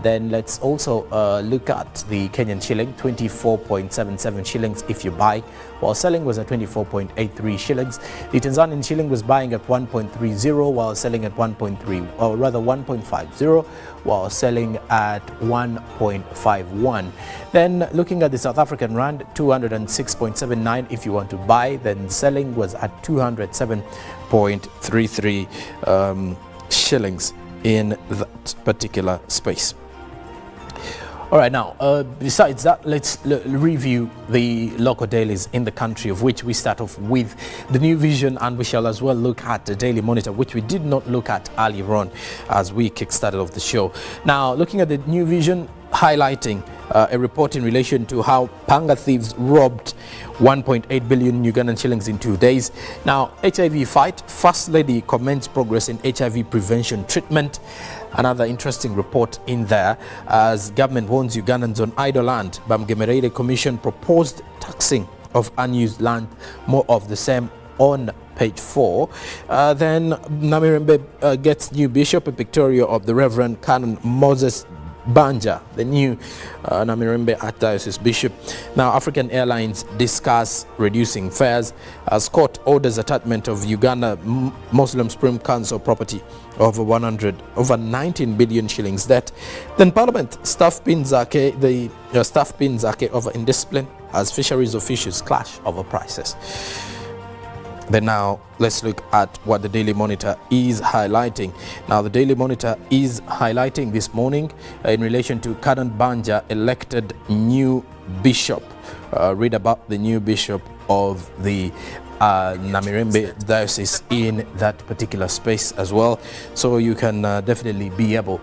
Then let's also look at the Kenyan shilling, 24.77 shillings if you buy, while selling was at 24.83 shillings. The Tanzanian shilling was buying at 1.30, while selling at 1.50, while selling at 1.51. Then looking at the South African rand, 206.79 if you want to buy, then selling was at 207.33 shillings in that particular space. All right, now, besides that, let's review the local dailies in the country, of which we start off with the New Vision, and we shall as well look at the Daily Monitor, which we did not look at earlier on as we kickstarted off the show. Now, looking at the New Vision, highlighting a report in relation to how panga thieves robbed 1.8 billion Ugandan shillings in 2 days. Now, HIV fight, First Lady commends progress in HIV prevention treatment. Another interesting report in there, as government warns Ugandans on idle land. Bamgemereire Commission proposed taxing of unused land, more of the same on page 4. Then Namirembe gets new bishop, a pictorial of the Reverend Canon Moses Banja, the new Namirembe Archdiocese Bishop. Now, African Airlines discuss reducing fares as court orders attachment of Uganda Muslim Supreme Council property over 19 billion shillings debt. Then Parliament staff pin Zake, staff pin Zake over indiscipline as fisheries officials clash over prices. Then now let's look at what the Daily Monitor is highlighting. Now the Daily Monitor is highlighting this morning in relation to Kadan Banja elected new bishop. Read about the new bishop of the Namirembe diocese in that particular space as well. So you can definitely be able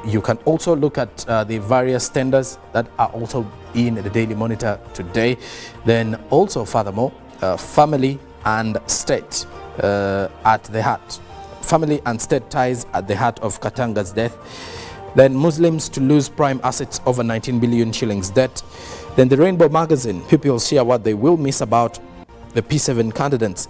you can also look at the various tenders that are also in the Daily Monitor today. Then also furthermore, family and state at the heart. Family and state ties at the heart of Katanga's death. Then Muslims to lose prime assets over 19 billion shillings debt. Then the Rainbow Magazine, people share what they will miss about the P7 candidates.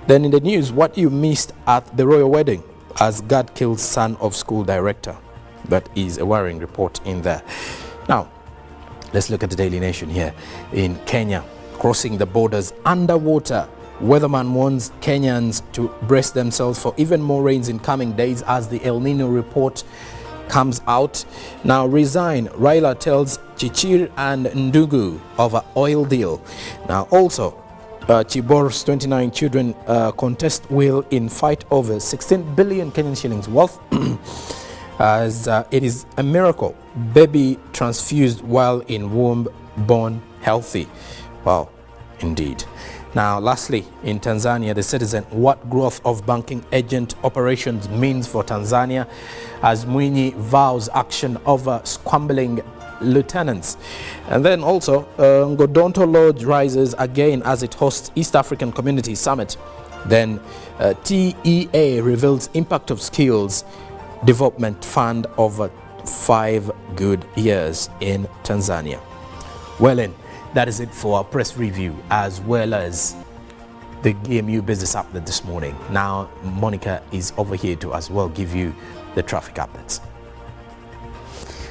Then in the news, what you missed at the royal wedding as God kills son of school director. That is a worrying report in there. Now, let's look at the Daily Nation here. In Kenya, crossing the borders underwater. Weatherman warns Kenyans to brace themselves for even more rains in coming days as the El Nino report comes out. Now resign, Raila tells Chichir and Ndugu over oil deal. Now also, Chibor's 29 children contest will in fight over 16 billion Kenyan shillings worth as it is a miracle. Baby transfused while in womb, born healthy. Wow, indeed. Now, lastly, in Tanzania, the Citizen, what growth of banking agent operations means for Tanzania as Mwinyi vows action over squabbling lieutenants. And then also, Ngodonto Lodge rises again as it hosts East African Community Summit. Then TEA reveals impact of skills development fund over 5 good years in Tanzania. Well, then, that is it for our press review as well as the GMU business update this morning. Now, Monica is over here to as well give you the traffic updates.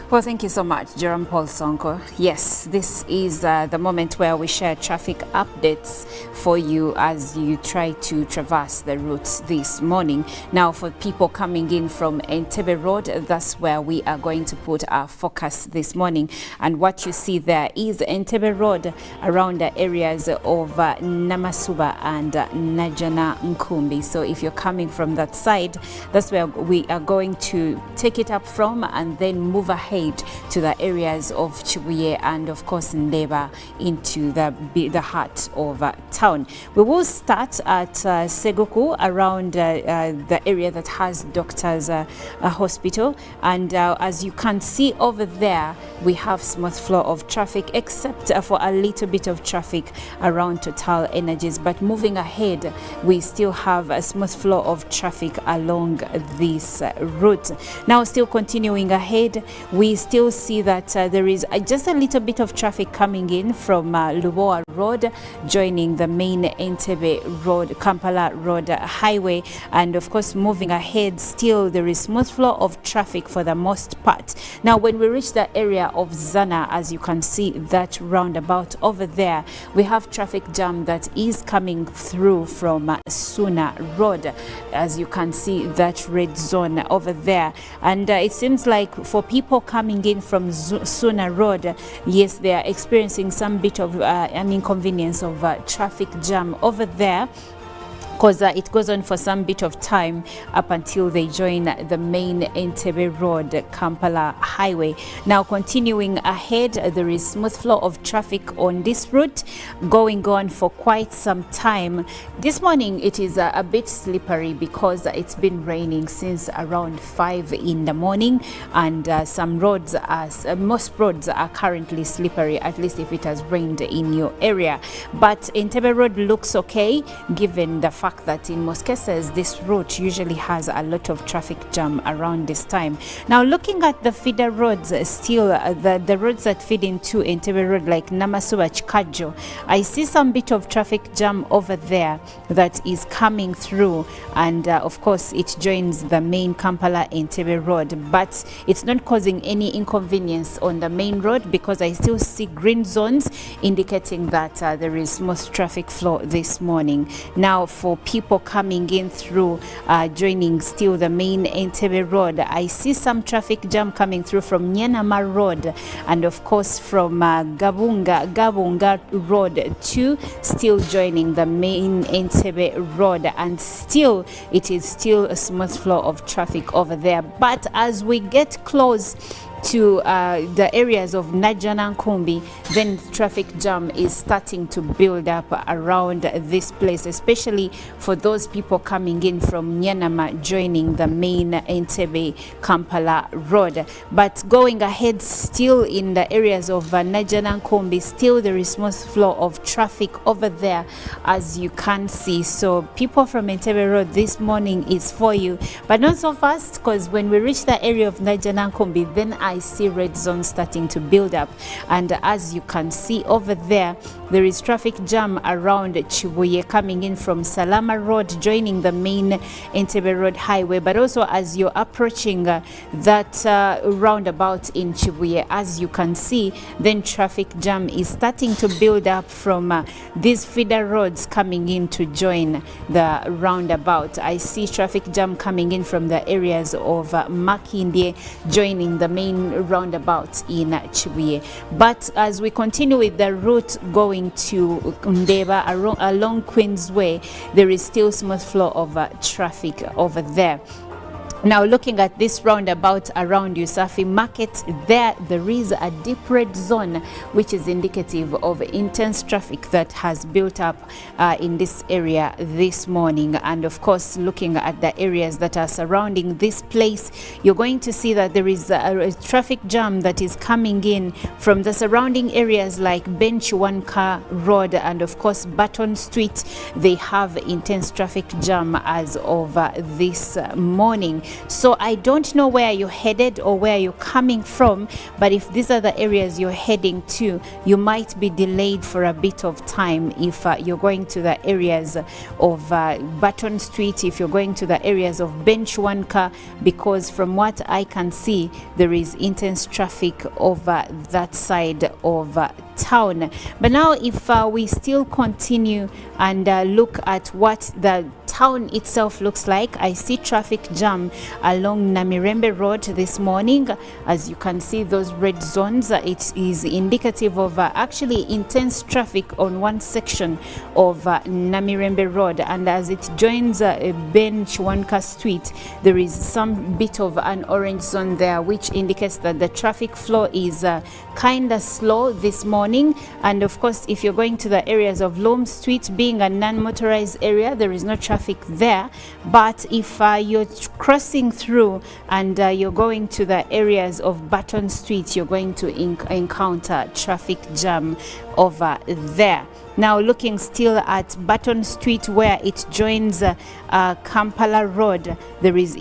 Well, thank you so much, Jerome Paul Sonko. Yes, this is the moment where we share traffic updates for you as you try to traverse the routes this morning. Now, for people coming in from Entebbe Road, that's where we are going to put our focus this morning. And what you see there is Entebbe Road around the areas of Namasuba and Najana Nkumbi. So if you're coming from that side, that's where we are going to take it up from and then move ahead to the areas of Chibuye and of course Ndeba into the heart of town. We will start at Seguku around the area that has Doctors Hospital, and as you can see over there, we have smooth flow of traffic except for a little bit of traffic around Total Energies, but moving ahead we still have a smooth flow of traffic along this route. Now, still continuing ahead, we still see that there is just a little bit of traffic coming in from Luboa Road, joining the main Entebbe Road, Kampala Road highway, and of course moving ahead still there is smooth flow of traffic for the most part. Now, when we reach the area of Zana, as you can see that roundabout over there, we have traffic jam that is coming through from Suna Road, as you can see that red zone over there, and it seems like for people coming in from Suna Road, yes, they are experiencing some bit of an inconvenience of traffic jam over there, because it goes on for some bit of time up until they join the main Entebbe Road, Kampala highway. Now, continuing ahead, there is smooth flow of traffic on this route going on for quite some time. This morning it is a bit slippery because it's been raining since around 5 in the morning, and some roads most roads are currently slippery, at least if it has rained in your area. But Entebbe Road looks okay given the fact fact that in most cases this route usually has a lot of traffic jam around this time. Now looking at the feeder roads, still the roads that feed into Entebbe Road like Namasuba Chikajo, I see some bit of traffic jam over there that is coming through, and of course it joins the main Kampala Entebbe Road, but it's not causing any inconvenience on the main road because I still see green zones indicating that there is smooth traffic flow this morning. Now for people coming in through joining still the main Entebbe Road, I see some traffic jam coming through from Nyanama Road and of course from Gabunga Road too, still joining the main Entebbe Road, and still it is still a smooth flow of traffic over there. But as we get close to the areas of Najana and Kumbi, then traffic jam is starting to build up around this place, especially for those people coming in from Nyanama joining the main Entebbe Kampala Road. But going ahead still in the areas of Najana and Kumbi, still there is smooth flow of traffic over there as you can see. So people from Entebbe Road this morning is for you, but not so fast, because when we reach the area of Najana and Kumbi, then I see red zones starting to build up, and as you can see over there, there is traffic jam around Chibuye coming in from Salama Road joining the main Entebbe Road highway, but also as you're approaching that roundabout in Chibuye, as you can see, then traffic jam is starting to build up from these feeder roads coming in to join the roundabout. I see traffic jam coming in from the areas of Makindye joining the main roundabout in Chibuye. But as we continue with the route going to Ndeba along Queensway, there is still smooth flow of traffic over there. Now looking at this roundabout around Usafi Market, there is a deep red zone which is indicative of intense traffic that has built up in this area this morning. And of course, looking at the areas that are surrounding this place, you're going to see that there is a traffic jam that is coming in from the surrounding areas like Bench One Car Road and of course Baton Street. They have intense traffic jam as of this morning. So I don't know where you're headed or where you're coming from, but if these are the areas you're heading to, you might be delayed for a bit of time if you're going to the areas of Baton Street, if you're going to the areas of Bench One Car, because from what I can see, there is intense traffic over that side of town. But now if we still continue and look at what the town itself looks like, I see traffic jam along Namirembe Road this morning. As you can see, those red zones, it is indicative of actually intense traffic on one section of Namirembe Road, and as it joins Bench Wanka Street, there is some bit of an orange zone there, which indicates that the traffic flow is kind of slow this morning. And of course, if you're going to the areas of Loam Street, being a non-motorized area, there is no traffic there. But if you're crossing through and you're going to the areas of Baton Street, you're going to encounter traffic jam over there. Now looking still at Baton Street where it joins Kampala Road, there is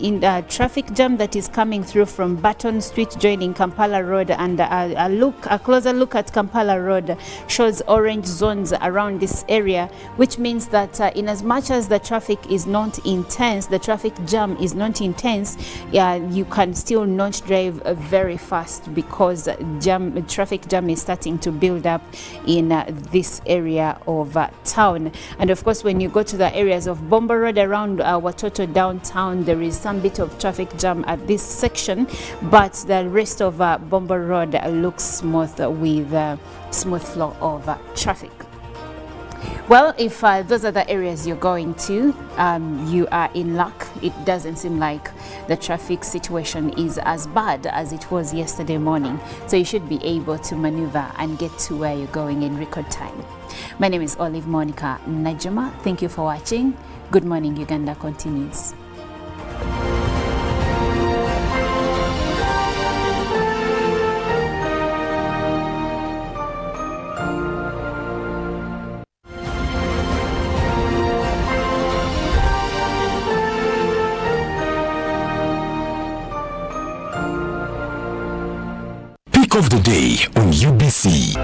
traffic jam that is coming through from Baton Street joining Kampala Road, and a closer look at Kampala Road shows orange zones around this area, which means that in as much as the traffic is not intense, the traffic jam is not intense, you can still not drive very fast because traffic jam is starting to build up in this area of town. And of course, when you go to the areas of Bombo Road around Watoto downtown, there is some bit of traffic jam at this section, but the rest of Bombo Road looks smooth with smooth flow of traffic. Well, if those are the areas you're going to, you are in luck. It doesn't seem like the traffic situation is as bad as it was yesterday morning. So you should be able to maneuver and get to where you're going in record time. My name is Olive Monica Najuma. Thank you for watching. Good Morning Uganda continues. of the day on UBC.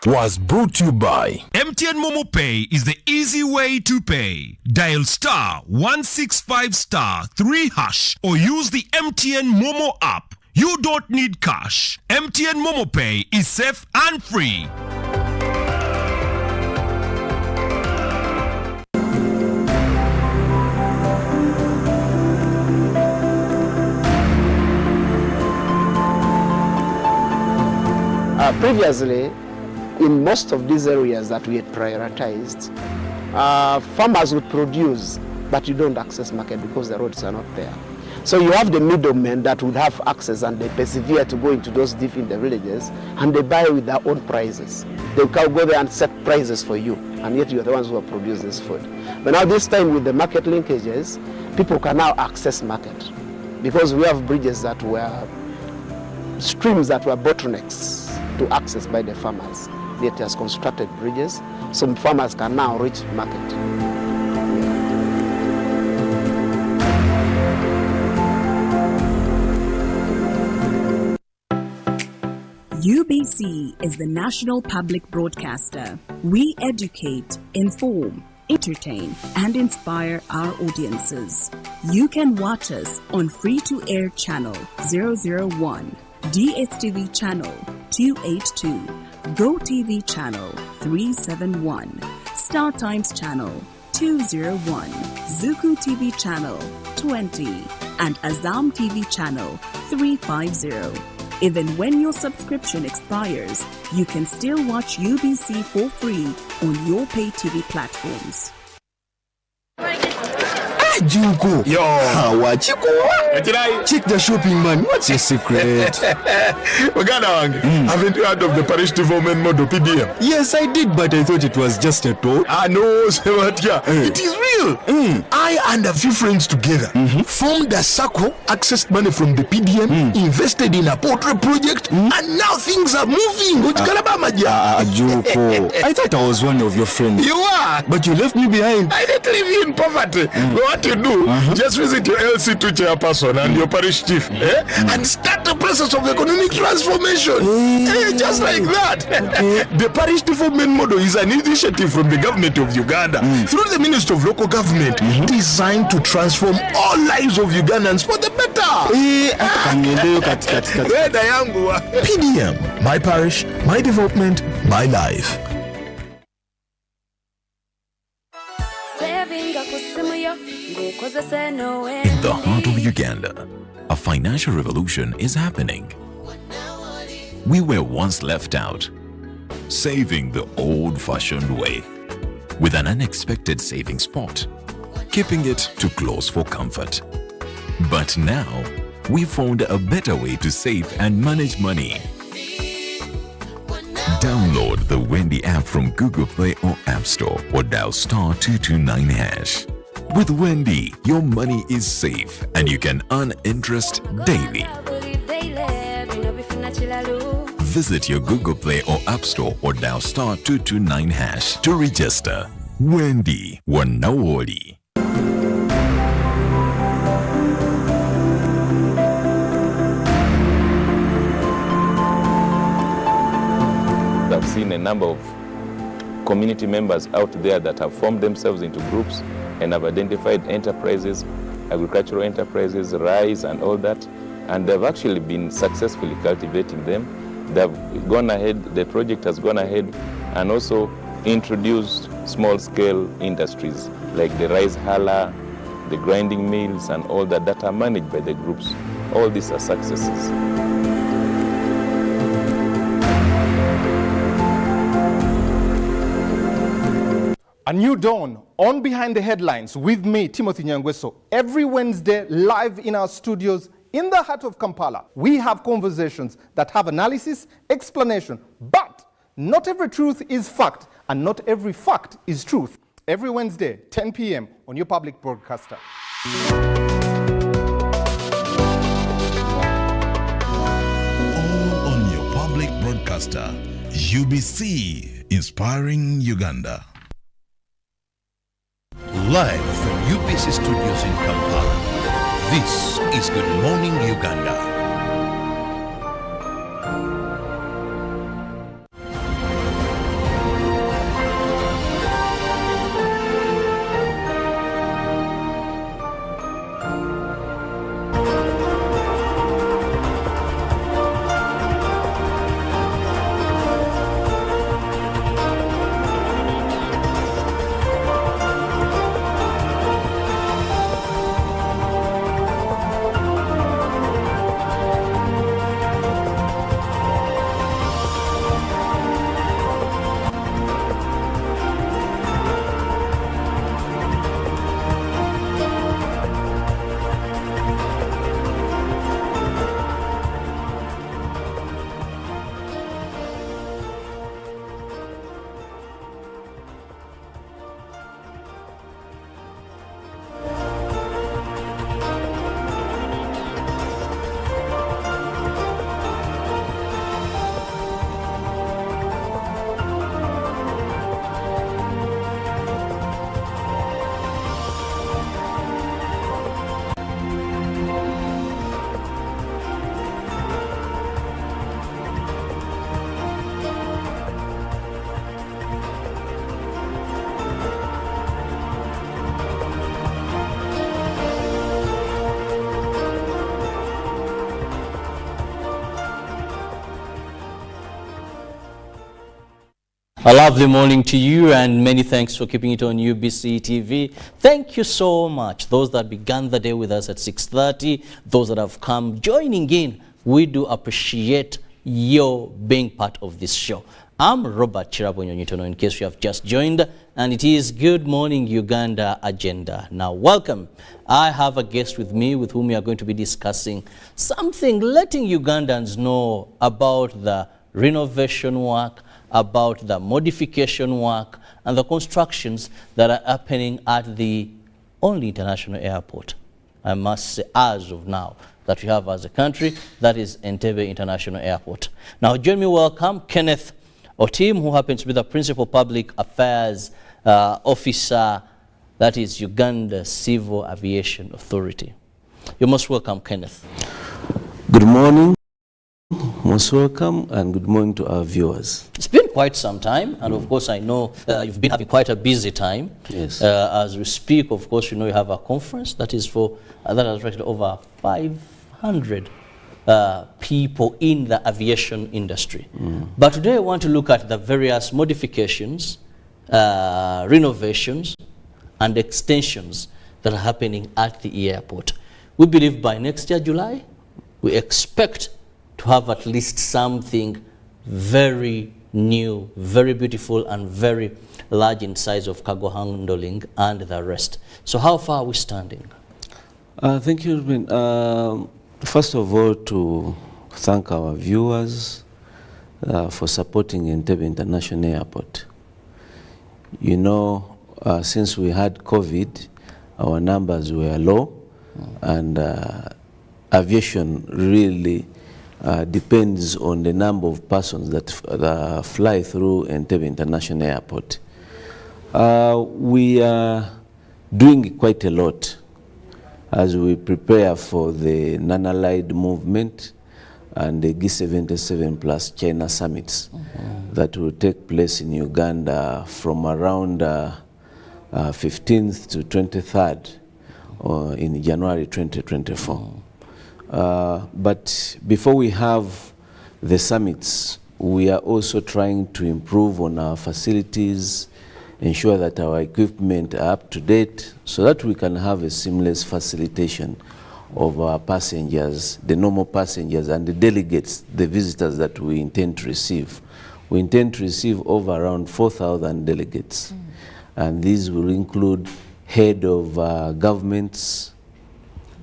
Was brought to you by MTN Momo Pay is the easy way to pay. Dial *165*3# or use the MTN Momo app. You don't need cash. MTN Momo Pay is safe and free. Previously, in most of these areas that we had prioritized, farmers would produce, but you don't access market because the roads are not there. So you have the middlemen that would have access and they persevere to go into those deep in the villages and they buy with their own prices. They can go there and set prices for you, and yet you're the ones who have produced this food. But now this time with the market linkages, people can now access market because we have bridges that were, streams that were bottlenecks to access by the farmers. Yet has constructed bridges, some farmers can now reach market. UBC is the national public broadcaster. We educate, inform, entertain, and inspire our audiences. You can watch us on free-to-air channel 001, DSTV channel 282, GoTV channel 371, Star Times channel 201, Zuku TV channel 20, and Azam TV channel 350. Even when your subscription expires, you can still watch UBC for free on your pay TV platforms. Junko. Yo. Wachiko. Check the shopping, man. What's your secret? Uganda wange. Haven't you heard of the parish development model PDM? Yes, I did, but I thought it was just a talk. No, Sebatia. It is real. I and a few friends together formed a circle, accessed money from the PDM, invested in a poultry project, and now things are moving. Junko. I thought I was one of your friends. You are. But you left me behind. I didn't leave you in poverty. What you do, just visit your LC2 chairperson and your parish chief and start the process of economic transformation. Just like that. The parish development model is an initiative from the government of Uganda through the Ministry of Local Government designed to transform all lives of Ugandans for the better. PDM, my parish, my development, my life. In the heart of Uganda, a financial revolution is happening. We were once left out, saving the old-fashioned way, with an unexpected saving spot, keeping it too close for comfort. But now, we found a better way to save and manage money. Download the Wendy app from Google Play or App Store or dial *229#. With Wendy, your money is safe and you can earn interest daily. Visit your Google Play or App Store or dial *229# to register. Wendy Wanawoli. I've seen a number of community members out there that have formed themselves into groups and have identified enterprises, agricultural enterprises, rice and all that, and they've actually been successfully cultivating them. They've gone ahead, the project has gone ahead and also introduced small-scale industries like the rice huller, the grinding mills and all that that are managed by the groups. All these are successes. A new dawn on Behind the Headlines with me, Timothy Nyangweso. Every Wednesday, live in our studios in the heart of Kampala, we have conversations that have analysis, explanation, but not every truth is fact and not every fact is truth. Every Wednesday, 10 p.m. on your public broadcaster. broadcaster, UBC, inspiring Uganda. Live from UBC Studios in Kampala, this is Good Morning Uganda. A lovely morning to you, and many thanks for keeping it on UBC TV. Thank you so much. Those that began the day with us at 6:30, those that have come joining in, we do appreciate your being part of this show. I'm Robert Chirabonyo, in case you have just joined, and it is Good Morning Uganda agenda. Now, welcome. I have a guest with me with whom we are going to be discussing something, letting Ugandans know about the renovation work, about the modification work and the constructions that are happening at the only international airport, I must say, as of now, that we have as a country, that is Entebbe International Airport. Now, join me, welcome Kenneth Otim, who happens to be the Principal Public Affairs Officer, that is Uganda Civil Aviation Authority. You're most welcome, Kenneth. Good morning. Most welcome, and good morning to our viewers. It's been quite some time, and of course I know you've been having quite a busy time. Yes. As we speak, of course, you know you have a conference that is for that has attracted over 500 people in the aviation industry. But today I want to look at the various modifications, renovations, and extensions that are happening at the airport. We believe by next year, July, we expect to have at least something very new, very beautiful, and very large in size of cargo handling and the rest. So how far are we standing? Thank you, Ruben. First of all, to thank our viewers for supporting Entebbe International Airport. You know, since we had COVID, our numbers were low, and aviation really depends on the number of persons that fly through Entebbe International Airport. We are doing quite a lot as we prepare for the non-allied movement and the G77 plus China summits that will take place in Uganda from around 15th to 23rd in January 2024. But before we have the summits, we are also trying to improve on our facilities, ensure that our equipment are up to date so that we can have a seamless facilitation of our passengers, the normal passengers and the delegates, the visitors that we intend to receive. We intend to receive over around 4,000 delegates. And these will include head of governments.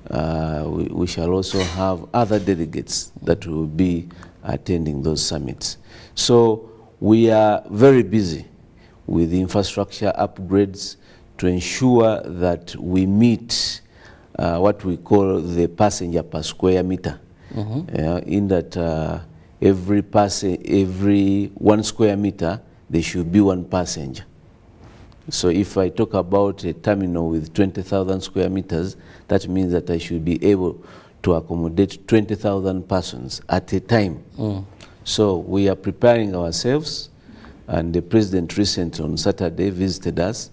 We shall also have other delegates that will be attending those summits. So we are very busy with infrastructure upgrades to ensure that we meet what we call the passenger per square meter. In that every 1 square meter, there should be 1 passenger. So if I talk about a terminal with 20,000 square meters, that means that I should be able to accommodate 20,000 persons at a time. So we are preparing ourselves, and the President recently on Saturday visited us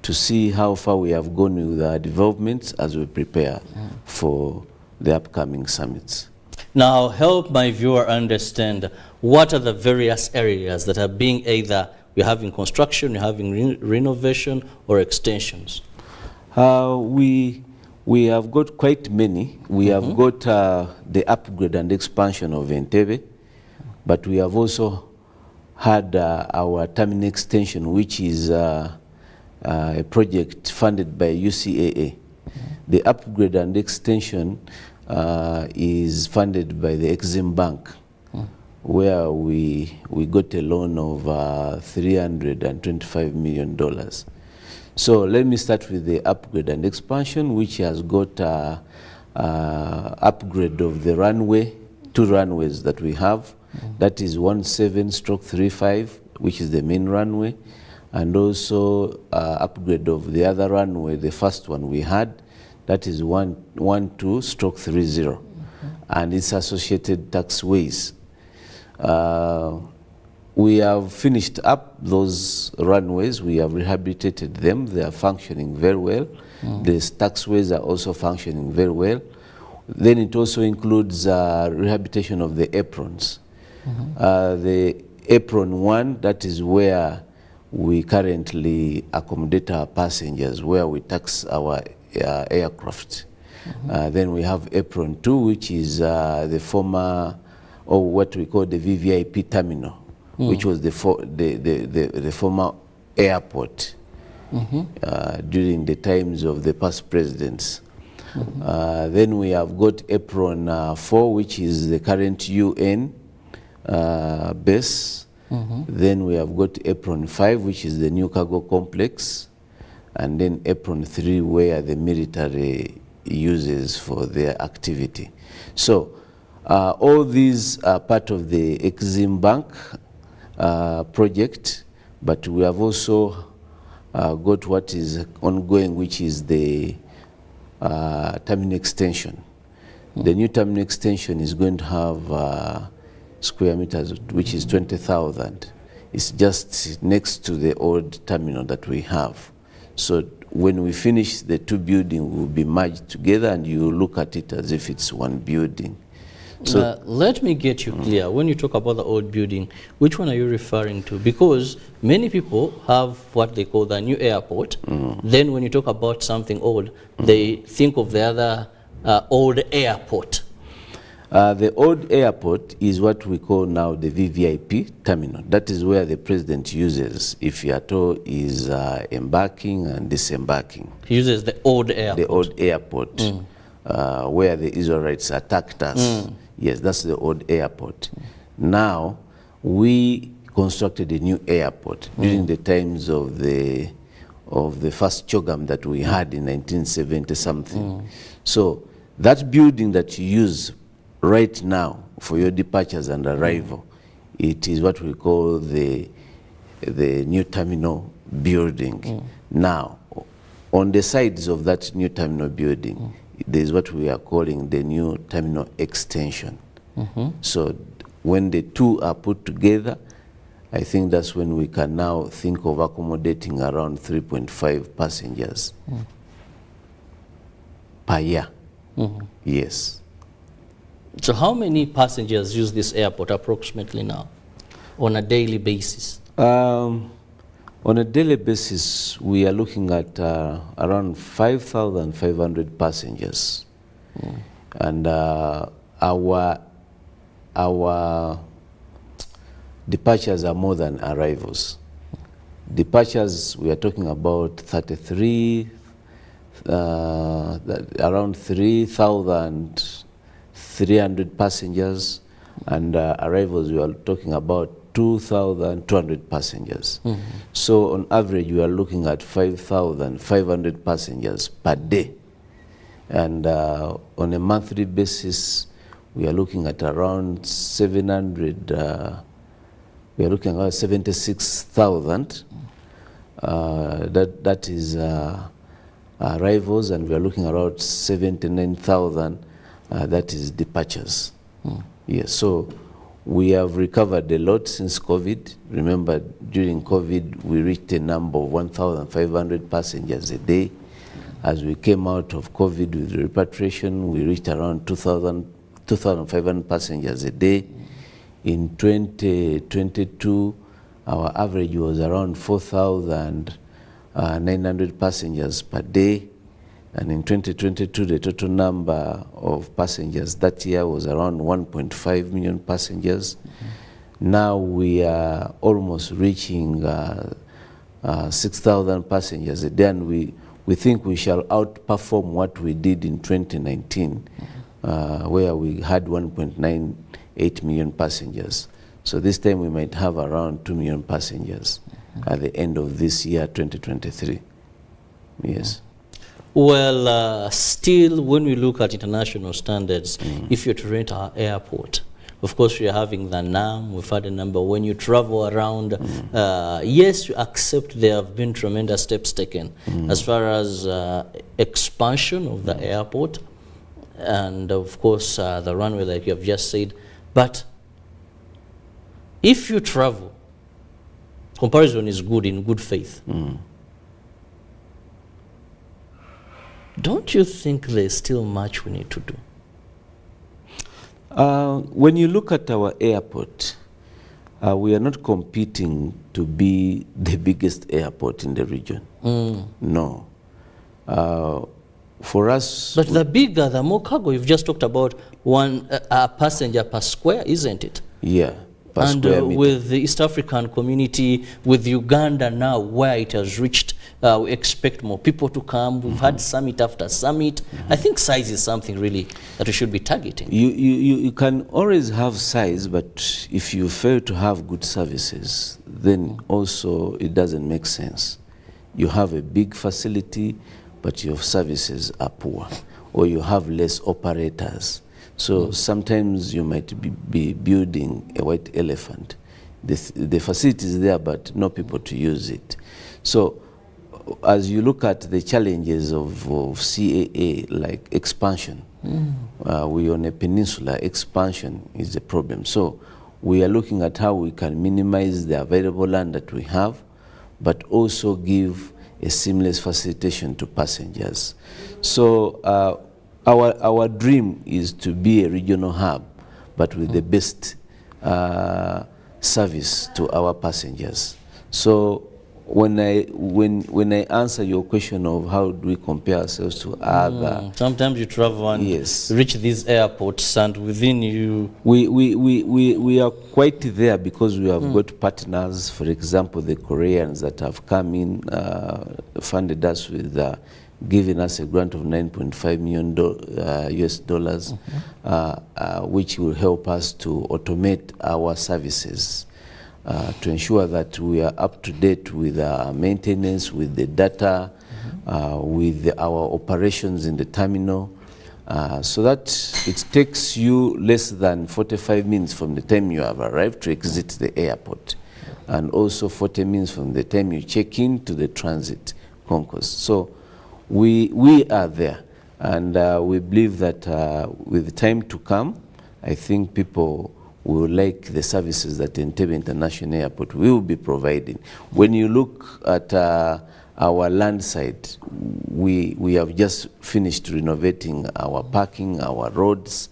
to see how far we have gone with our developments as we prepare for the upcoming summits. Now, help my viewer understand what are the various areas that are being either we're having construction, we're having renovation or extensions. We have got quite many. We have got the upgrade and expansion of Entebbe, but we have also had our terminal extension, which is a project funded by UCAA. The upgrade and extension is funded by the Exim Bank, where we got a loan of $325 million. So let me start with the upgrade and expansion, which has got upgrade of the runway, 2 runways that we have. That is 17/35, which is the main runway, and also upgrade of the other runway, the first one we had, that is 12/30, and its associated taxiways. We have finished up those runways. We have rehabilitated them. They are functioning very well. The taxiways are also functioning very well. Then it also includes rehabilitation of the aprons. The apron 1, that is where we currently accommodate our passengers, where we tax our aircraft. Then we have apron 2, which is the former, or what we call the VVIP terminal, which was the former airport during the times of the past presidents. Then we have got apron 4, which is the current UN base. Then we have got apron 5, which is the new cargo complex, and then apron 3, where the military uses for their activity. So all these are part of the Exim Bank project, but we have also got what is ongoing, which is the terminal extension. The new terminal extension is going to have square meters, which is 20,000. It's just next to the old terminal that we have. So when we finish, the 2 buildings will be merged together, and you look at it as if it's 1 building. So let me get you clear. When you talk about the old building, which one are you referring to? Because many people have what they call the new airport. Then when you talk about something old, they think of the other old airport. The old airport is what we call now the VVIP terminal. That is where the president uses if he at all is embarking and disembarking. He uses the old airport. The old airport, where the Israelites attacked us. Yes, that's the old airport. Now, we constructed a new airport during the times of the first CHOGM that we had in 1970 something. So that building that you use right now for your departures and arrival, it is what we call the new terminal building. Now, on the sides of that new terminal building, there is what we are calling the new terminal extension. So when the 2 are put together, I think that's when we can now think of accommodating around 3.5 passengers per year. Yes. So how many passengers use this airport approximately now on a daily basis? On a daily basis, we are looking at around 5,500 passengers. And our departures are more than arrivals. Departures, we are talking about 33, around 3,300 passengers, and arrivals, we are talking about 2,200 passengers. So on average, we are looking at 5,500 passengers per day. And on a monthly basis, we are looking at around 700, we are looking at 76,000. That is arrivals, and we are looking around 79,000. That is departures. Yes, so we have recovered a lot since COVID. Remember, during COVID, we reached a number of 1,500 passengers a day. As we came out of COVID with repatriation, we reached around 2,500 passengers a day. In 2022, our average was around 4,900 passengers per day. And in 2022, the total number of passengers that year was around 1.5 million passengers. Now we are almost reaching 6,000 passengers a day, and we think we shall outperform what we did in 2019, where we had 1.98 million passengers. So this time we might have around 2 million passengers at the end of this year, 2023. Yes. Well, still, when we look at international standards, if you're to rent our airport, of course, we are having the NAM, we've had a number. When you travel around, yes, you accept there have been tremendous steps taken as far as expansion of the airport, and of course, the runway, like you have just said. But if you travel, comparison is good in good faith. Don't you think there's still much we need to do? When you look at our airport, we are not competing to be the biggest airport in the region. No. For us... But the bigger, the more cargo. You've just talked about one passenger per square, isn't it? Yeah. And with the East African community, with Uganda now, where it has reached, we expect more people to come. We've had summit after summit. I think size is something really that we should be targeting. You can always have size, but if you fail to have good services, then also it doesn't make sense. You have a big facility, but your services are poor, or you have less operators. So sometimes you might be building a white elephant. The facility is there, but no people to use it. So as you look at the challenges of CAA, like expansion, we on a peninsula, expansion is a problem. So we are looking at how we can minimize the available land that we have, but also give a seamless facilitation to passengers. So our dream is to be a regional hub, but with the best service to our passengers. So when I answer your question of how do we compare ourselves to other... Sometimes you travel and reach these airports, and within you... We are quite there because we have got partners, for example, the Koreans that have come in, funded us with... giving us a grant of $9.5 million US dollars, which will help us to automate our services to ensure that we are up to date with our maintenance, with the data, with our operations in the terminal, so that it takes you less than 45 minutes from the time you have arrived to exit the airport, and also 40 minutes from the time you check in to the transit concourse. So we are there, and we believe that with time to come, I think people will like the services that Entebbe International Airport will be providing. When you look at our land side, we have just finished renovating our parking, our roads,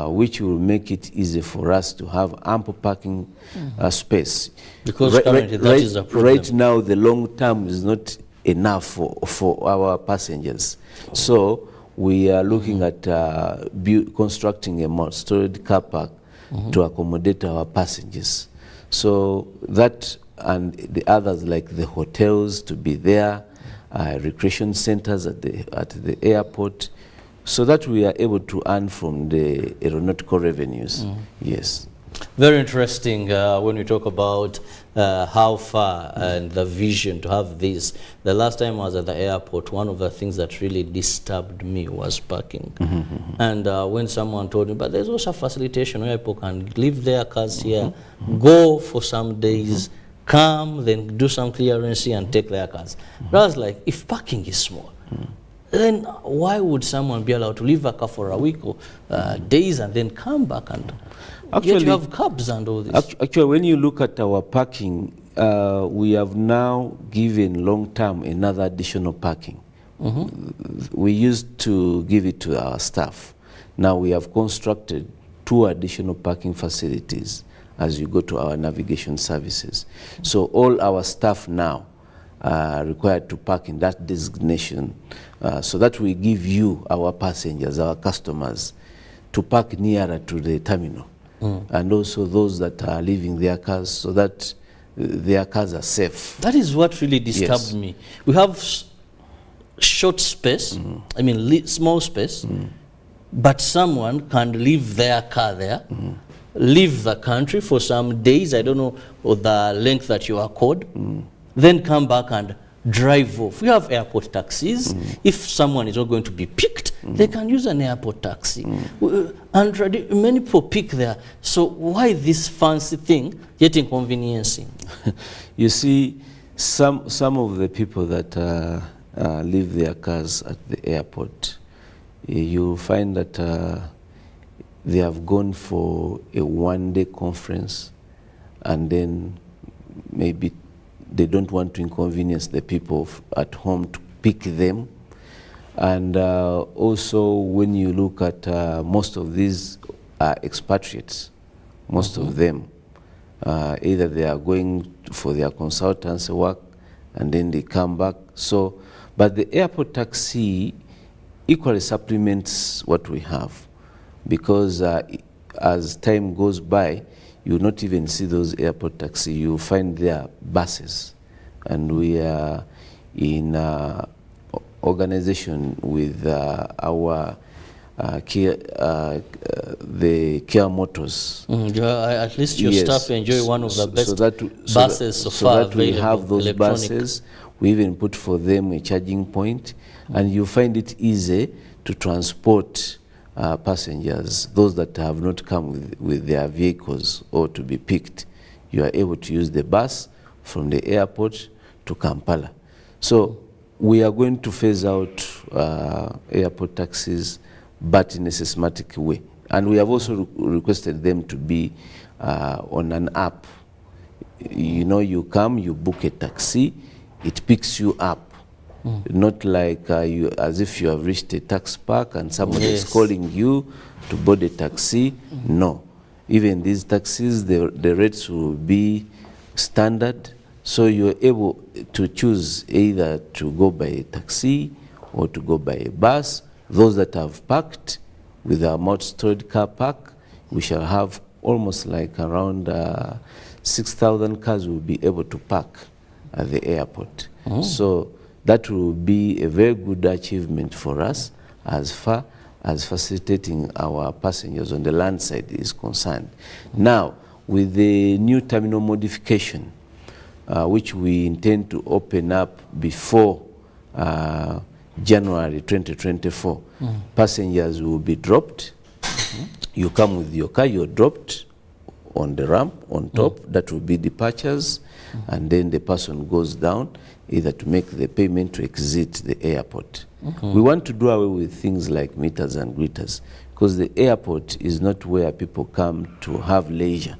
which will make it easy for us to have ample parking space. Because currently that is a problem. Right now, the long term is not enough for our passengers. So we are looking at constructing a multi-storied car park to accommodate our passengers. So that and the others, like the hotels, to be there, recreation centers at the airport, so that we are able to earn from the aeronautical revenues. Yes. Very interesting when we talk about how far and the vision to have this. The last time I was at the airport, one of the things that really disturbed me was parking. And when someone told me, but there's also a facilitation where people can leave their cars here, go for some days, come, then do some clearance and take their cars. But I was like, if parking is small, then why would someone be allowed to leave a car for a week or days and then come back? And yet you have cabs and all this. Actually, when you look at our parking, we have now given long-term another additional parking. We used to give it to our staff. Now we have constructed 2 additional parking facilities as you go to our navigation services. So all our staff now are required to park in that designation so that we give you, our passengers, our customers, to park nearer to the terminal. And also those that are leaving their cars so that their cars are safe. That is what really disturbed me. We have short space, I mean small space, but someone can leave their car there, leave the country for some days, I don't know the length that you are called, then come back and drive off. We have airport taxis. If someone is not going to be picked, they can use an airport taxi. And many people pick there. So why this fancy thing, yet inconveniencing? You see, some of the people that leave their cars at the airport, you find that they have gone for a one-day conference, and then maybe they don't want to inconvenience the people at home to pick them. And also when you look at most of these expatriates, most of them, either they are going for their consultancy work and then they come back. So, but the airport taxi equally supplements what we have, because as time goes by, you will not even see those airport taxis. You will find their buses. And we are in organization with our the Kia Motors. At least your staff enjoy one of the best buses so far available. We have those buses. We even put for them a charging point, and you find it easy to transport passengers, those that have not come with their vehicles or to be picked. You are able to use the bus from the airport to Kampala. So we are going to phase out airport taxis, but in a systematic way. And we have also requested them to be on an app. You know, you come, you book a taxi, it picks you up. Not like as if you have reached a tax park and someone is calling you to board a taxi. No. Even these taxis, the rates will be standard. So you're able to choose either to go by a taxi or to go by a bus. Those that have parked with our multi-storied car park, we shall have almost like around 6,000 cars will be able to park at the airport. So that will be a very good achievement for us as far as facilitating our passengers on the land side is concerned. Now, with the new terminal modification, which we intend to open up before January 2024, passengers will be dropped. You come with your car, you're dropped on the ramp on top, that will be departures, and then the person goes down either to make the payment to exit the airport. We want to do away with things like meters and greeters, because the airport is not where people come to have leisure.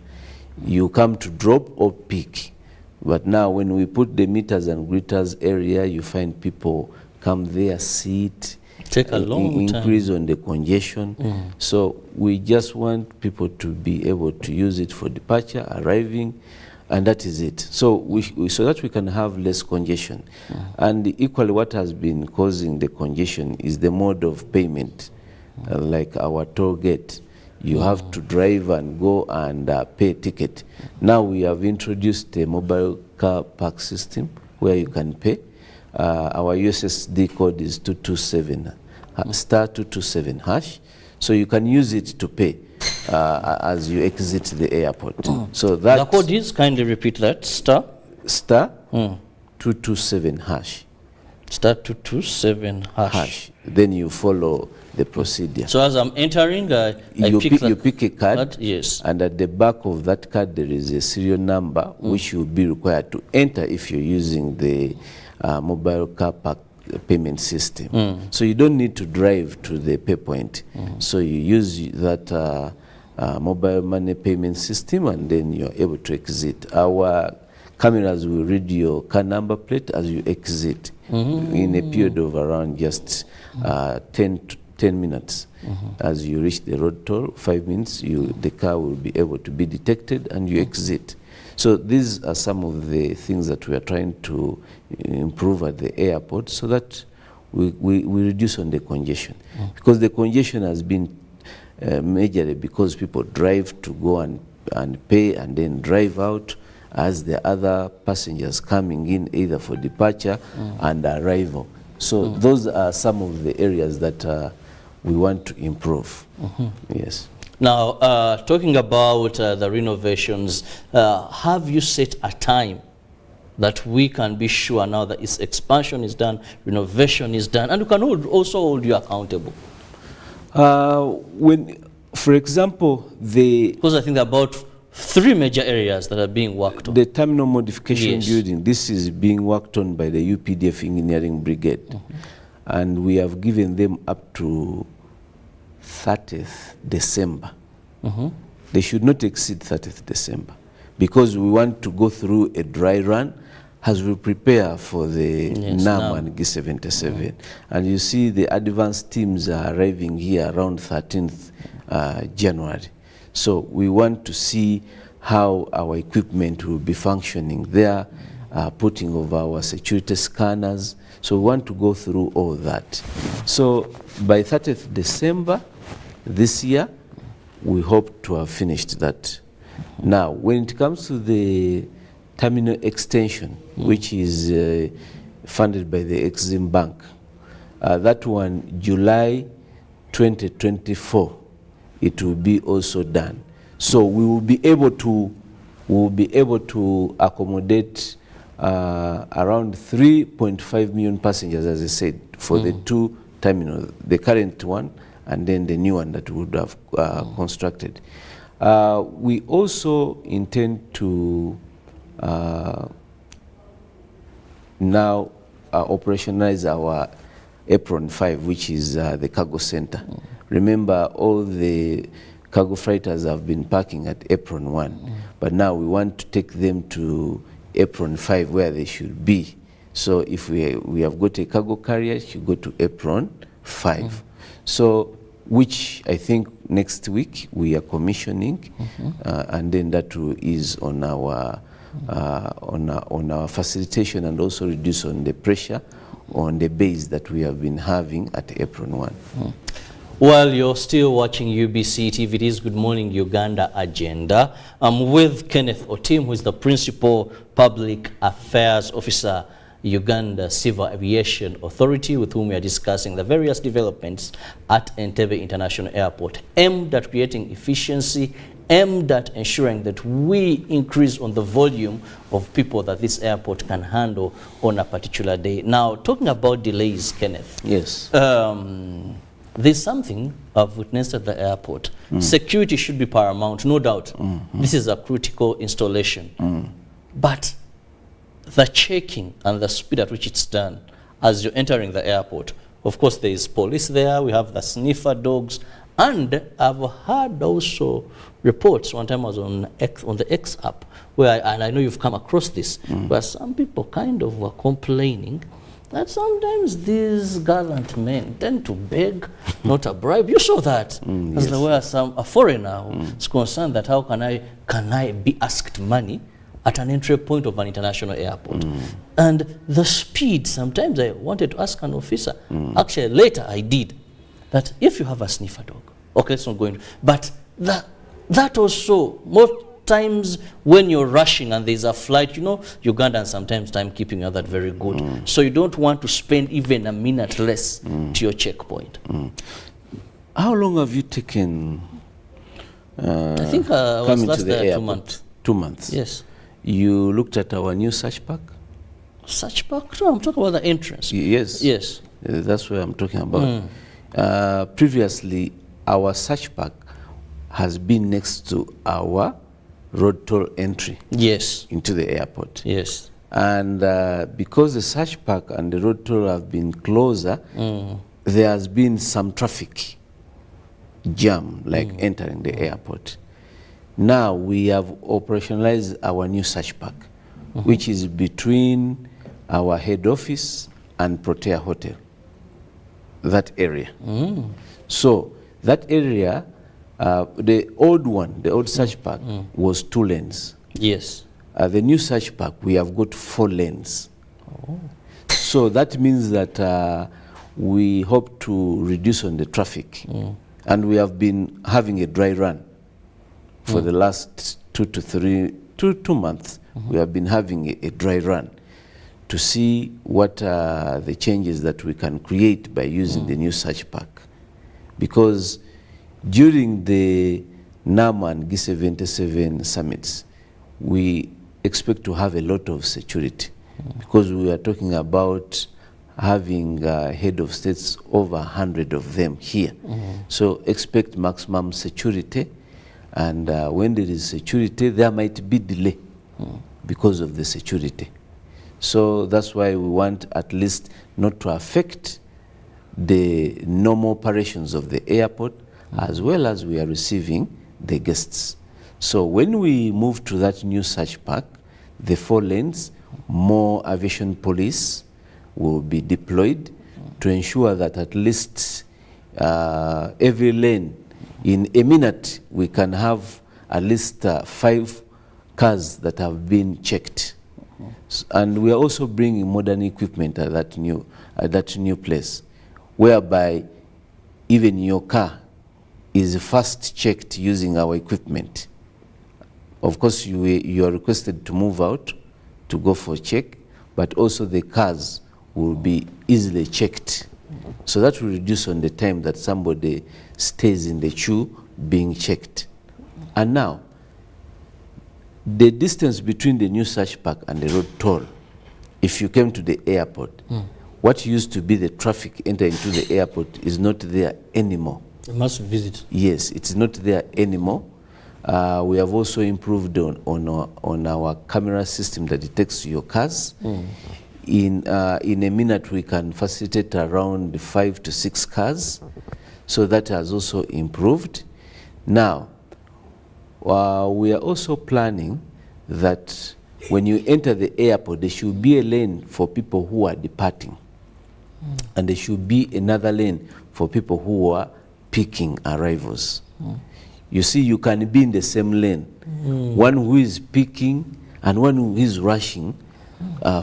You come to drop or pick. But now when we put the meters and greeters area, you find people come there, sit, take a long increase on the congestion. So we just want people to be able to use it for departure, arriving, and that is it. So so that we can have less congestion. And equally what has been causing the congestion is the mode of payment, like our toll gate. You have to drive and go and pay ticket. Now we have introduced a mobile car park system where you can pay. Our USSD code is 227, star 227 hash. So you can use it to pay. as you exit the airport. So that the code is, kindly repeat that, star 227 hash. Star 227 hash. Then you follow the procedure. So as I'm entering, you pick a card, yes, and at the back of that card there is a serial number which you'll be required to enter if you're using the mobile car park payment system. So you don't need to drive to the pay point. So you use that mobile money payment system, and then you're able to exit. Our cameras will read your car number plate as you exit in a period of around just 10 minutes. As you reach the road toll, 5 minutes, the car will be able to be detected and you exit. So these are some of the things that we are trying to improve at the airport so that we reduce on the congestion. Because the congestion has been majorly because people drive to go and pay and then drive out as the other passengers coming in either for departure and arrival. So those are some of the areas that we want to improve. Yes. Now, talking about the renovations, have you set a time that we can be sure now that its expansion is done, renovation is done, and we can also hold you accountable? For example, because I think there are about 3 major areas that are being worked on. The terminal modification building, this is being worked on by the UPDF Engineering Brigade. And we have given them up to 30th December. They should not exceed 30th December because we want to go through a dry run as we prepare for the NAM and G77. And you see the advanced teams are arriving here around 13th January. So we want to see how our equipment will be functioning there, putting of our security scanners. So we want to go through all that. So by 30th December this year, we hope to have finished that. Now, when it comes to the terminal extension, which is funded by the Exim Bank, that one, July 2024, it will be also done. So we will be able to accommodate around 3.5 million passengers, as I said, for the 2 terminals, the current one and then the new one that we would have constructed. We also intend to now operationalize our Apron 5, which is the cargo center. Remember, all the cargo freighters have been parking at Apron 1, but now we want to take them to Apron 5 where they should be. So if we have got a cargo carrier, it should go to Apron 5. So, which I think next week we are commissioning, and then that is on our facilitation and also reduce on the pressure on the base that we have been having at Apron 1. While you're still watching UBC TV, it is Good Morning Uganda agenda. I'm with Kenneth Otim, who is the Principal Public Affairs Officer, Uganda Civil Aviation Authority, with whom we are discussing the various developments at Entebbe International Airport, aimed at creating efficiency, aimed at ensuring that we increase on the volume of people that this airport can handle on a particular day. Now, talking about delays, Kenneth. Yes. There's something I've witnessed at the airport. Security should be paramount, no doubt. This is a critical installation. But the checking and the speed at which it's done as you're entering the airport, of course there is police there, we have the sniffer dogs, and I've heard also reports, one time I was on the X app, and I know you've come across this, where some people kind of were complaining that sometimes these gallant men tend to beg, not a bribe. You saw that. As there were a foreigner who is concerned that how can I be asked money at an entry point of an international airport. And the speed, sometimes I wanted to ask an officer, actually later I did, that if you have a sniffer dog, okay, it's not going, but that also, most times when you're rushing and there's a flight, you know, Ugandans sometimes timekeeping are that very good. So you don't want to spend even a minute less to your checkpoint. How long have you taken I think I was coming last to the there 2 airport. months. 2 months. Yes. You looked at our new search park? Search park? No, I'm talking about the entrance. Yes. Yes. That's what I'm talking about. Previously, our search park has been next to our road toll entry. Yes. Into the airport. Yes. And because the search park and the road toll have been closer, there has been some traffic jam, like entering the airport. Now we have operationalized our new search park, which is between our head office and Protea Hotel, that area. So that area, the old search park was 2 lanes. Yes. The new search park, we have got 4 lanes. So that means that we hope to reduce on the traffic. And we have been having a dry run for the last 2 months. We have been having a dry run to see what are the changes that we can create by using the new search park. Because during the NAM and G77 summits, we expect to have a lot of security because we are talking about having head of states, over 100 of them here. So expect maximum security, and when there is security, there might be delay because of the security. So that's why we want at least not to affect the normal operations of the airport, as well as we are receiving the guests. So when we move to that new search park, the 4 lanes, more aviation police will be deployed to ensure that at least every lane, in a minute, we can have at least 5 cars that have been checked. And we are also bringing modern equipment at that new place, whereby even your car is first checked using our equipment. Of course, you are requested to move out to go for a check, but also the cars will be easily checked. So that will reduce on the time that somebody stays in the queue being checked. And now, the distance between the new search park and the road toll, if you came to the airport, what used to be the traffic entering into the airport is not there anymore. You must visit. Yes, it's not there anymore. We have also improved on our camera system that detects your cars. In a minute, we can facilitate around 5 to 6 cars. So that has also improved. Now, we are also planning that when you enter the airport, there should be a lane for people who are departing. And there should be another lane for people who are picking arrivals. You see, you can be in the same lane. One who is picking and one who is rushing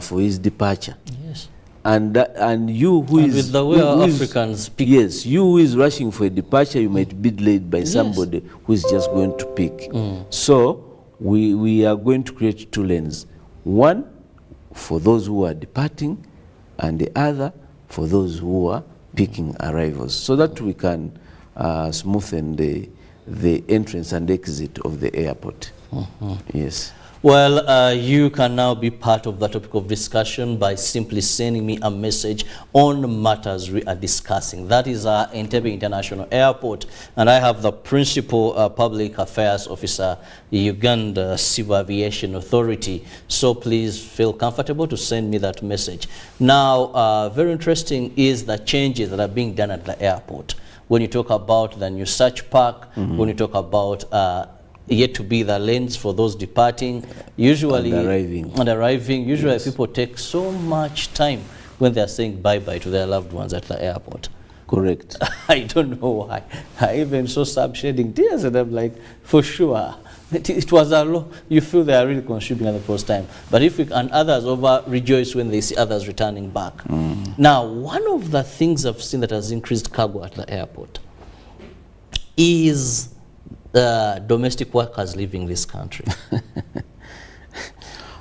for his departure. Yes. And you who is... with the way Africans pick. Yes, you who is rushing for a departure, you might be delayed by somebody who is just going to pick. So we are going to create 2 lanes. One for those who are departing, and the other for those who are picking arrivals, so that we can smoothen the entrance and exit of the airport. Yes. Well, you can now be part of the topic of discussion by simply sending me a message on matters we are discussing. That is Entebbe International Airport, and I have the Principal Public Affairs Officer, Uganda Civil Aviation Authority. So please feel comfortable to send me that message. Now, very interesting is the changes that are being done at the airport. When you talk about the new search park, when you talk about yet to be the lanes for those departing, usually and arriving, usually people take so much time when they are saying bye-bye to their loved ones at the airport. Correct. I don't know why. I even saw some shedding tears, and I'm like, for sure. It was a low. You feel they are really consuming at the first time. But if we, and others rejoice when they see others returning back. Now, one of the things I've seen that has increased cargo at the airport is domestic workers leaving this country.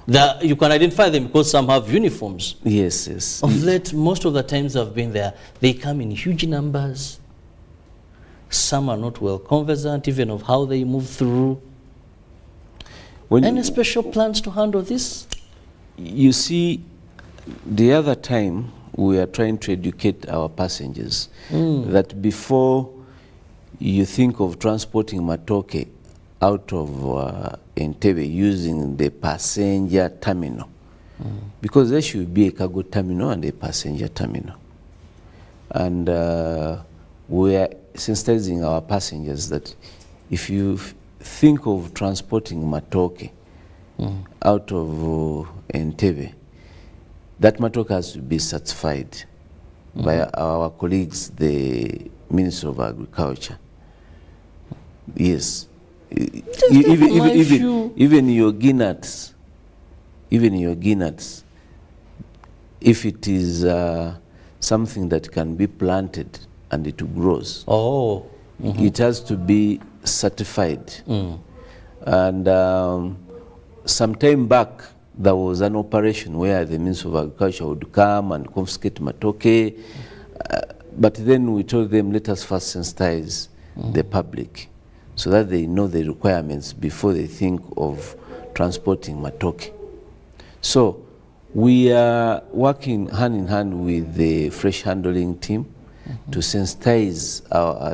You can identify them because some have uniforms. Yes, yes. Of late, most of the times I've been there, they come in huge numbers. some are not well conversant even of how they move through. Any special plans to handle this? You see, the other time we are trying to educate our passengers that before you think of transporting matoke out of Entebbe using the passenger terminal, because there should be a cargo terminal and a passenger terminal. And we are sensitizing our passengers that if you think of transporting matoke out of Entebbe, that matoke has to be certified by our colleagues, the Ministry of Agriculture. Yes. Even your guineas, if it is something that can be planted and it grows, it has to be certified. And some time back, there was an operation where the Ministry of Agriculture would come and confiscate matoke, but then we told them, let us first sensitize the public so that they know the requirements before they think of transporting matoke. So we are working hand in hand with the fresh handling team to sensitize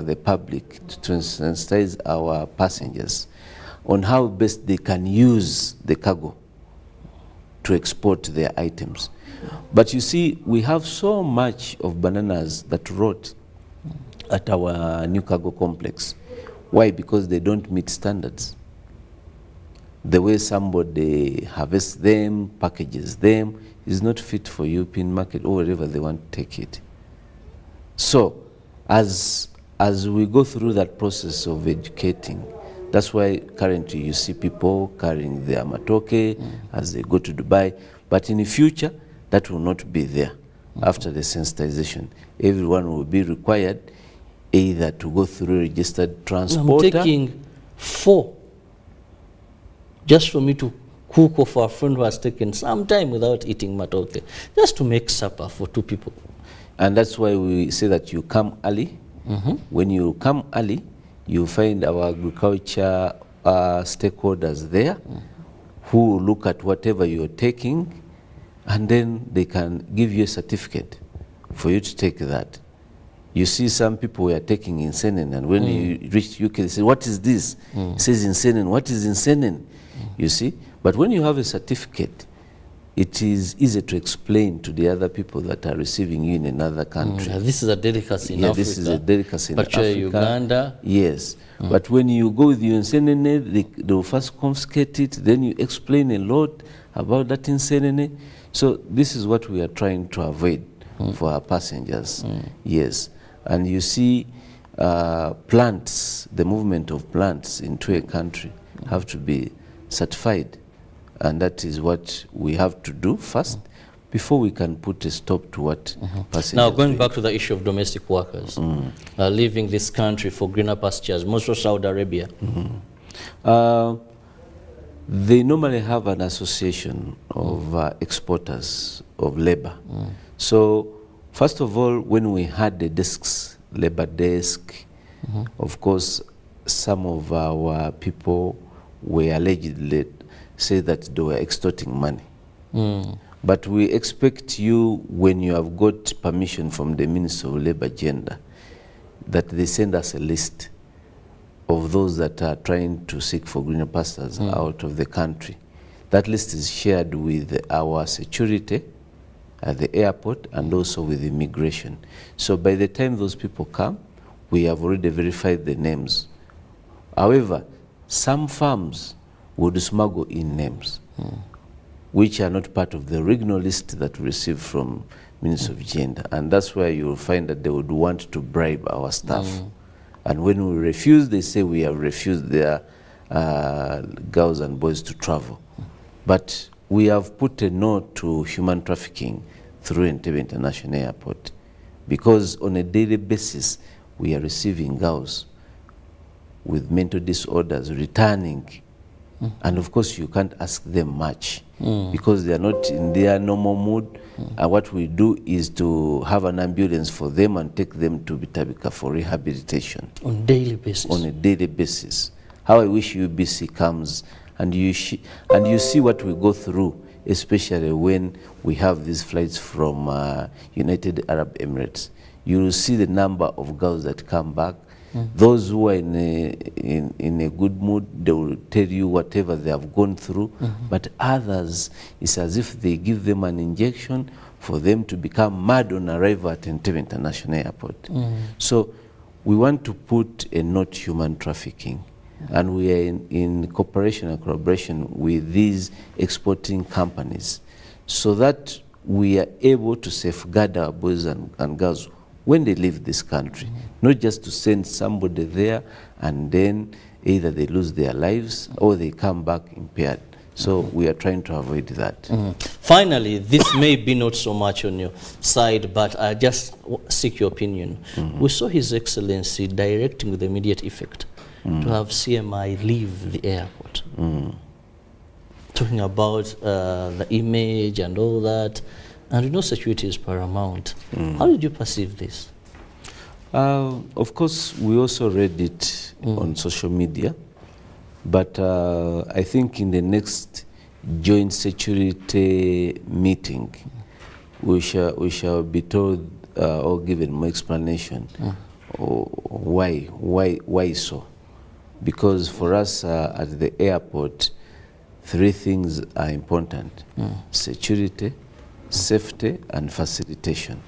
the public, to sensitize our passengers on how best they can use the cargo to export their items. But you see, we have so much of bananas that rot at our new cargo complex. Why? Because they don't meet standards. The way somebody harvests them, packages them, is not fit for European market or wherever they want to take it. So, as we go through that process of educating, that's why currently you see people carrying their matoke as they go to Dubai. But in the future, that will not be there. After the sensitization, everyone will be required either to go through a registered transporter. I'm taking 4 just for me to cook or for a friend who has taken some time without eating matoke, just to make supper for 2 people. And that's why we say that you come early. When you come early, you find our agriculture stakeholders there who look at whatever you're taking, and then they can give you a certificate for you to take that. You see some people were taking insenen, and when you reach UK, they say, what is this? It says insenen. What is insenen? You see? But when you have a certificate, it is easy to explain to the other people that are receiving you in another country. This is a delicacy in Africa. This is a delicacy in Africa. Uganda. Yes. But when you go with your insenene, they will first confiscate it, then you explain a lot about that insenene. So this is what we are trying to avoid for our passengers. Yes. And you see plants, the movement of plants into a country have to be certified. And that is what we have to do first before we can put a stop to what passengers Now, going back to the issue of domestic workers leaving this country for greener pastures, most of Saudi Arabia. They normally have an association of exporters of labor. So, first of all, when we had the desks, labor desk, of course, some of our people were allegedly say that they were extorting money. But we expect you, when you have got permission from the Ministry of Labour Gender, that they send us a list of those that are trying to seek for greener pastures out of the country. That list is shared with our security at the airport and also with immigration. So by the time those people come, we have already verified the names. However, some farms would smuggle in names which are not part of the regional list that we receive from Ministry of Gender. And that's where you will find that they would want to bribe our staff. And when we refuse, they say we have refused their girls and boys to travel. But we have put a no to human trafficking through Entebbe International Airport, because on a daily basis, we are receiving girls with mental disorders returning And of course, you can't ask them much because they are not in their normal mood. And what we do is to have an ambulance for them and take them to Bitabika for rehabilitation. On a daily basis? On a daily basis. How I wish UBC comes and you see what we go through, especially when we have these flights from United Arab Emirates. You will see the number of girls that come back. Those who are in a good mood, they will tell you whatever they have gone through. But others, it's as if they give them an injection for them to become mad on arrival at Entebbe International Airport. So we want to put a not human trafficking. And we are in cooperation and collaboration with these exporting companies so that we are able to safeguard our boys and girls when they leave this country, not just to send somebody there and then either they lose their lives or they come back impaired. So we are trying to avoid that. Finally, this may be not so much on your side, but I just seek your opinion. We saw His Excellency directing with immediate effect to have CMI leave the airport. Talking about the image and all that. And you know security is paramount. How did you perceive this? Of course, we also read it on social media, but I think in the next joint security meeting, we shall be told or given more explanation why so. Because for us at the airport, three things are important: security, safety, and facilitation.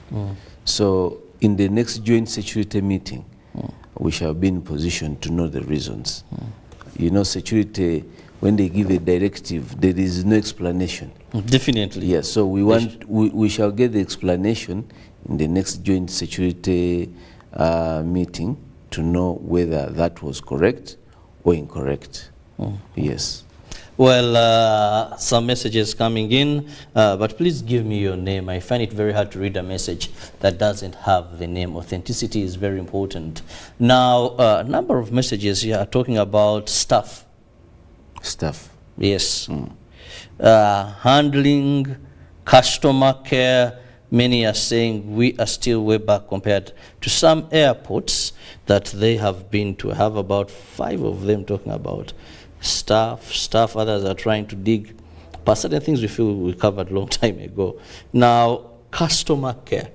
So in the next joint security meeting, we shall be in position to know the reasons. You know, security, when they give a directive, there is no explanation. Definitely. Yes, so we shall get the explanation in the next joint security meeting to know whether that was correct or incorrect. Yes. Well, some messages coming in, but please give me your name. I find it very hard to read a message that doesn't have the name. Authenticity is very important. Now, a number of messages here are talking about staff. Staff. Yes. Handling, customer care. Many are saying we are still way back compared to some airports that they have been to. Have about 5 of them talking about staff. Others are trying to dig past certain things we feel we covered a long time ago. Now, customer care.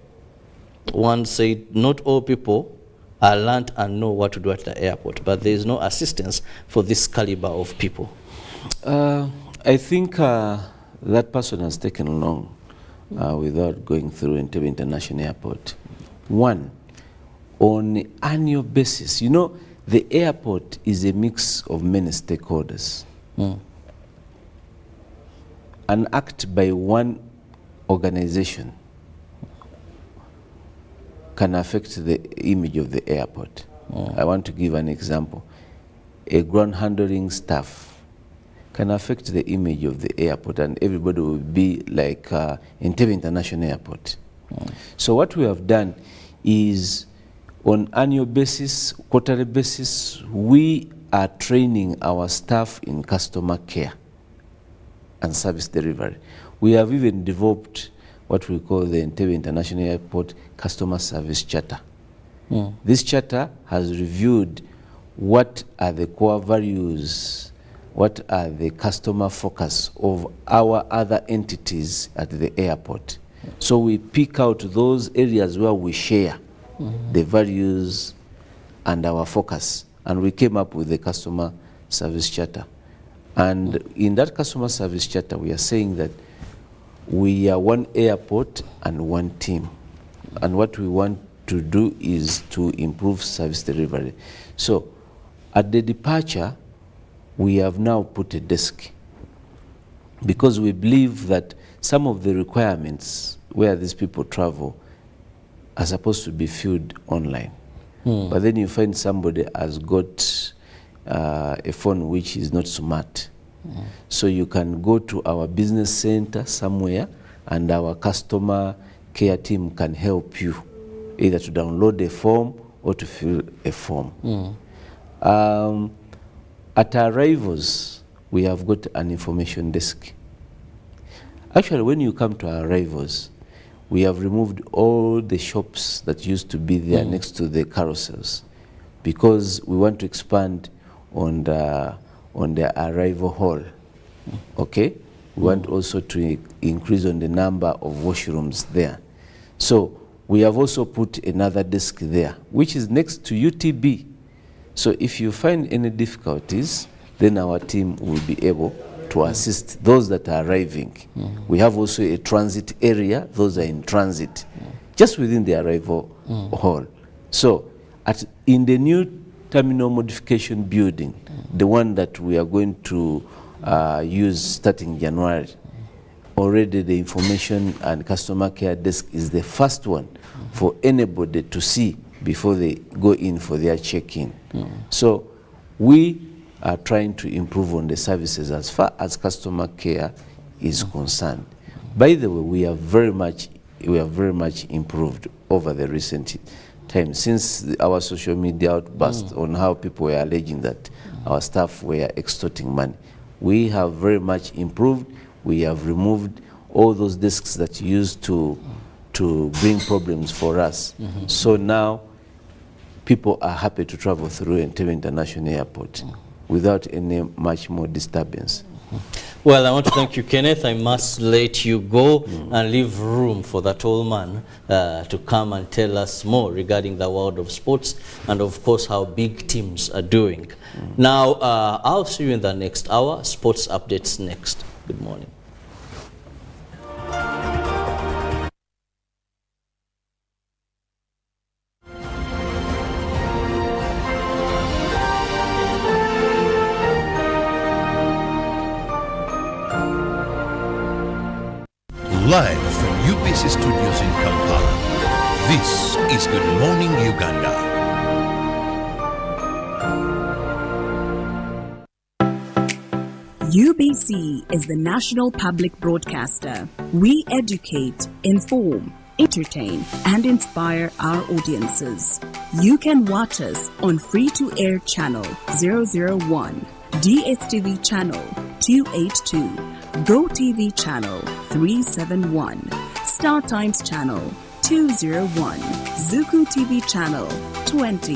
One said not all people are learned and know what to do at the airport, but there is no assistance for this caliber of people. I think that person has taken long without going through Entebbe International Airport. One, on an annual basis, you know, the airport is a mix of many stakeholders. An act by one organization can affect the image of the airport. I want to give an example. A ground handling staff can affect the image of the airport, and everybody will be like Entebbe International Airport. So what we have done is, on annual basis, quarterly basis, we are training our staff in customer care and service delivery. We have even developed what we call the Entebbe International Airport Customer Service Charter. This charter has reviewed what are the core values, what are the customer focus of our other entities at the airport. So we pick out those areas where we share the values and our focus, and we came up with the customer service charter. And in that customer service charter, we are saying that we are one airport and one team, and what we want to do is to improve service delivery. So at the departure, we have now put a desk, because we believe that some of the requirements where these people travel are supposed to be filled online. But then you find somebody has got a phone which is not smart. So you can go to our business center somewhere, and our customer care team can help you either to download a form or to fill a form. At arrivals, we have got an information desk. Actually, when you come to our arrivals, we have removed all the shops that used to be there next to the carousels, because we want to expand on the arrival hall. Okay? We want also to increase on the number of washrooms there. So we have also put another desk there, which is next to UTB. So if you find any difficulties, then our team will be able to assist those that are arriving. We have also a transit area. Those are in transit, just within the arrival hall. So in the new terminal modification building, the one that we are going to use starting January, already the information and customer care desk is the first one for anybody to see before they go in for their check-in. So we are trying to improve on the services as far as customer care is concerned. By the way, we have very much improved over the recent time since our social media outburst on how people were alleging that our staff were extorting money. We have very much improved. We have removed all those desks that used to bring problems for us. So now people are happy to travel through Entebbe International Airport without any much more disturbance. Well, I want to thank you, Kenneth. I must let you go and leave room for that old man to come and tell us more regarding the world of sports and, of course, how big teams are doing. Now, I'll see you in the next hour. Sports updates next. Good morning. Live from UBC Studios in Kampala, this is Good Morning Uganda. UBC is the national public broadcaster. We educate, inform, entertain, and inspire our audiences. You can watch us on free-to-air channel 001, DSTV channel 282, GoTV channel 371, Star Times channel 201, Zuku TV channel 20,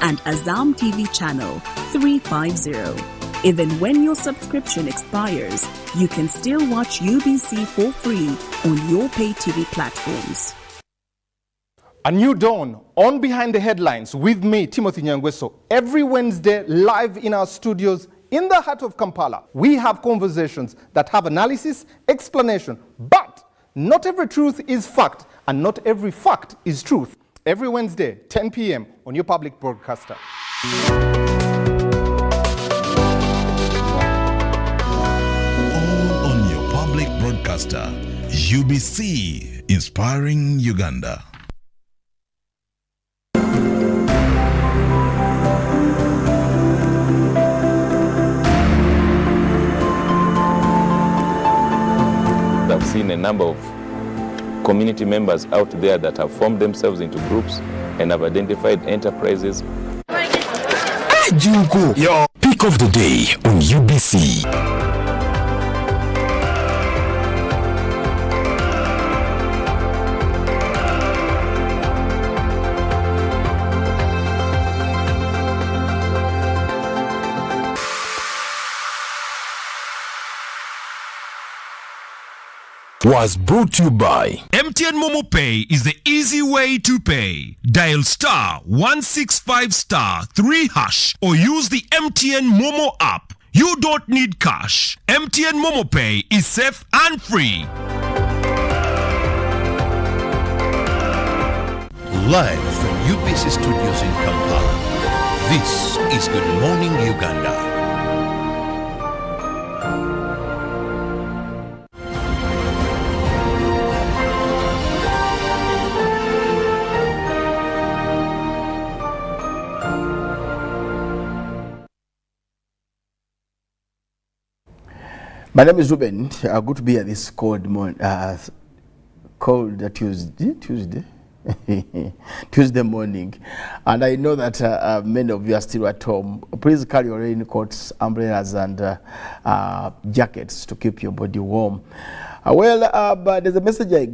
and Azam TV channel 350. Even when your subscription expires, you can still watch UBC for free on your pay TV platforms. A new dawn on Behind the Headlines with me, Timothy Nyangweso, every Wednesday live in our studios in the heart of Kampala. We have conversations that have analysis, explanation, but not every truth is fact and not every fact is truth. Every Wednesday, 10 p.m. on your public broadcaster. All on your public broadcaster, UBC, inspiring Uganda. I've seen a number of community members out there that have formed themselves into groups and have identified enterprises. Junko, your pick of the day on UBC. Was brought to you by MTN Momo Pay is the easy way to pay. Dial *165*3# or use the MTN Momo app. You don't need cash. MTN Momo Pay is safe and free. Live from UBC Studios in Kampala, this is Good Morning Uganda. My name is Ruben. Good to be at this cold Tuesday. Tuesday morning, and I know that many of you are still at home. Please carry your raincoats, umbrellas, and jackets to keep your body warm. But there's a message I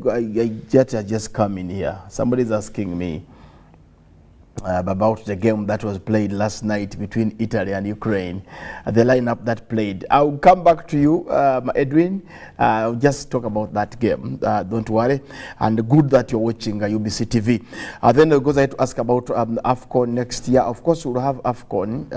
just come in here. Somebody's asking me about the game that was played last night between Italy and Ukraine, the lineup that played. I'll come back to you, Edwin. I'll just talk about that game, don't worry. And good that you're watching UBC TV. Then I'll go ahead to ask about AFCON next year. Of course, we'll have AFCON.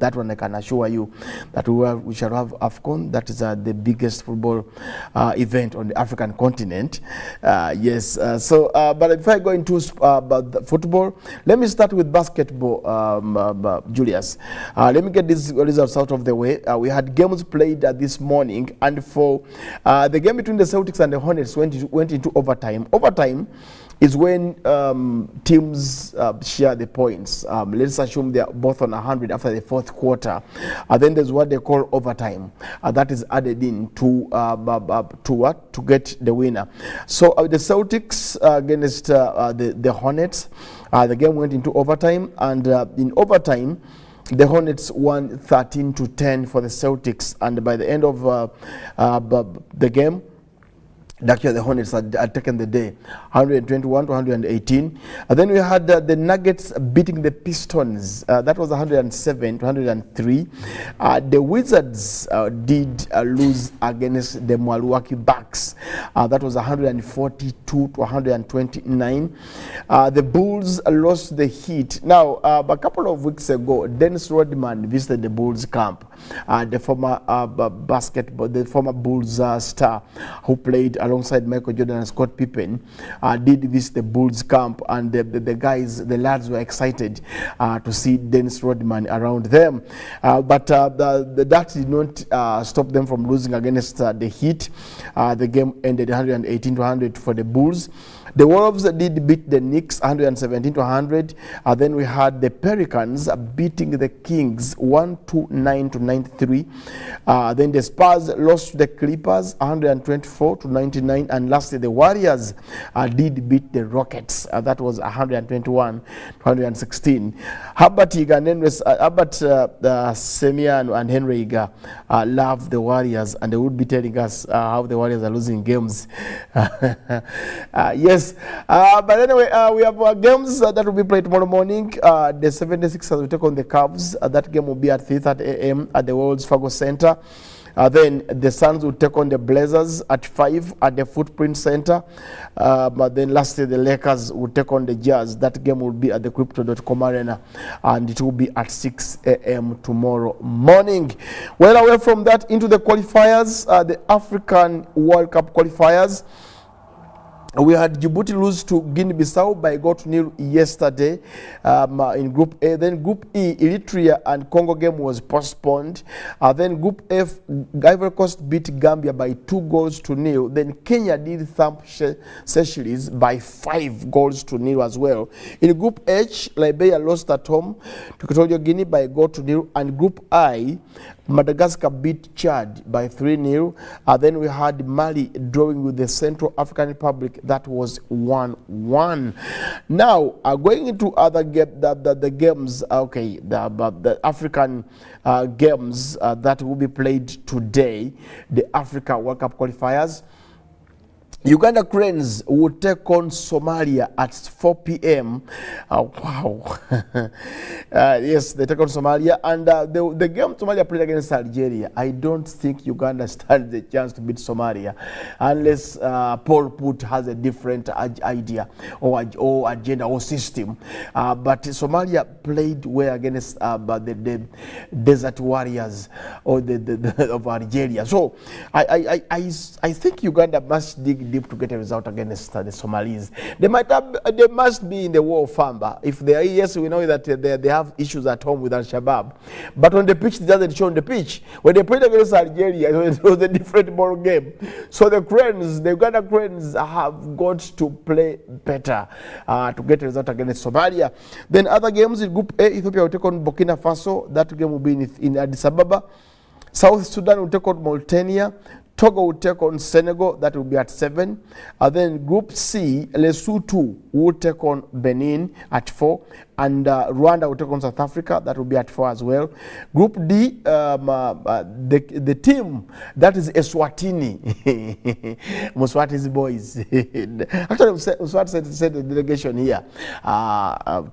That one I can assure you that we shall have AFCON. That is the biggest football event on the African continent. Yes, but if I go into football, let me start with basketball, Julius. Let me get these results out of the way. We had games played this morning, and for the game between the Celtics and the Hornets went into overtime. Overtime is when teams share the points. Let's assume they are both on 100 after the fourth quarter. Then there's what they call overtime. That is added in to get the winner. So the Celtics against the Hornets, the game went into overtime, and in overtime, the Hornets won 13-10 for the Celtics, and by the end of the game, actually the Hornets had taken the day, 121-118. And then we had the Nuggets beating the Pistons. That was 107-103. The Wizards did lose against the Milwaukee Bucks. That was 142-129. The Bulls lost the Heat. Now, a couple of weeks ago, Dennis Rodman visited the Bulls camp. The former Bulls star who played alongside Michael Jordan and Scott Pippen did visit the Bulls camp, and the lads were excited to see Dennis Rodman around them. But that did not stop them from losing against the Heat. The game ended 118-100 for the Bulls. The Wolves did beat the Knicks 117-100. Then we had the Pelicans beating the Kings 129-93. Then the Spurs lost to the Clippers 124-99. And lastly, the Warriors did beat the Rockets. That was 121-116. Herbert Semiano and Henry Iga love the Warriors, and they would be telling us how the Warriors are losing games. Yes. But anyway, we have games that will be played tomorrow morning. The 76ers will take on the Cavs. That game will be at 3:30 a.m. at the Wells Fargo Center. Then the Suns will take on the Blazers at 5 at the Footprint Center. But then lastly, the Lakers will take on the Jazz. That game will be at the Crypto.com Arena, and it will be at 6 a.m. tomorrow morning. Well, away from that, into the qualifiers, the African World Cup qualifiers. We had Djibouti lose to Guinea-Bissau by 0 yesterday in Group A. Then Group E, Eritrea and Congo game was postponed. Then Group F, Ivory Coast beat Gambia by 2-0. Then Kenya did thump Seychelles by 5-0 as well. In Group H, Liberia lost at home to Equatorial Guinea by 0-0. And Group I, Madagascar beat Chad by 3-0. Then we had Mali drawing with the Central African Republic. That was 1-1. Now, going into other the games, the African games that will be played today, the Africa World Cup qualifiers. Uganda Cranes will take on Somalia at 4 p.m. Wow. Yes, they take on Somalia. And the game Somalia played against Algeria, I don't think Uganda stands a chance to beat Somalia unless Paul Put has a different idea or agenda or system. But Somalia played well against the Desert Warriors or of Algeria. So I think Uganda must dig deep to get a result against the Somalis. They must be in the war of Famba. If they are, yes, we know that they have issues at home with Al-Shabaab. But on the pitch, it doesn't show on the pitch. When they played against Algeria, it was a different ball game. So the Uganda Cranes have got to play better to get a result against Somalia. Then other games in Group A, Ethiopia will take on Burkina Faso. That game will be in Addis Ababa. South Sudan will take on Mauritania. Togo will take on Senegal, that will be at 7. Then Group C, Lesotho will take on Benin at 4. And Rwanda will take on South Africa, that will be at 4 as well. Group D, the team that is Eswatini, Muswati's boys. Actually, Muswati sent a delegation here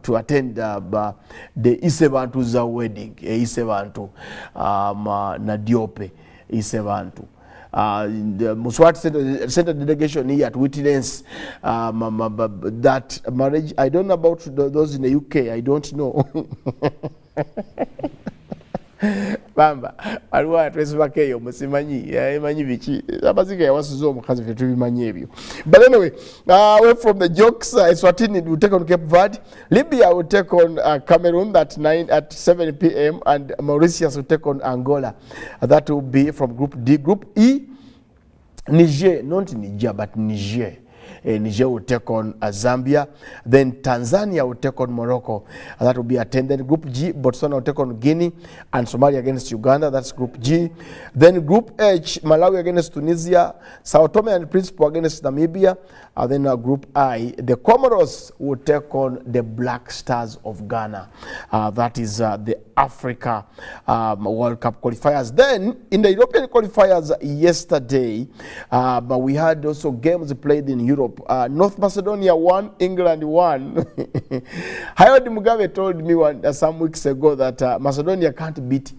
to attend the Isebantu's wedding, Isebantu, Nadiope, Isebantu. Muswati sent a delegation here to witness that marriage. I don't know about those in the UK. I don't know. Bamba, aliwa atwesibako eyo musimanyi emanyi biki abazika yawasuza omukazi ffe tubimanyi ebyo. But anyway, away from the jokes, Eswatini will take on Cape Verde, Libya will take on Cameroon at 7 p.m. and Mauritius will take on Angola. That will be from Group D. Group E, Niger, not Niger but Niger. Niger will take on Zambia. Then Tanzania will take on Morocco. That will be attended. Group G, Botswana will take on Guinea and Somalia against Uganda. That's Group G. Then Group H, Malawi against Tunisia, Sao Tome and Principe against Namibia. And then Group I, the Comoros will take on the Black Stars of Ghana. That is the Africa World Cup qualifiers. Then in the European qualifiers yesterday, we had also games played in Europe. North Macedonia won, England won. Hayod Mugabe told me some weeks ago that Macedonia can't beat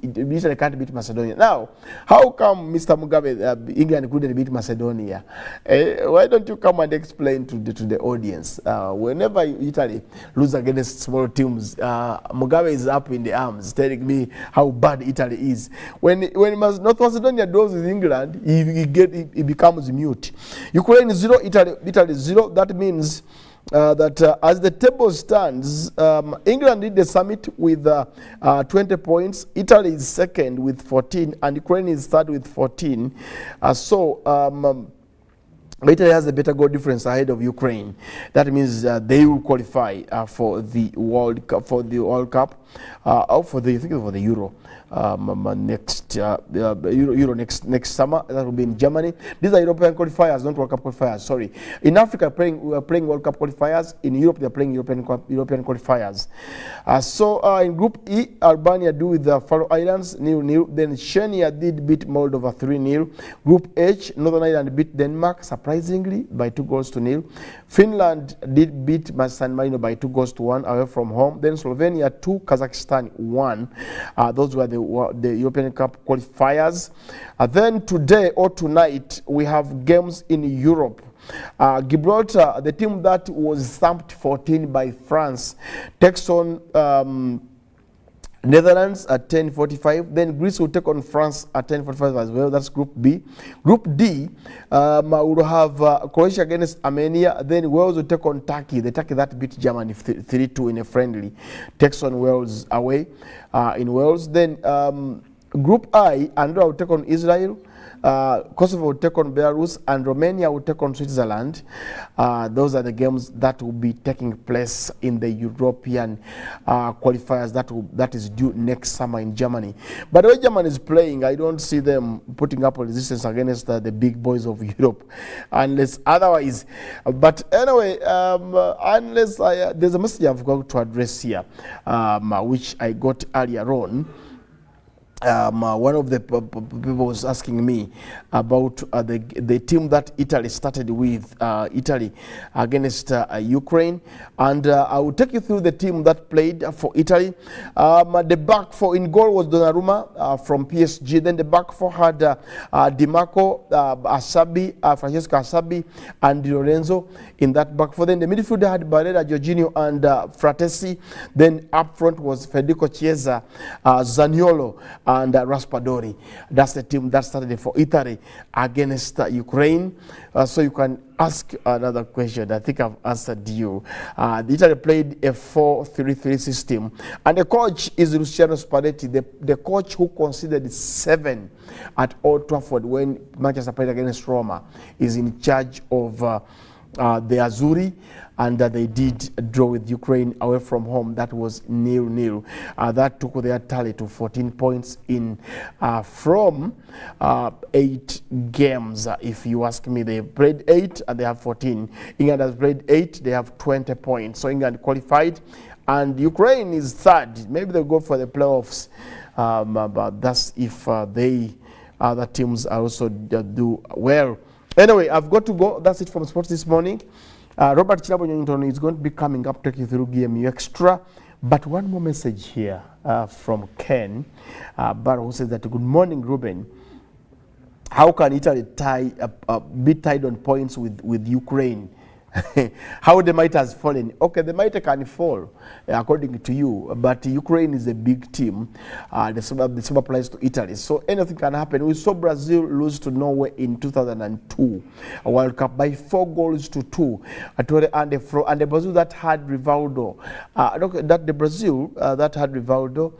Macedonia. Now, how come Mr. Mugabe, England couldn't beat Macedonia? Why don't you come and explain to the audience? Whenever Italy lose against small teams, Mugabe is up in the arms telling me how bad Italy is. When North Macedonia draws with England, he becomes mute. Ukraine 0, Italy 0. That means that as the table stands, England did the summit with 20 points. Italy is second with 14, and Ukraine is third with 14. Italy has a better goal difference ahead of Ukraine. That means they will qualify for the World Cup, or for the Euro. Next Euro next summer. That will be in Germany. These are European qualifiers, not World Cup qualifiers. Sorry. In Africa, we are playing World Cup qualifiers. In Europe, they are playing European qualifiers. In Group E, Albania do with the Faroe Islands 0-0. Then Chechnya did beat Moldova 3-0. Group H, Northern Ireland beat Denmark surprisingly by 2-0. Finland did beat San Marino by 2-1 away from home. Then Slovenia 2, Kazakhstan 1. Those were the European Cup qualifiers. Then today or tonight we have games in Europe. Gibraltar, the team that was thumped 14 by France, takes on Netherlands at 10:45. Then Greece will take on France at 10:45 as well. That's Group B. Group D, we'll have Croatia against Armenia. Then Wales will take on Turkey. The Turkey that beat Germany 3-2 in a friendly takes on Wales away in Wales. Then Group I, Andorra will take on Israel. Kosovo will take on Belarus, and Romania will take on Switzerland. Those are the games that will be taking place in the European qualifiers that is due next summer in Germany. But the way Germany is playing, I don't see them putting up a resistance against the big boys of Europe, unless otherwise. But anyway, unless there's a message I've got to address here, which I got earlier on. One of the people was asking me about the team that Italy started with, Italy against Ukraine, and I will take you through the team that played for Italy. The back four in goal was Donnarumma from PSG. Then the back four had Di Marco, Asabi, Francesco Asabi, and Di Lorenzo in that back four. Then the midfield had Barella, Jorginho, and Fratesi. Then up front was Federico Chiesa, Zaniolo, and Raspadori. That's the team that started for Italy against Ukraine. So you can ask another question. I think I've answered you. Italy played a 4-3-3 system, and the coach is Luciano Spalletti, the coach who conceded 7 at Old Trafford when Manchester played against Roma, is in charge of the Azuri, and they did draw with Ukraine away from home. That was 0-0. That took their tally to 14 points in from 8 games. If you ask me, they played 8 and they have 14. England has played 8, they have 20 points. So England qualified, and Ukraine is third. Maybe they'll go for the playoffs, but that's if other teams also do well. Anyway, I've got to go. That's it from sports this morning. Robert Chilabonyonton is going to be coming up, taking you through GMU Extra. But one more message here from Ken Barrow, who says that, good morning, Ruben. How can Italy be tied on points with Ukraine? How the might has fallen. Okay, the might can fall, according to you, but Ukraine is a big team. The same applies to Italy. So anything can happen. We saw Brazil lose to Norway in 2002, a World Cup, by 4-2. And the Brazil that had Rivaldo, that had Rivaldo,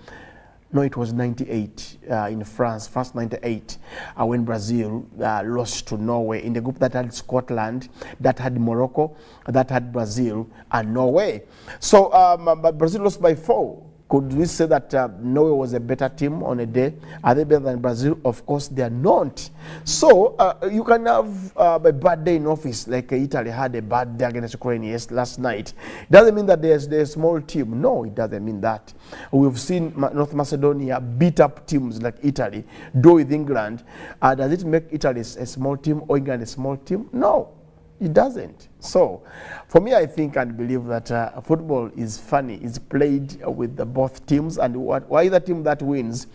no, it was 98 in France 98, when Brazil lost to Norway in the group that had Scotland, that had Morocco, that had Brazil and Norway. So but Brazil lost by 4. Could we say that Norway was a better team on a day? Are they better than Brazil? Of course, they are not. So you can have a bad day in office, like Italy had a bad day against Ukraine last night. It doesn't mean that there's a small team. No, it doesn't mean that. We've seen North Macedonia beat up teams like Italy, do with England. Does it make Italy a small team or England a small team? No. It doesn't. So, for me, I think and believe that football is funny. It's played with both teams, and why the team that wins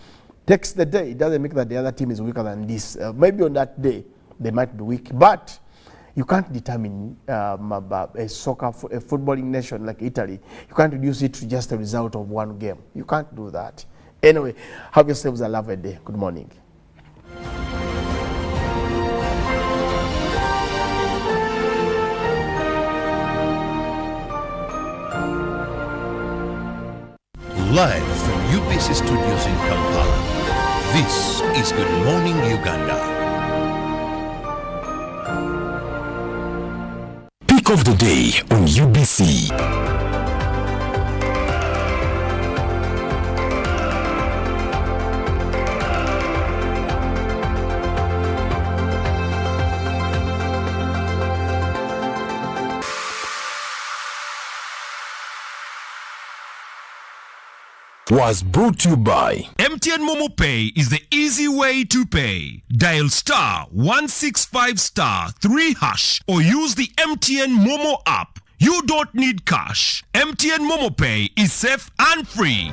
takes the day. It doesn't make that the other team is weaker than this. Maybe on that day, they might be weak, but you can't determine a footballing nation like Italy. You can't reduce it to just a result of one game. You can't do that. Anyway, have yourselves a lovely day. Good morning. Live from UBC Studios in Kampala, this is Good Morning Uganda. Pick of the day on UBC. Was brought to you by MTN Momo Pay is the easy way to pay. Dial *165*3# or use the MTN Momo app. You don't need cash. MTN Momo Pay is safe and free.